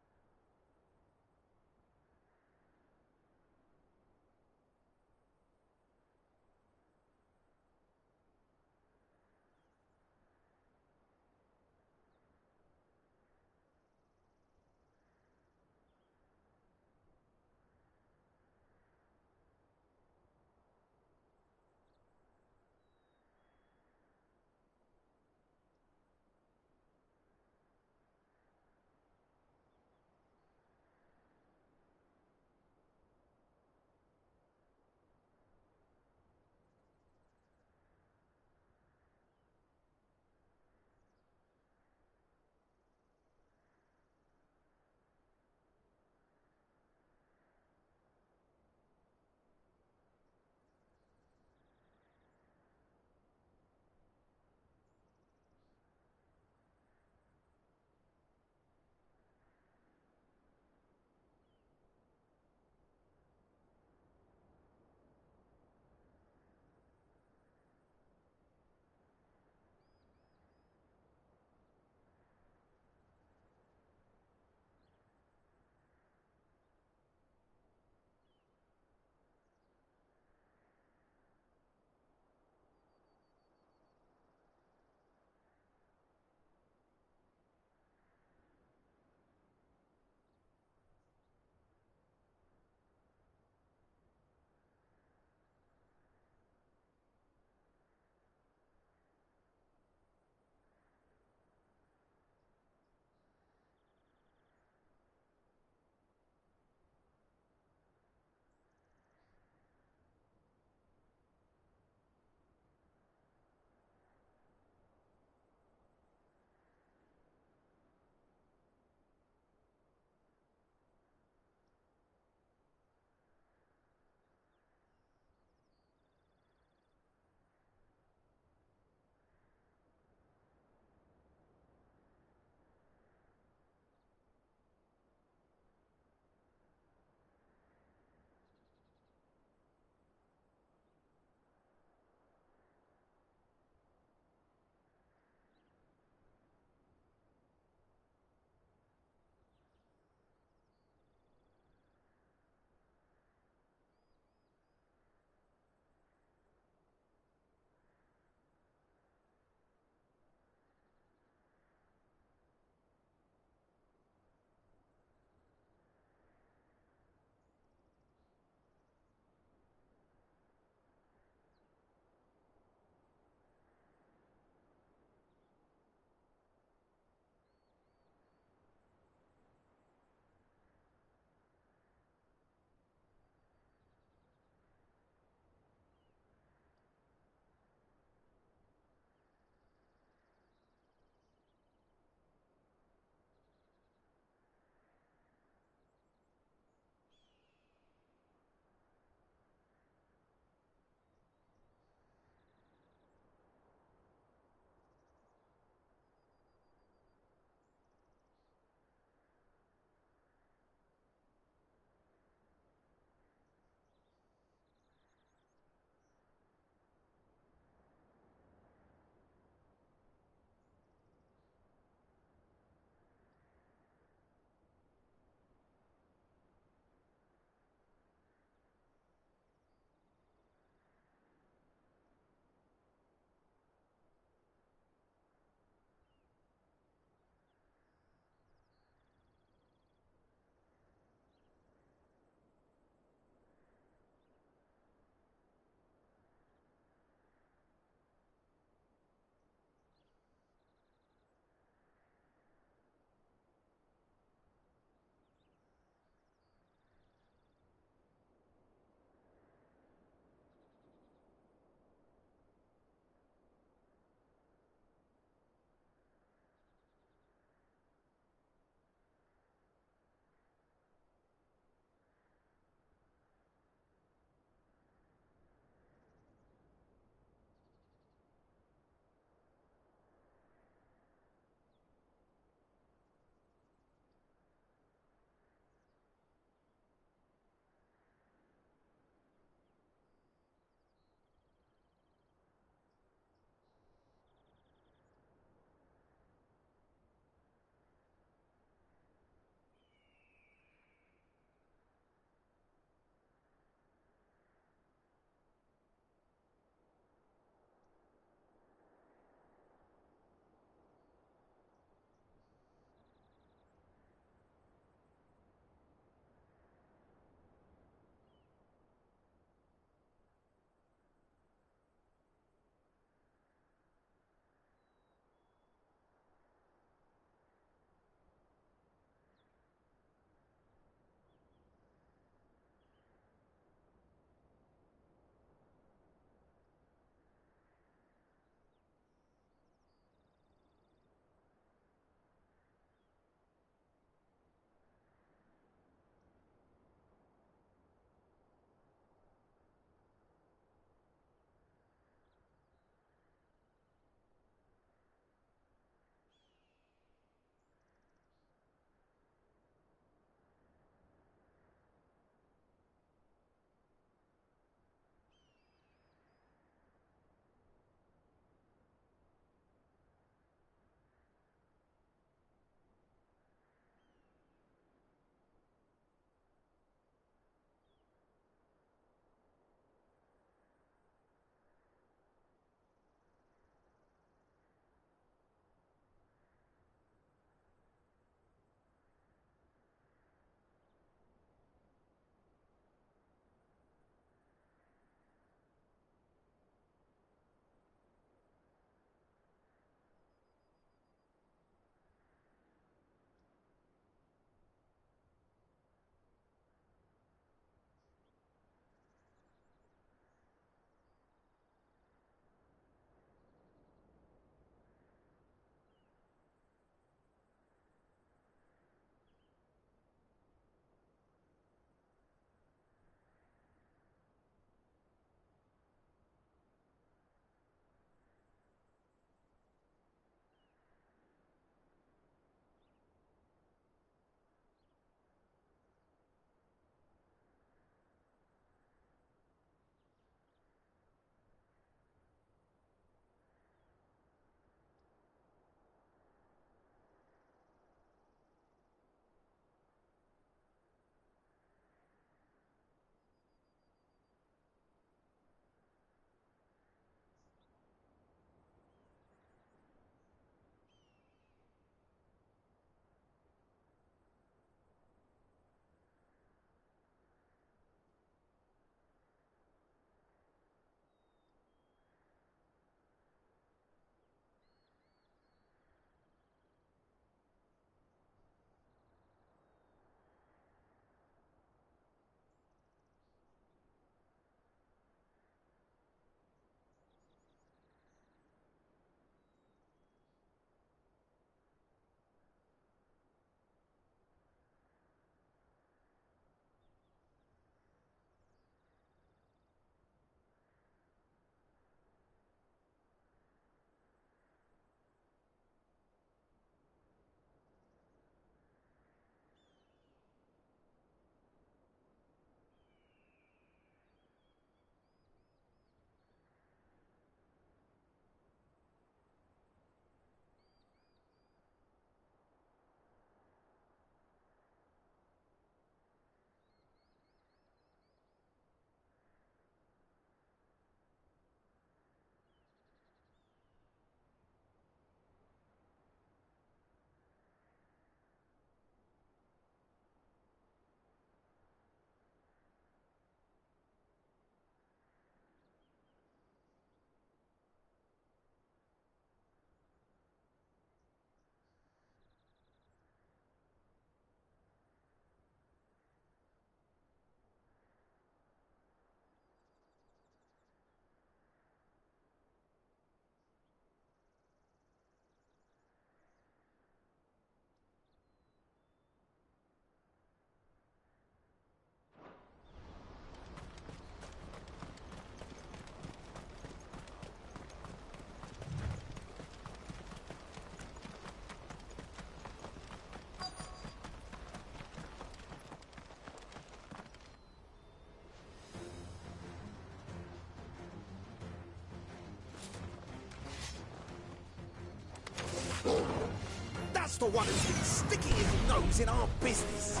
the one who's been sticking his nose in our business.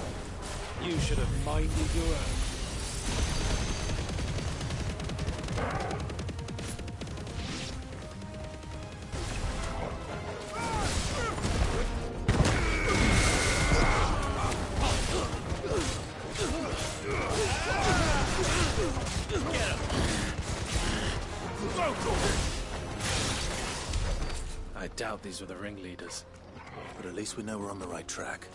You should have minded your own. I doubt these were the ringleaders. But at least we know we're on the right track.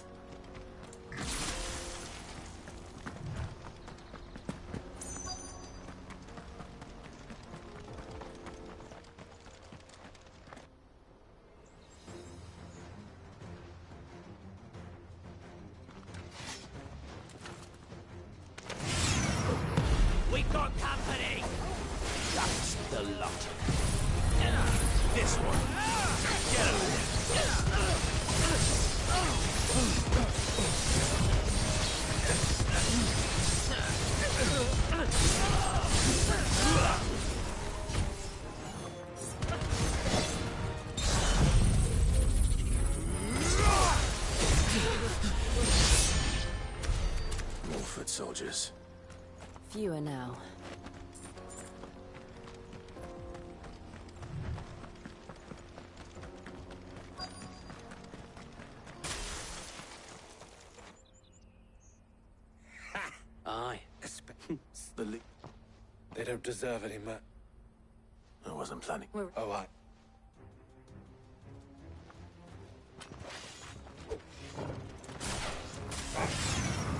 We got company! That's the lot. This one. Get him! More foot soldiers. Fewer now. Aye. They don't deserve any more. I wasn't planning. Oh, aye.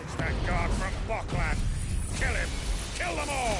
It's that guard from Bokland. Kill him! Kill them all!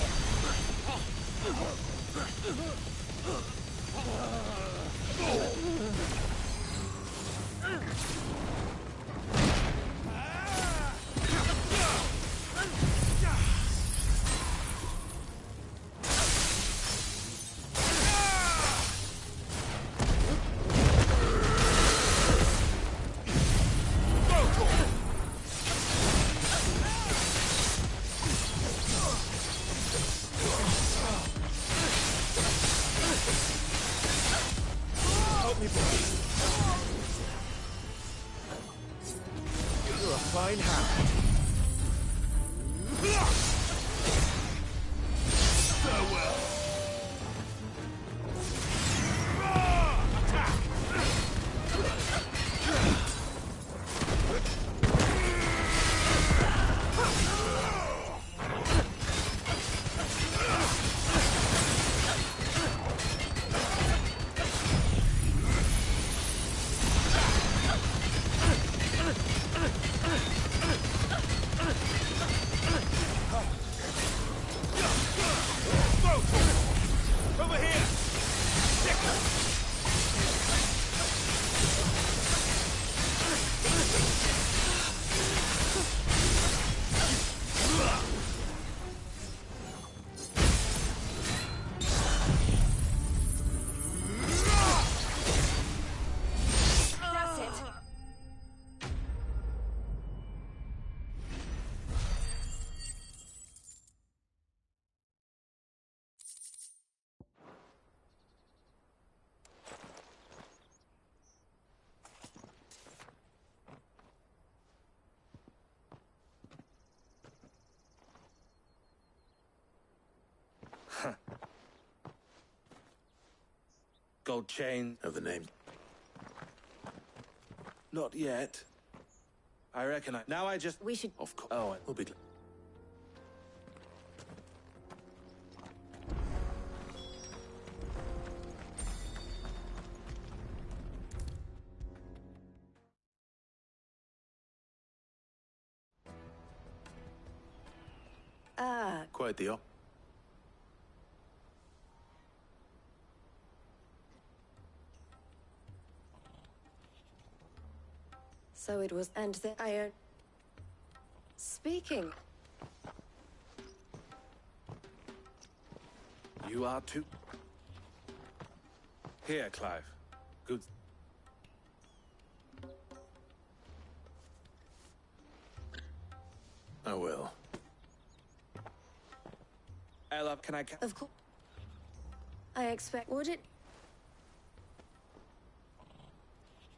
Help me, boys. You're a fine hand. Farewell. Over here! That's it. Gold chain. Of the name. Not yet. I reckon now I just... We should... Of course. Oh, We'll be glad. Quite the op. So it was, and the iron. Speaking. You are too. Here, Clive. Good. I will. Ella, can I... Of course. I expect. Would it?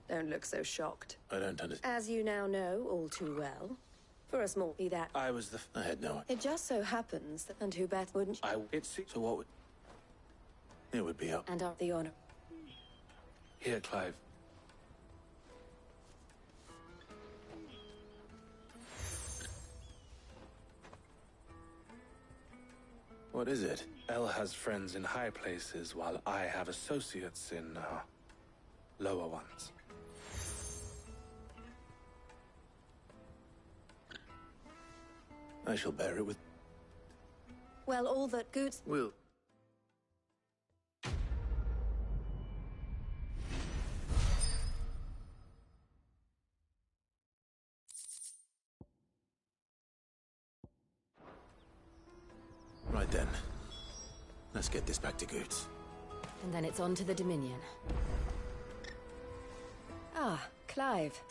Don't look so shocked. I don't understand. As you now know all too well, for a small be that. I had no... It just so happens that, and who better wouldn't So what would... It would be up. and are the honor. Here, Clive. What is it? Elle has friends in high places, while I have associates in, lower ones. I shall bear it with... Well, all that Goots... Will... Right then. Let's get this back to Goots. And then it's on to the Dominion. Ah, Clive.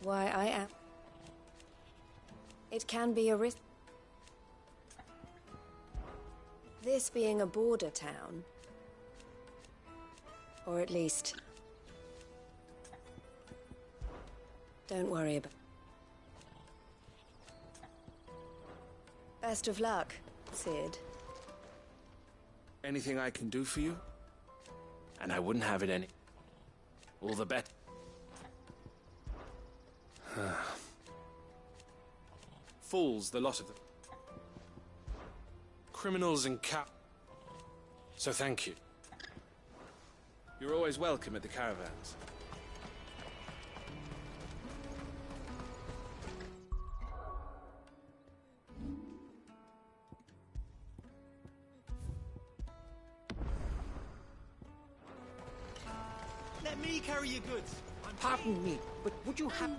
Why, I am... It can be a risk. This being a border town. Or at least... Don't worry about... Best of luck, Cid. Anything I can do for you? And I wouldn't have it any... All the better. Fools, the lot of them. Criminals and So thank you. You're always welcome at the caravans. Let me carry your goods. Pardon me, but would you have...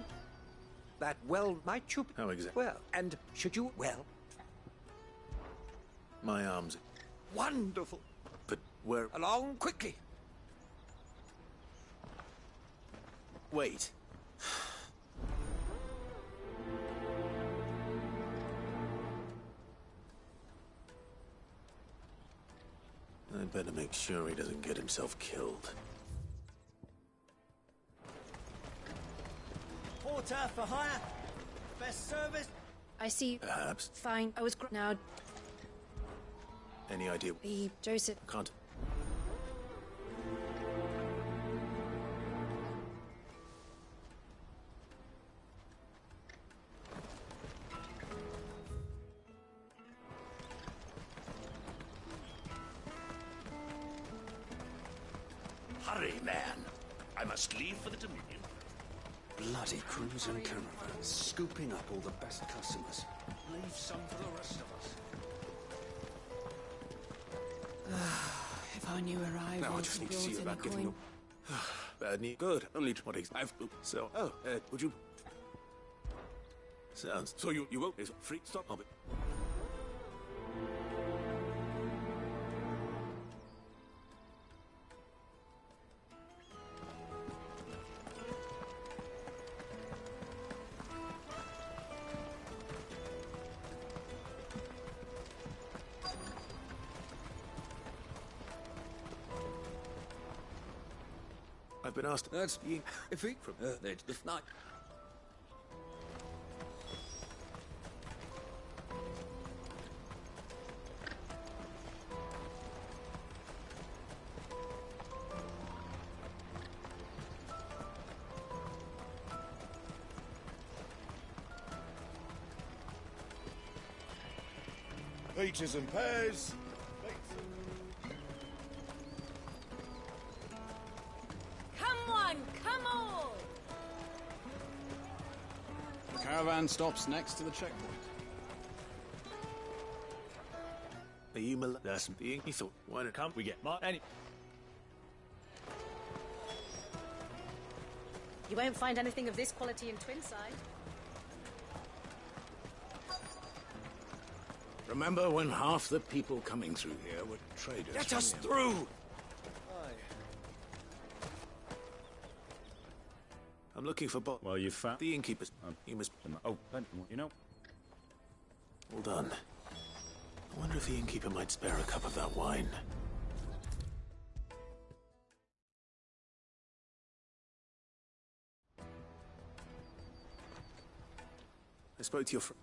That well, might you... How exactly? Well, and should you... Well... My arms... Wonderful. But where... Along quickly. Wait. I'd better make sure he doesn't get himself killed. Porter for hire. Best service. I see. Perhaps. Fine. I was now. Any idea? The Joseph. Can't. Hurry, man. I must leave for the Dominion. Bloody crimson caravans, scooping up all the best customers. Leave some for the rest of us. If I knew where I Now I was, just he need to see brought in about a getting coin. Bad news. Good. Only what I've... So... Oh, would you... Sounds... So you won't... It's free stop of it. I've been asked... That's... If he... From Earth the night. Peaches and pears. Come on, come on! The caravan stops next to the checkpoint. Are you That's being... He thought, why not come? We get... Any... You won't find anything of this quality in Twinside. Remember when half the people coming through here were traders? Get us through! I'm looking for Bob. Well, you found... The innkeeper's... He must... Oh, you know... Well done. I wonder if the innkeeper might spare a cup of that wine. I spoke to your friend.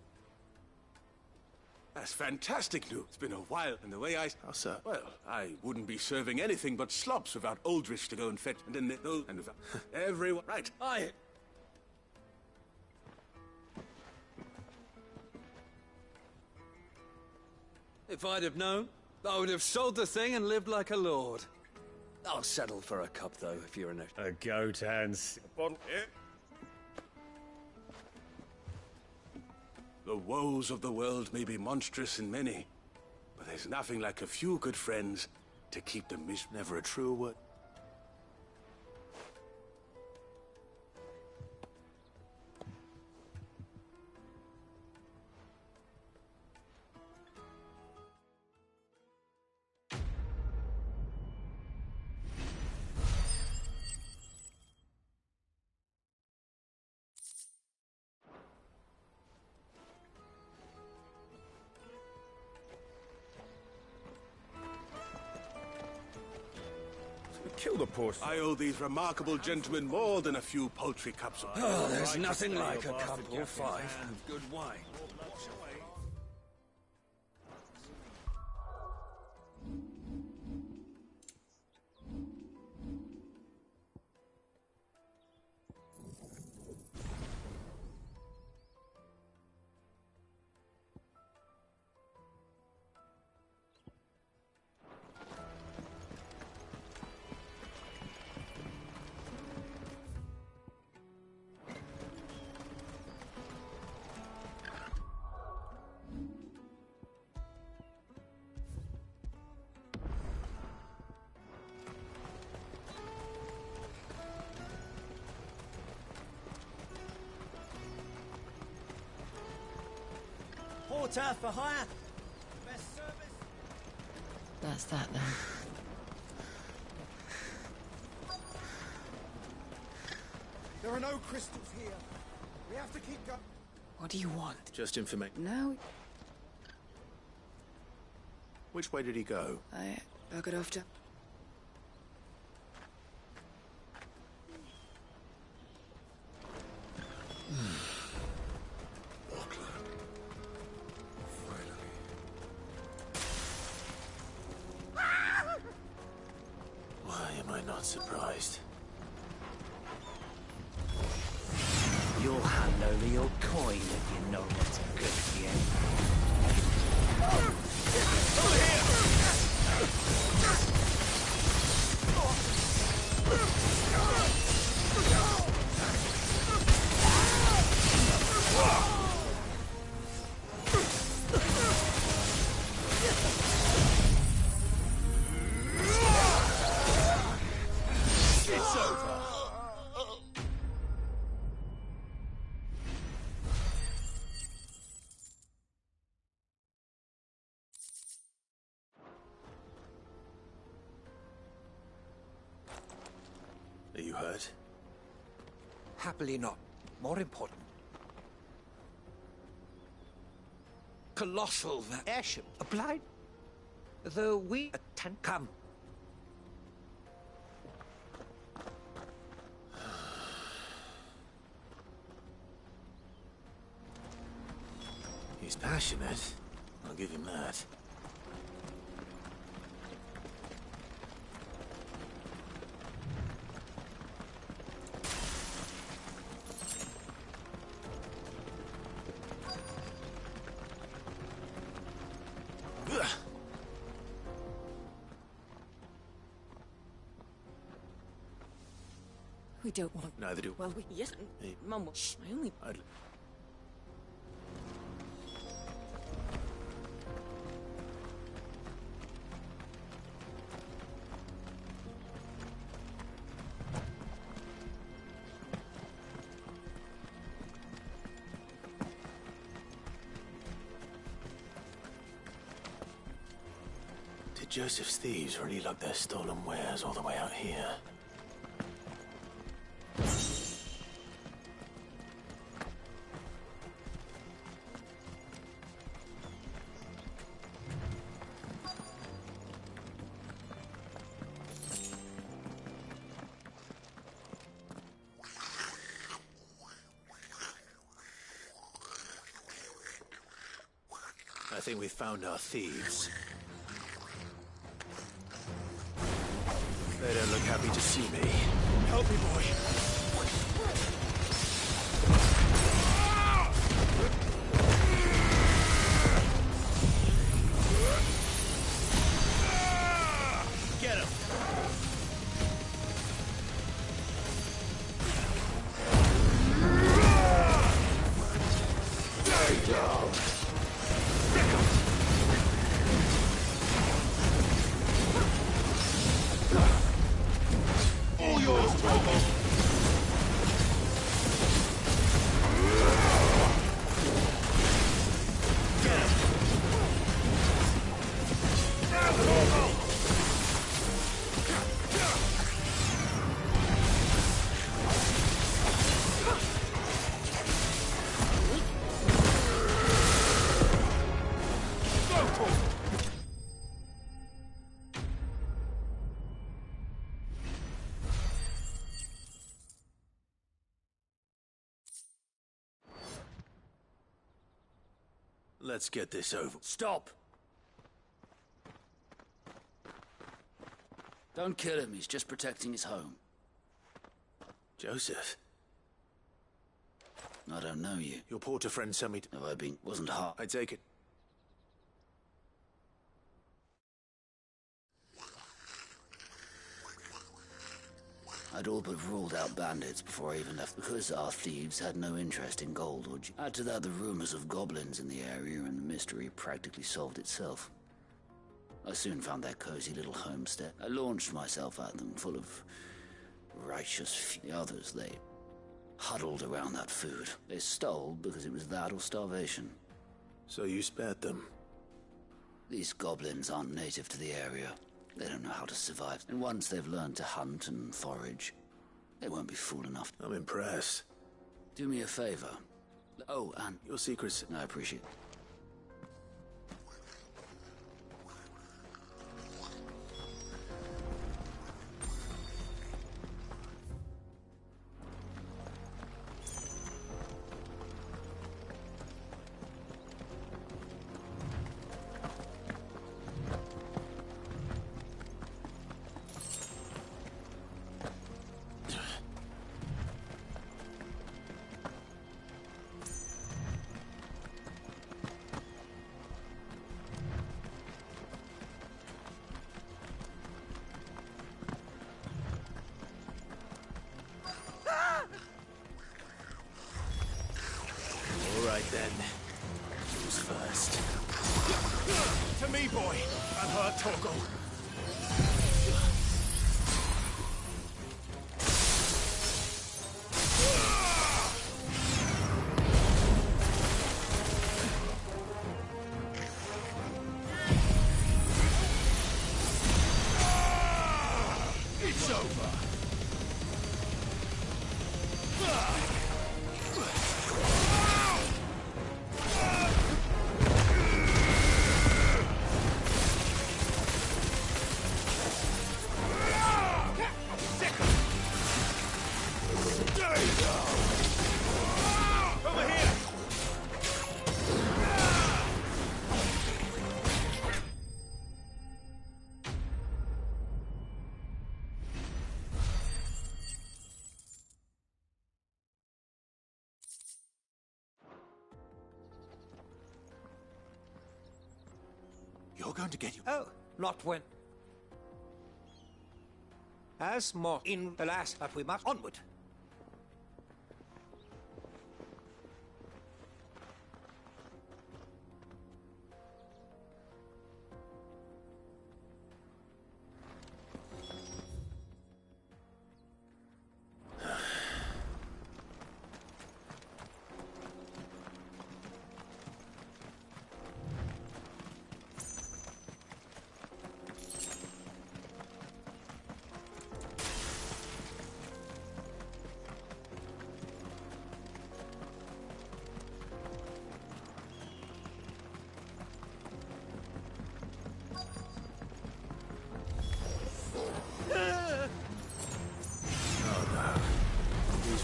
That's fantastic news. It's been a while, and the way I... How so? Well, I wouldn't be serving anything but slops without Aldrich to go and fetch, and then those, and without everyone... Right, If I'd have known, I would have sold the thing and lived like a lord. I'll settle for a cup, though, if you're in a goat hands. The woes of the world may be monstrous in many, but there's nothing like a few good friends to keep the Never a truer word. Kill the poor... I owe these remarkable gentlemen more than a few paltry cups of... Oh, there's nothing like a cup or 5 of good wine. Porter for hire. Best service. That's that then. There are no crystals here. We have to keep going. What do you want? Just information. No, Which way did he go? I got off to... Why am I not surprised? You'll hand over your coin if you know what's good for you. It's over. Are you hurt? Happily not. More important. Colossal that airship. Applied. Though we attend. Come. He's passionate. I'll give him that. We don't want... Neither do... Well, we... Yes, Hey. Mum, I only... Did Joseph's thieves really lug their stolen wares all the way out here? think we found our thieves. They don't look happy to see me. Help me, boy. Get him! All yours, Torgal! Get him! Now, Torgal! Let's get this over. Stop! Don't kill him, he's just protecting his home. Joseph? I don't know you. Your porter friend sent me to... No, wasn't hard. I take it. I'd all but ruled out bandits before I even left, because our thieves had no interest in gold. Add to that the rumors of goblins in the area, and the mystery practically solved itself. I soon found their cozy little homestead. I launched myself at them, full of righteous the others. They huddled around that food. They stole because it was that or starvation. So you spared them? These goblins aren't native to the area. They don't know how to survive. And once they've learned to hunt and forage, they won't be fool enough. I'm impressed. Do me a favor. Oh, and... Your secrets. I appreciate it. Then, who's first? To me, boy! I'm hurt, Torgal. It's over. You're going to get you. Oh, not when. As more in the last, but we must onward.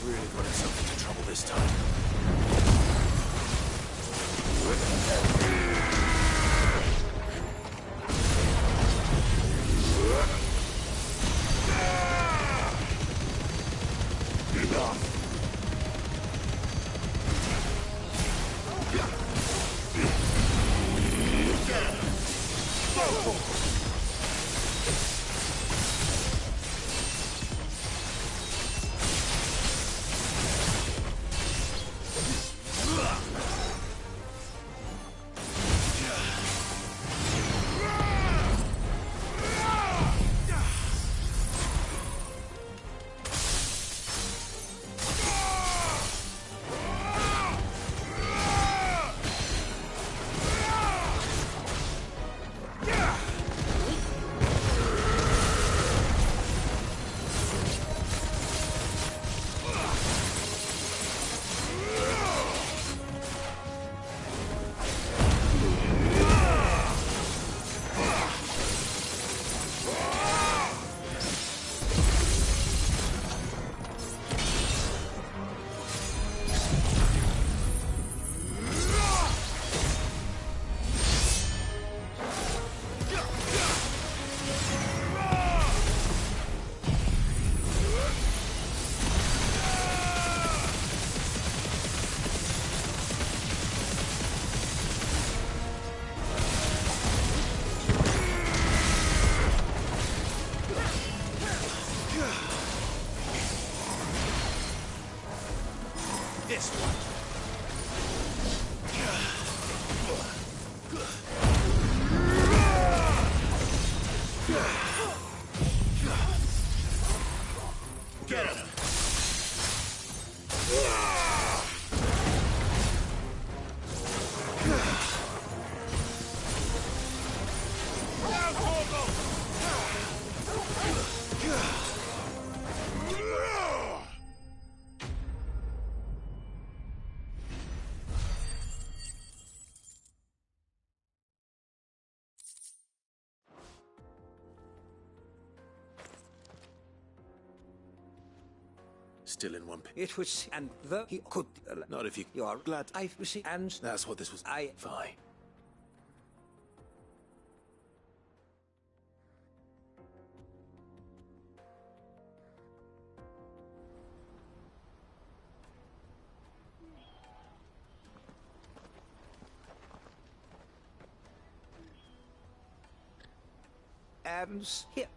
Really put himself into trouble this time. this one. Get him! Still in one piece. It was, and the he could. Not if you. You are glad. I've received, and That's what this was. Fine. Here.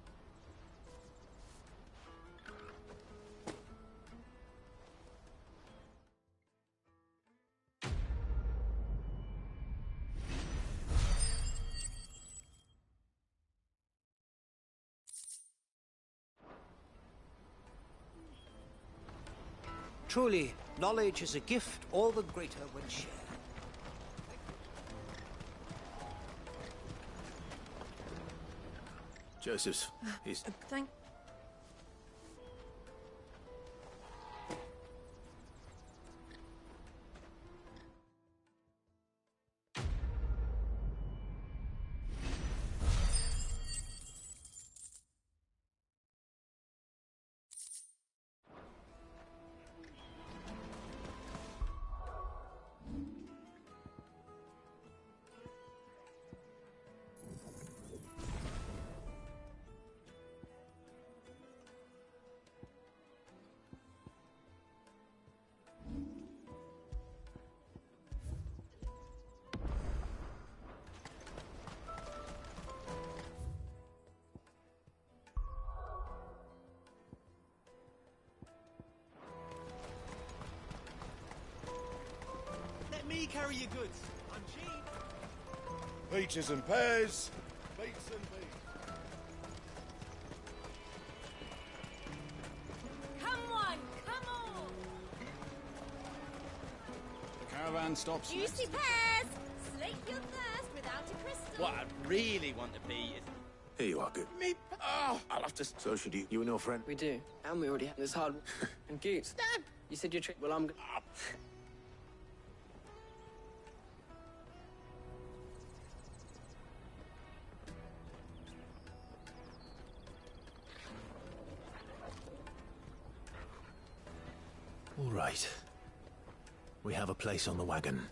Truly, knowledge is a gift all the greater when shared. Joseph's. He's. Thank. Let me carry your goods. I'm cheap. Peaches and pears, beets and beans. Come on, come on! The caravan stops Juicy pears! Slake your thirst without a crystal. What I really want to be is... Here you are, good. Me? Oh, I'll have to... So should you. You and your friend. We do. And we already have this hard... and Goots. Dad! You said your trick. Well, I'm... All right. We have a place on the wagon.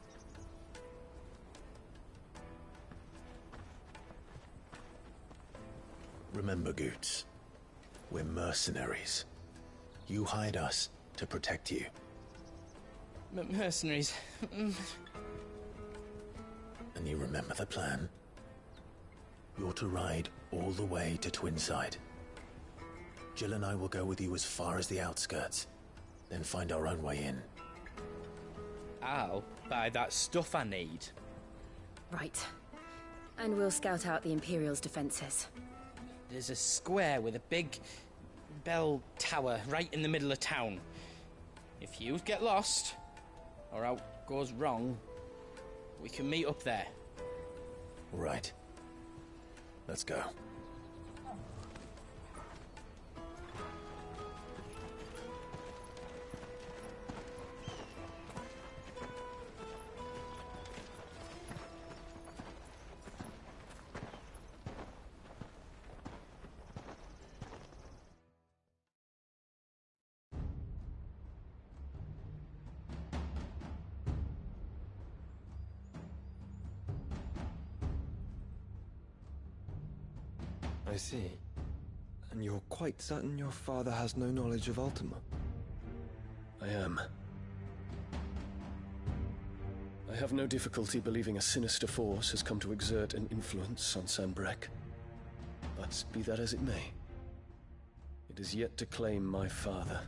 Remember, Goots, we're mercenaries. You hired us to protect you. Mercenaries. And you remember the plan? You're to ride all the way to Twinside. Jill and I will go with you as far as the outskirts, then find our own way in. I'll buy that stuff I need. Right. And we'll scout out the Imperial's defenses. There's a square with a big bell tower right in the middle of town. If you get lost, or out goes wrong, we can meet up there. Right. Let's go. I see. And you're quite certain your father has no knowledge of Ultima? I am. I have no difficulty believing a sinister force has come to exert an influence on Sanbreque. But be that as it may, it is yet to claim my father.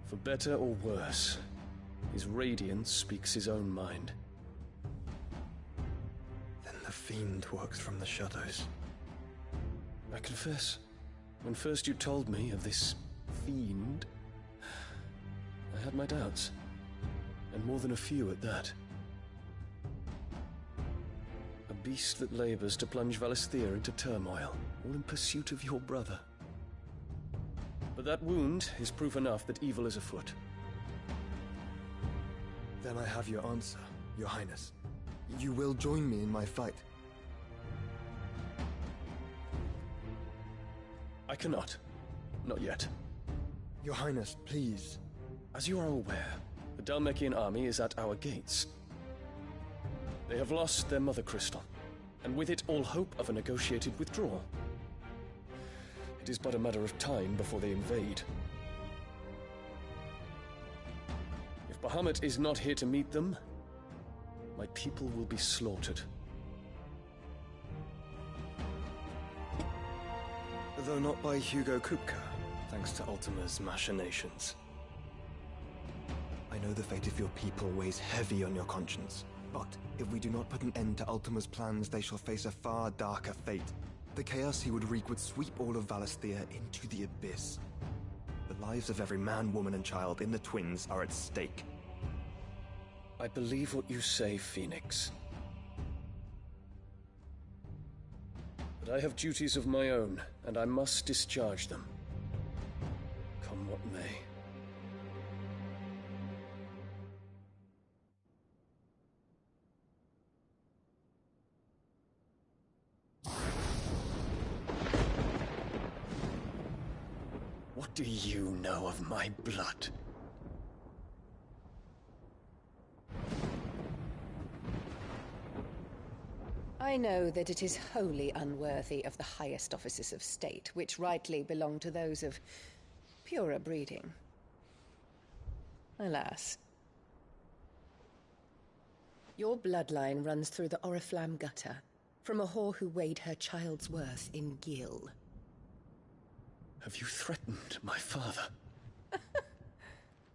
For better or worse, his radiance speaks his own mind. Then the fiend works from the shadows. I confess, when first you told me of this fiend, I had my doubts. And more than a few at that. A beast that labors to plunge Valisthea into turmoil, all in pursuit of your brother. But that wound is proof enough that evil is afoot. Then I have your answer, Your Highness. You will join me in my fight. I cannot. Not yet. Your Highness, please. As you are aware, the Dhalmekian army is at our gates. They have lost their mother crystal, and with it all hope of a negotiated withdrawal. It is but a matter of time before they invade. If Bahamut is not here to meet them, my people will be slaughtered. Though not by Hugo Kupka, thanks to Ultima's machinations. I know the fate of your people weighs heavy on your conscience, but if we do not put an end to Ultima's plans, they shall face a far darker fate. The chaos he would wreak would sweep all of Valisthea into the abyss. The lives of every man, woman, and child in the Twins are at stake. I believe what you say, Phoenix. But I have duties of my own, and I must discharge them. Come what may. What do you know of my blood? I know that it is wholly unworthy of the highest offices of state, which rightly belong to those of purer breeding. Alas. Your bloodline runs through the Oriflamme gutter, from a whore who weighed her child's worth in gil. Have you threatened my father?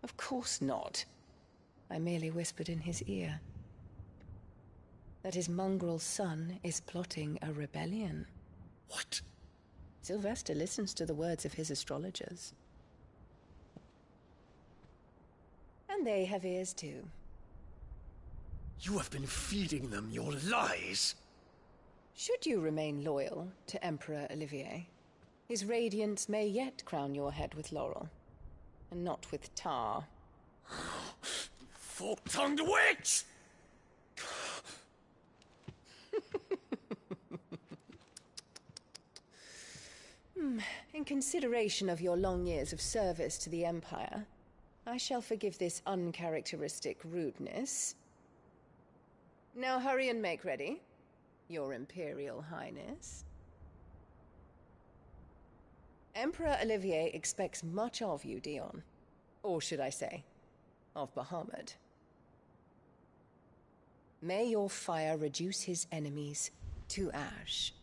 Of course not. I merely whispered in his ear that his mongrel son is plotting a rebellion. What? Sylvester listens to the words of his astrologers. And they have ears too. You have been feeding them your lies! Should you remain loyal to Emperor Olivier, his radiance may yet crown your head with laurel, and not with tar. Fork-tongued witch! In consideration of your long years of service to the Empire, I shall forgive this uncharacteristic rudeness. Now hurry and make ready, Your Imperial Highness. Emperor Olivier expects much of you, Dion. Or should I say, of Bahamut. May your fire reduce his enemies to ash,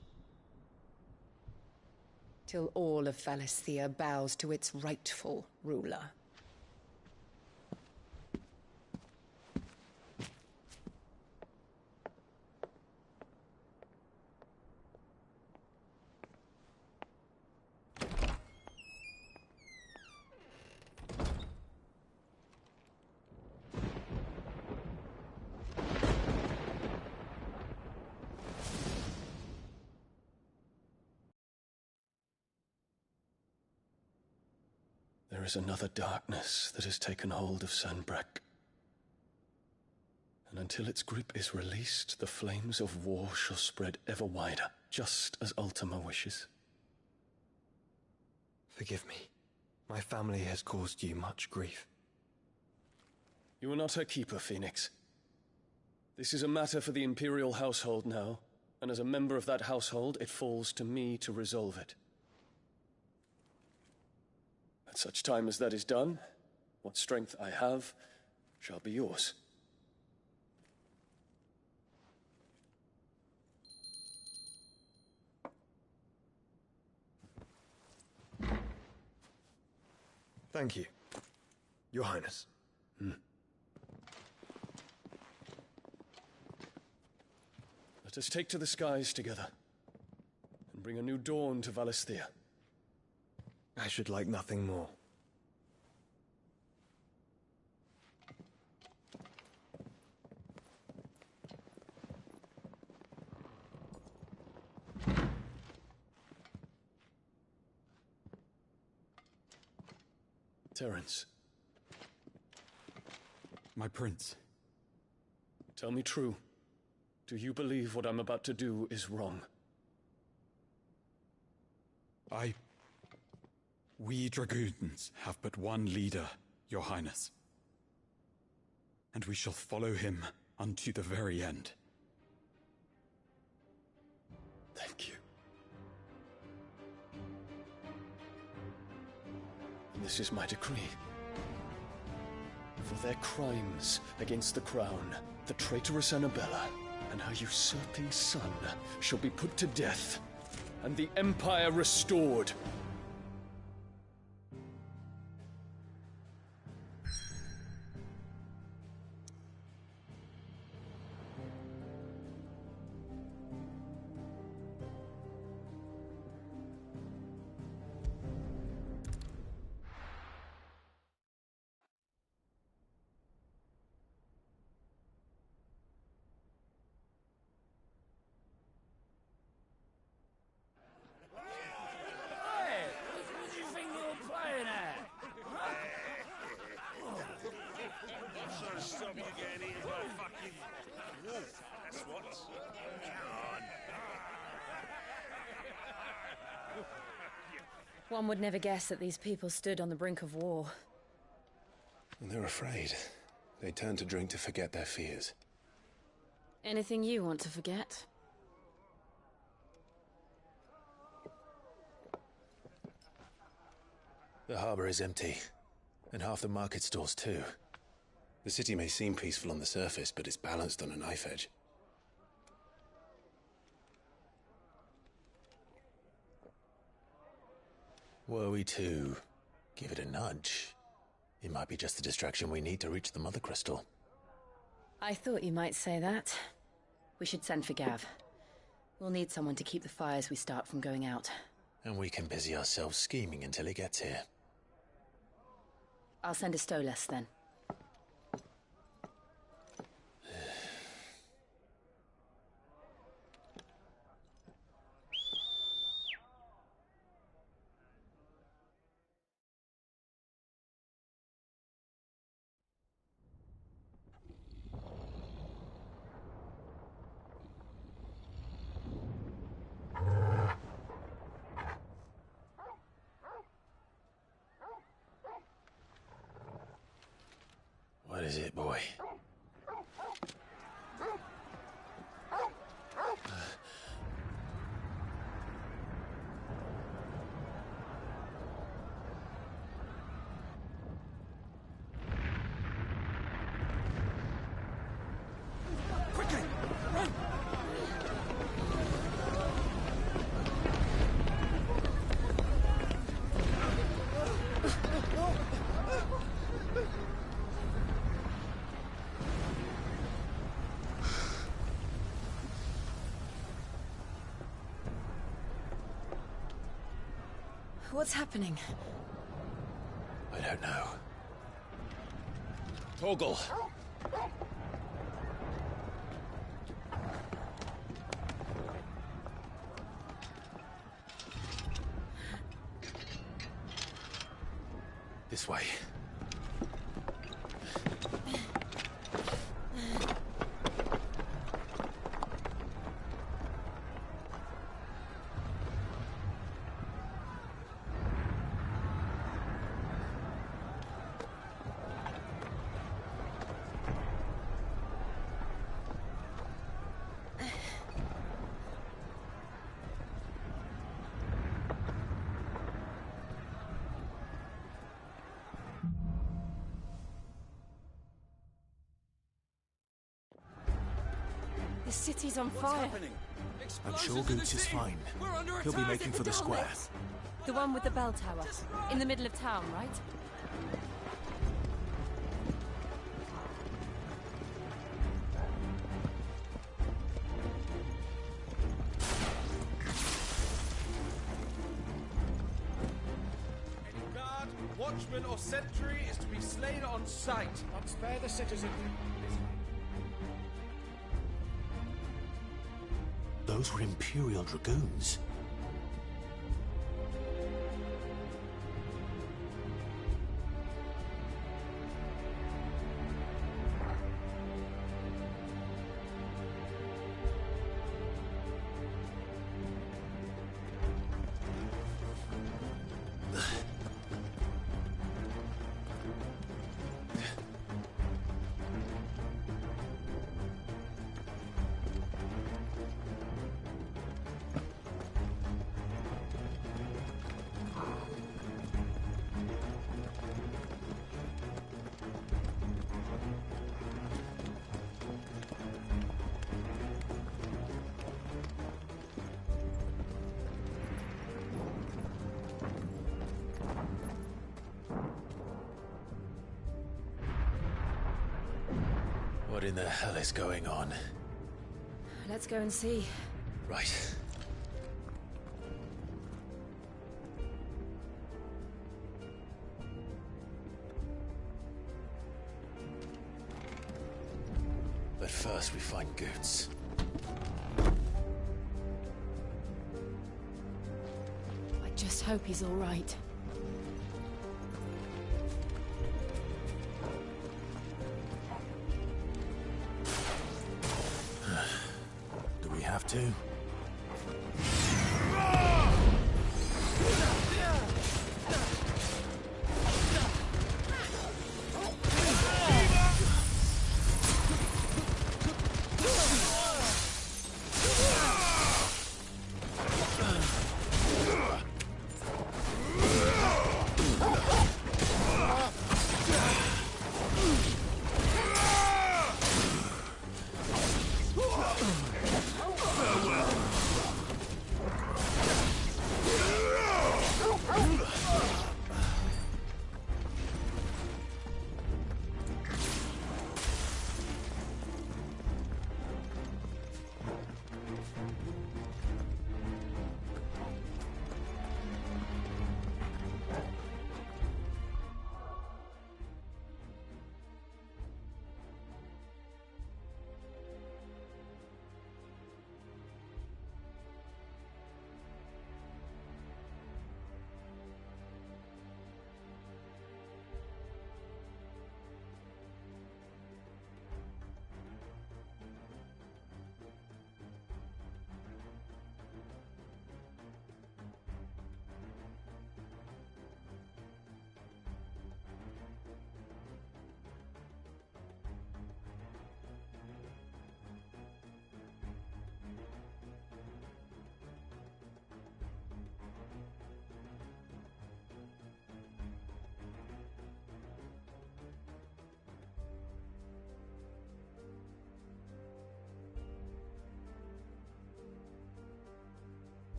till all of Valisthea bows to its rightful ruler. There is another darkness that has taken hold of Sanbreque. And until its grip is released, the flames of war shall spread ever wider, just as Ultima wishes. Forgive me. My family has caused you much grief. You are not her keeper, Phoenix. This is a matter for the Imperial household now, and as a member of that household, it falls to me to resolve it. At such time as that is done, what strength I have shall be yours. Thank you. Your Highness. Let us take to the skies together, and bring a new dawn to Valisthea. I should like nothing more. Terence. My prince. Tell me true. Do you believe what I'm about to do is wrong? We dragoons have but one leader, Your Highness. And we shall follow him unto the very end. Thank you. And this is my decree. For their crimes against the crown, the traitorous Annabella and her usurping son shall be put to death, and the Empire restored. One would never guess that these people stood on the brink of war. And they're afraid. They turn to drink to forget their fears. Anything you want to forget? The harbor is empty, and half the market stalls too. The city may seem peaceful on the surface, but it's balanced on a knife edge. Were we to give it a nudge, it might be just the distraction we need to reach the Mother Crystal. I thought you might say that. We should send for Gav. We'll need someone to keep the fires we start from going out. And we can busy ourselves scheming until he gets here. I'll send a Stolas then. What is it, boy? Quickly! Run! What's happening? I don't know. Torgal! This way. The city's on fire. I'm sure Goose is fine. He'll be making for the square. The one with the bell tower. In the middle of town, right? watchman or sentry is to be slain on sight. Not spare the citizen. Those were Imperial Dragoons. What in the hell is going on? Let's go and see. Right. But first we find Goots. I just hope he's all right. Do we have to?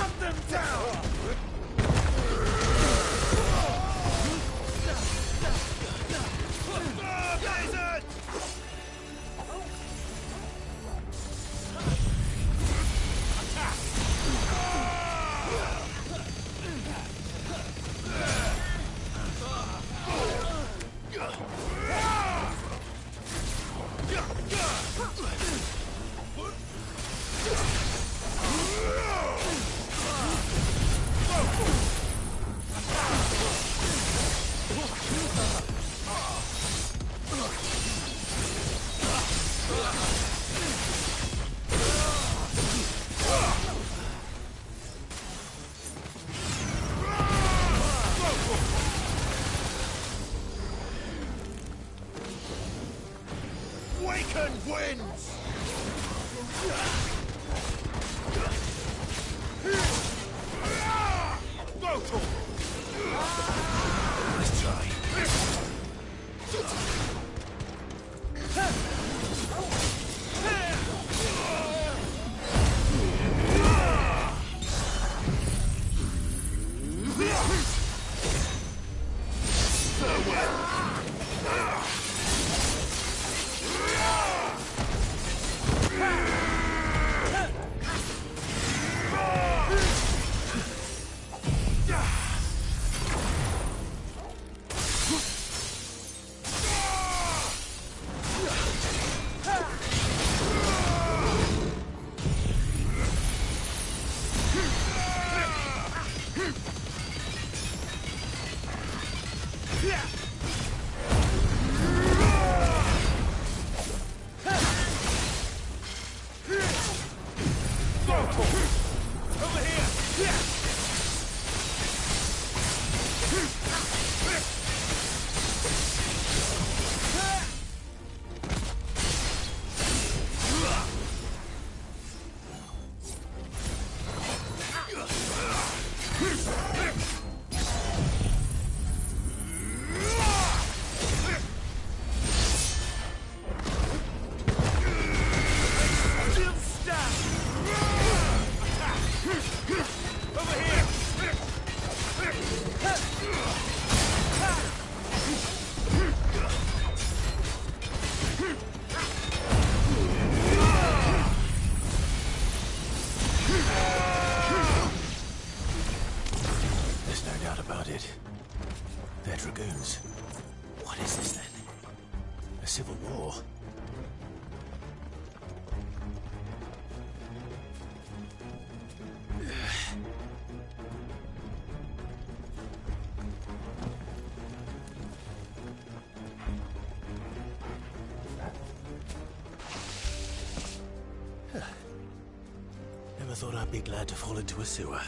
Hunt them down! Waken wins! Go to! Let's try. Never thought I'd be glad to fall into a sewer.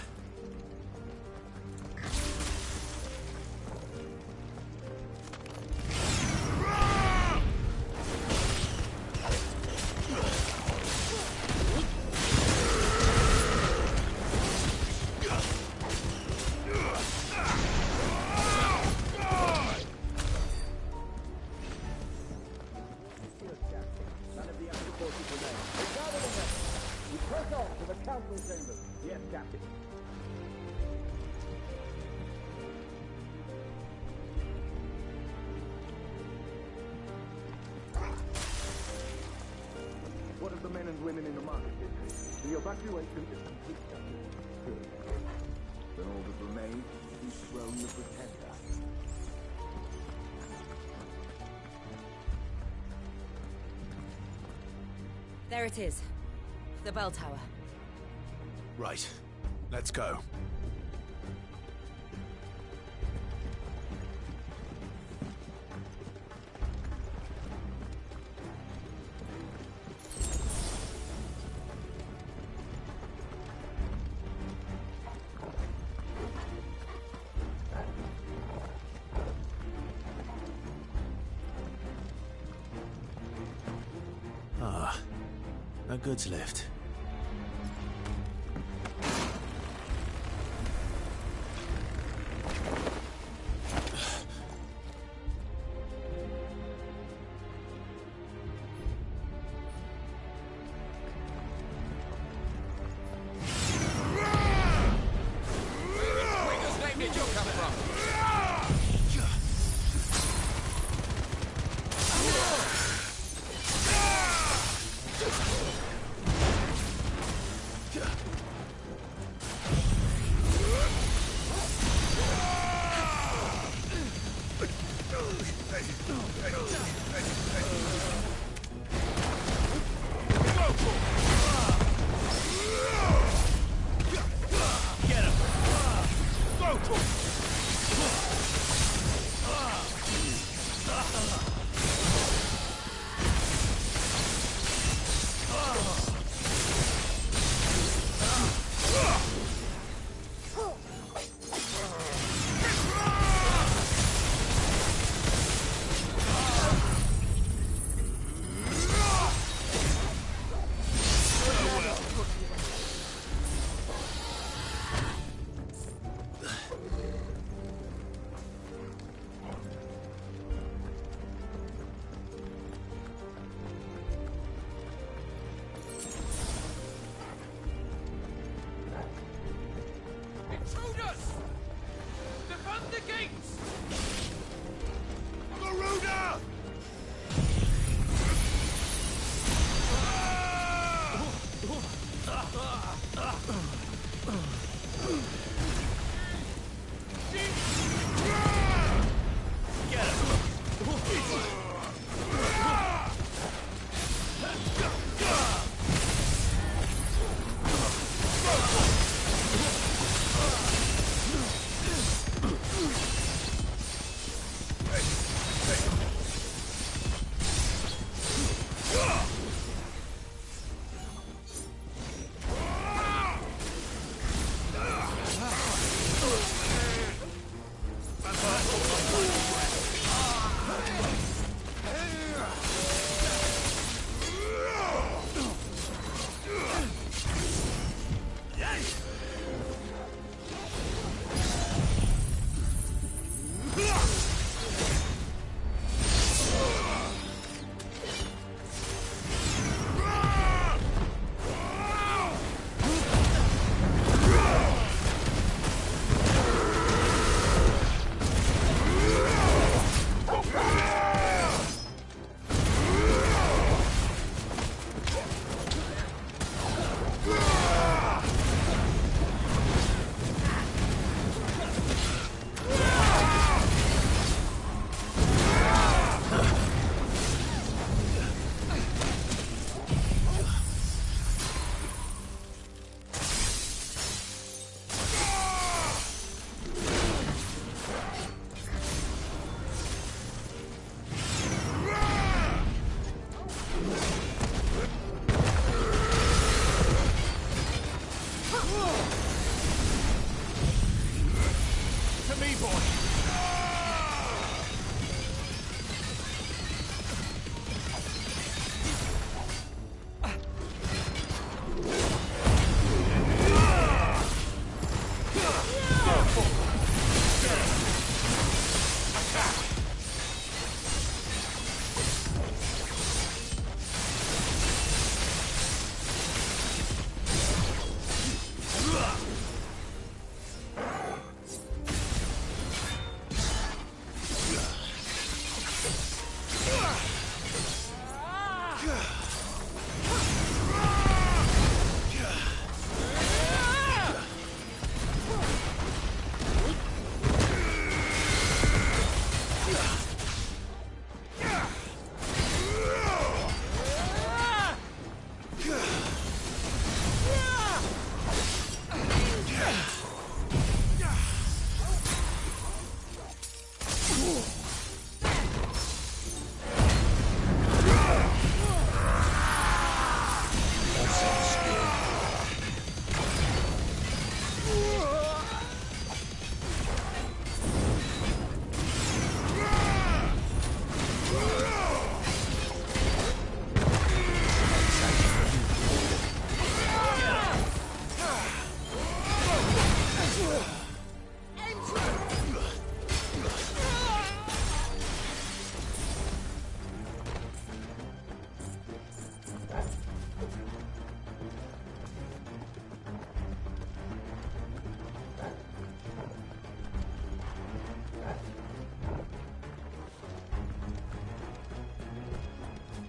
What of the men and women in the market district? The evacuation is complete. Good. Then all that remains is Throne the Pretender. There it is. The bell tower. Right. Let's go. No goods left.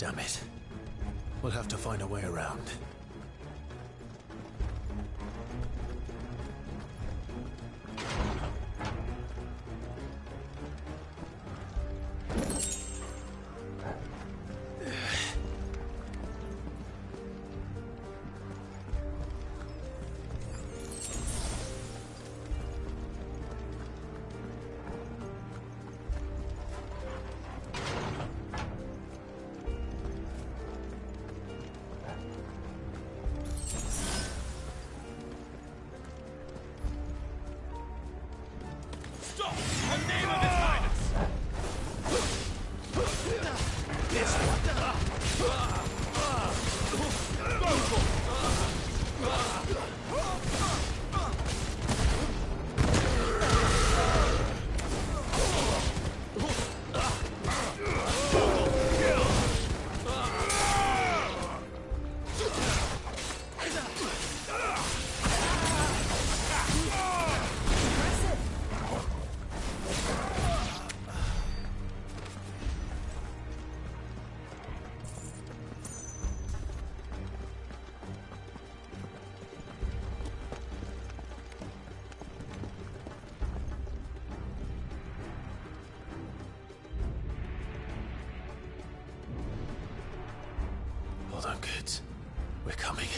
Damn it. We'll have to find a way around. Hold on, kids. We're coming.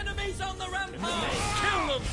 Enemies on the rampart! Kill them!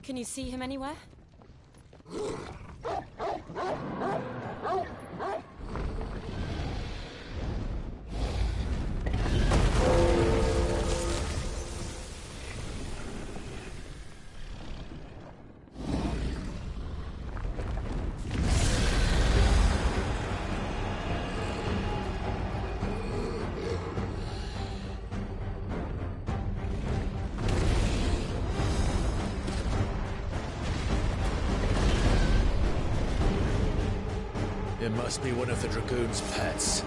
Can you see him anywhere? It must be one of the Dragoon's pets.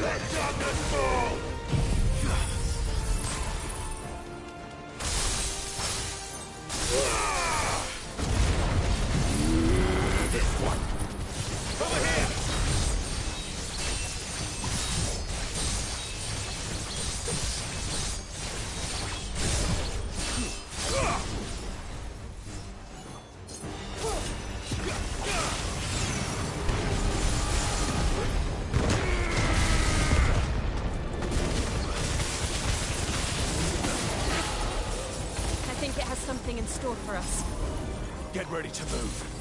Let darkness fall! stored for us. Get ready to move.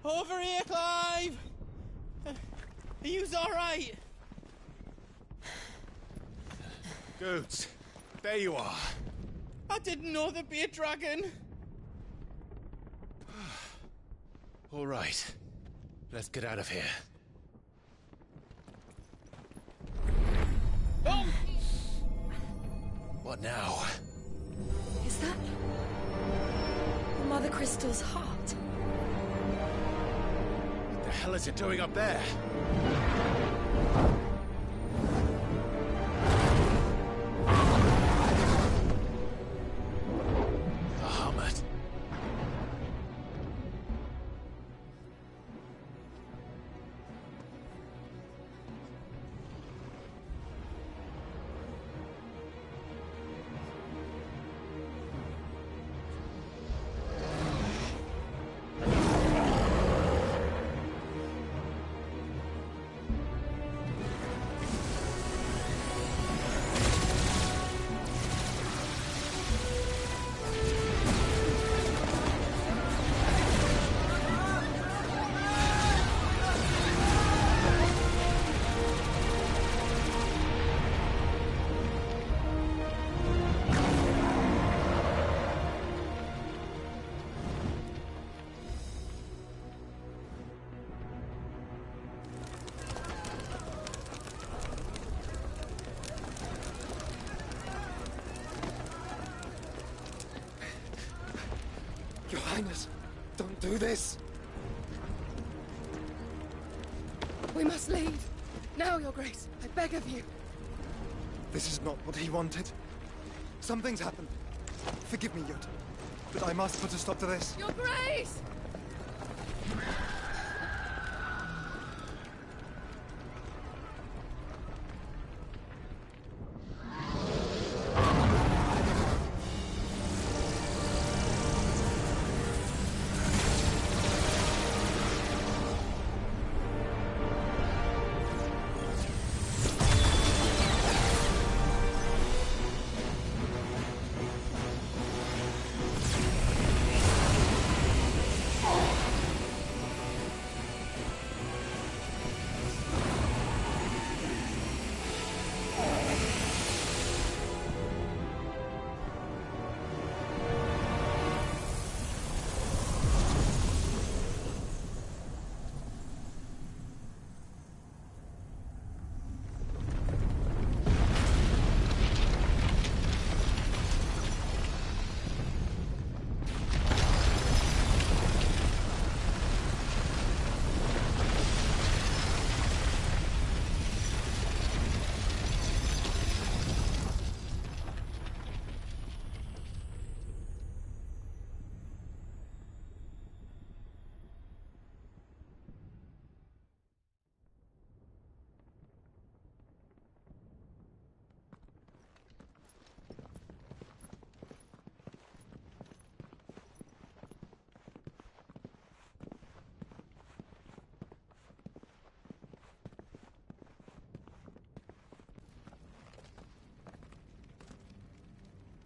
Over here, Clive! Are yous alright? Goods, there you are. I didn't know there'd be a dragon. All right, let's get out of here. Oh! What now? Is that Mother Crystal's heart? What the hell is it doing up there? Bahamut. do this. We must leave. Now, Your Grace. I beg of you. This is not what he wanted. Something's happened. Forgive me, Yod. But I must put a stop to this. Your Grace!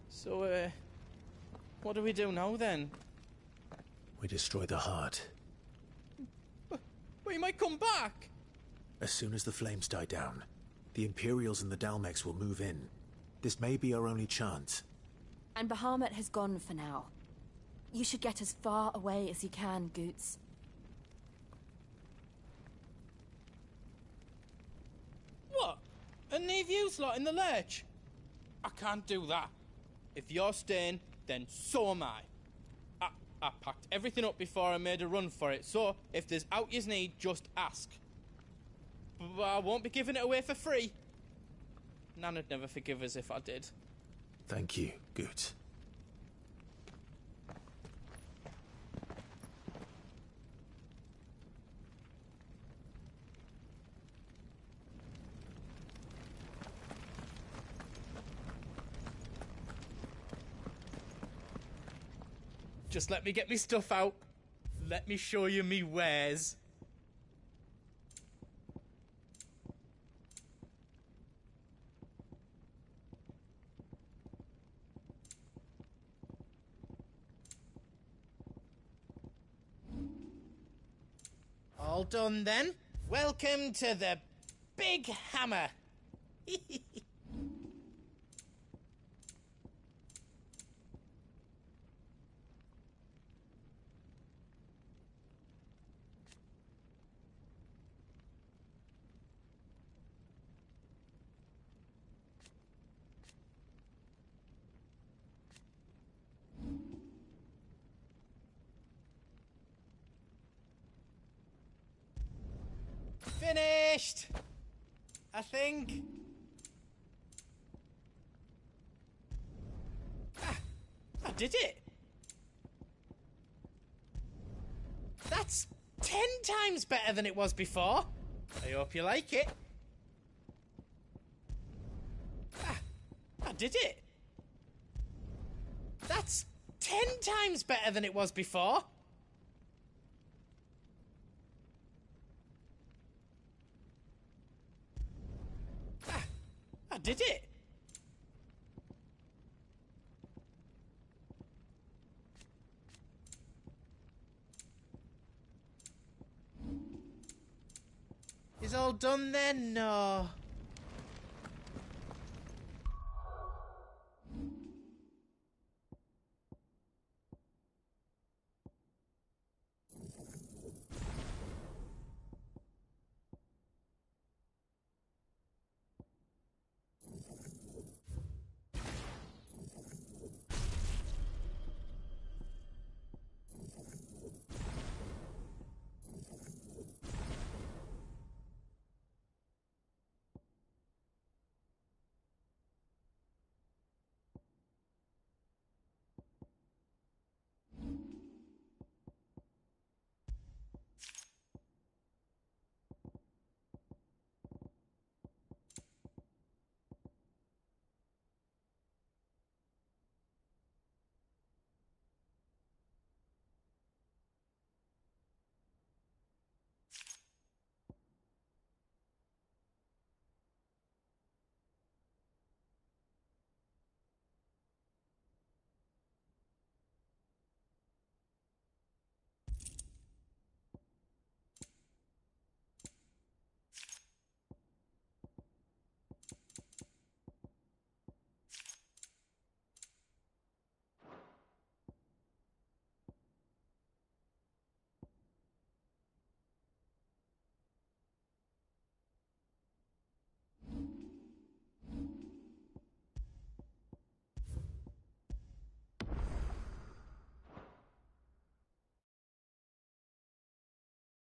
So, what do we do now, then? We destroy the heart. But he might come back! As soon as the flames die down, the Imperials and the Dalmex will move in. This may be our only chance. And Bahamut has gone for now. You should get as far away as you can, Goots. What? And leave you lot in the lurch? I can't do that. If you're staying, then so am I. I packed everything up before I made a run for it, so if there's out you need, just ask. But I won't be giving it away for free. Nana'd never forgive us if I did. Thank you, Goots. Just let me get me stuff out. Let me show you me wares. All done then. Welcome to the Big Hammer. Finished! I think. I did it! That's 10 times better than it was before. I hope you like it. I did it! That's 10 times better than it was before. I did it! Is all done then? No.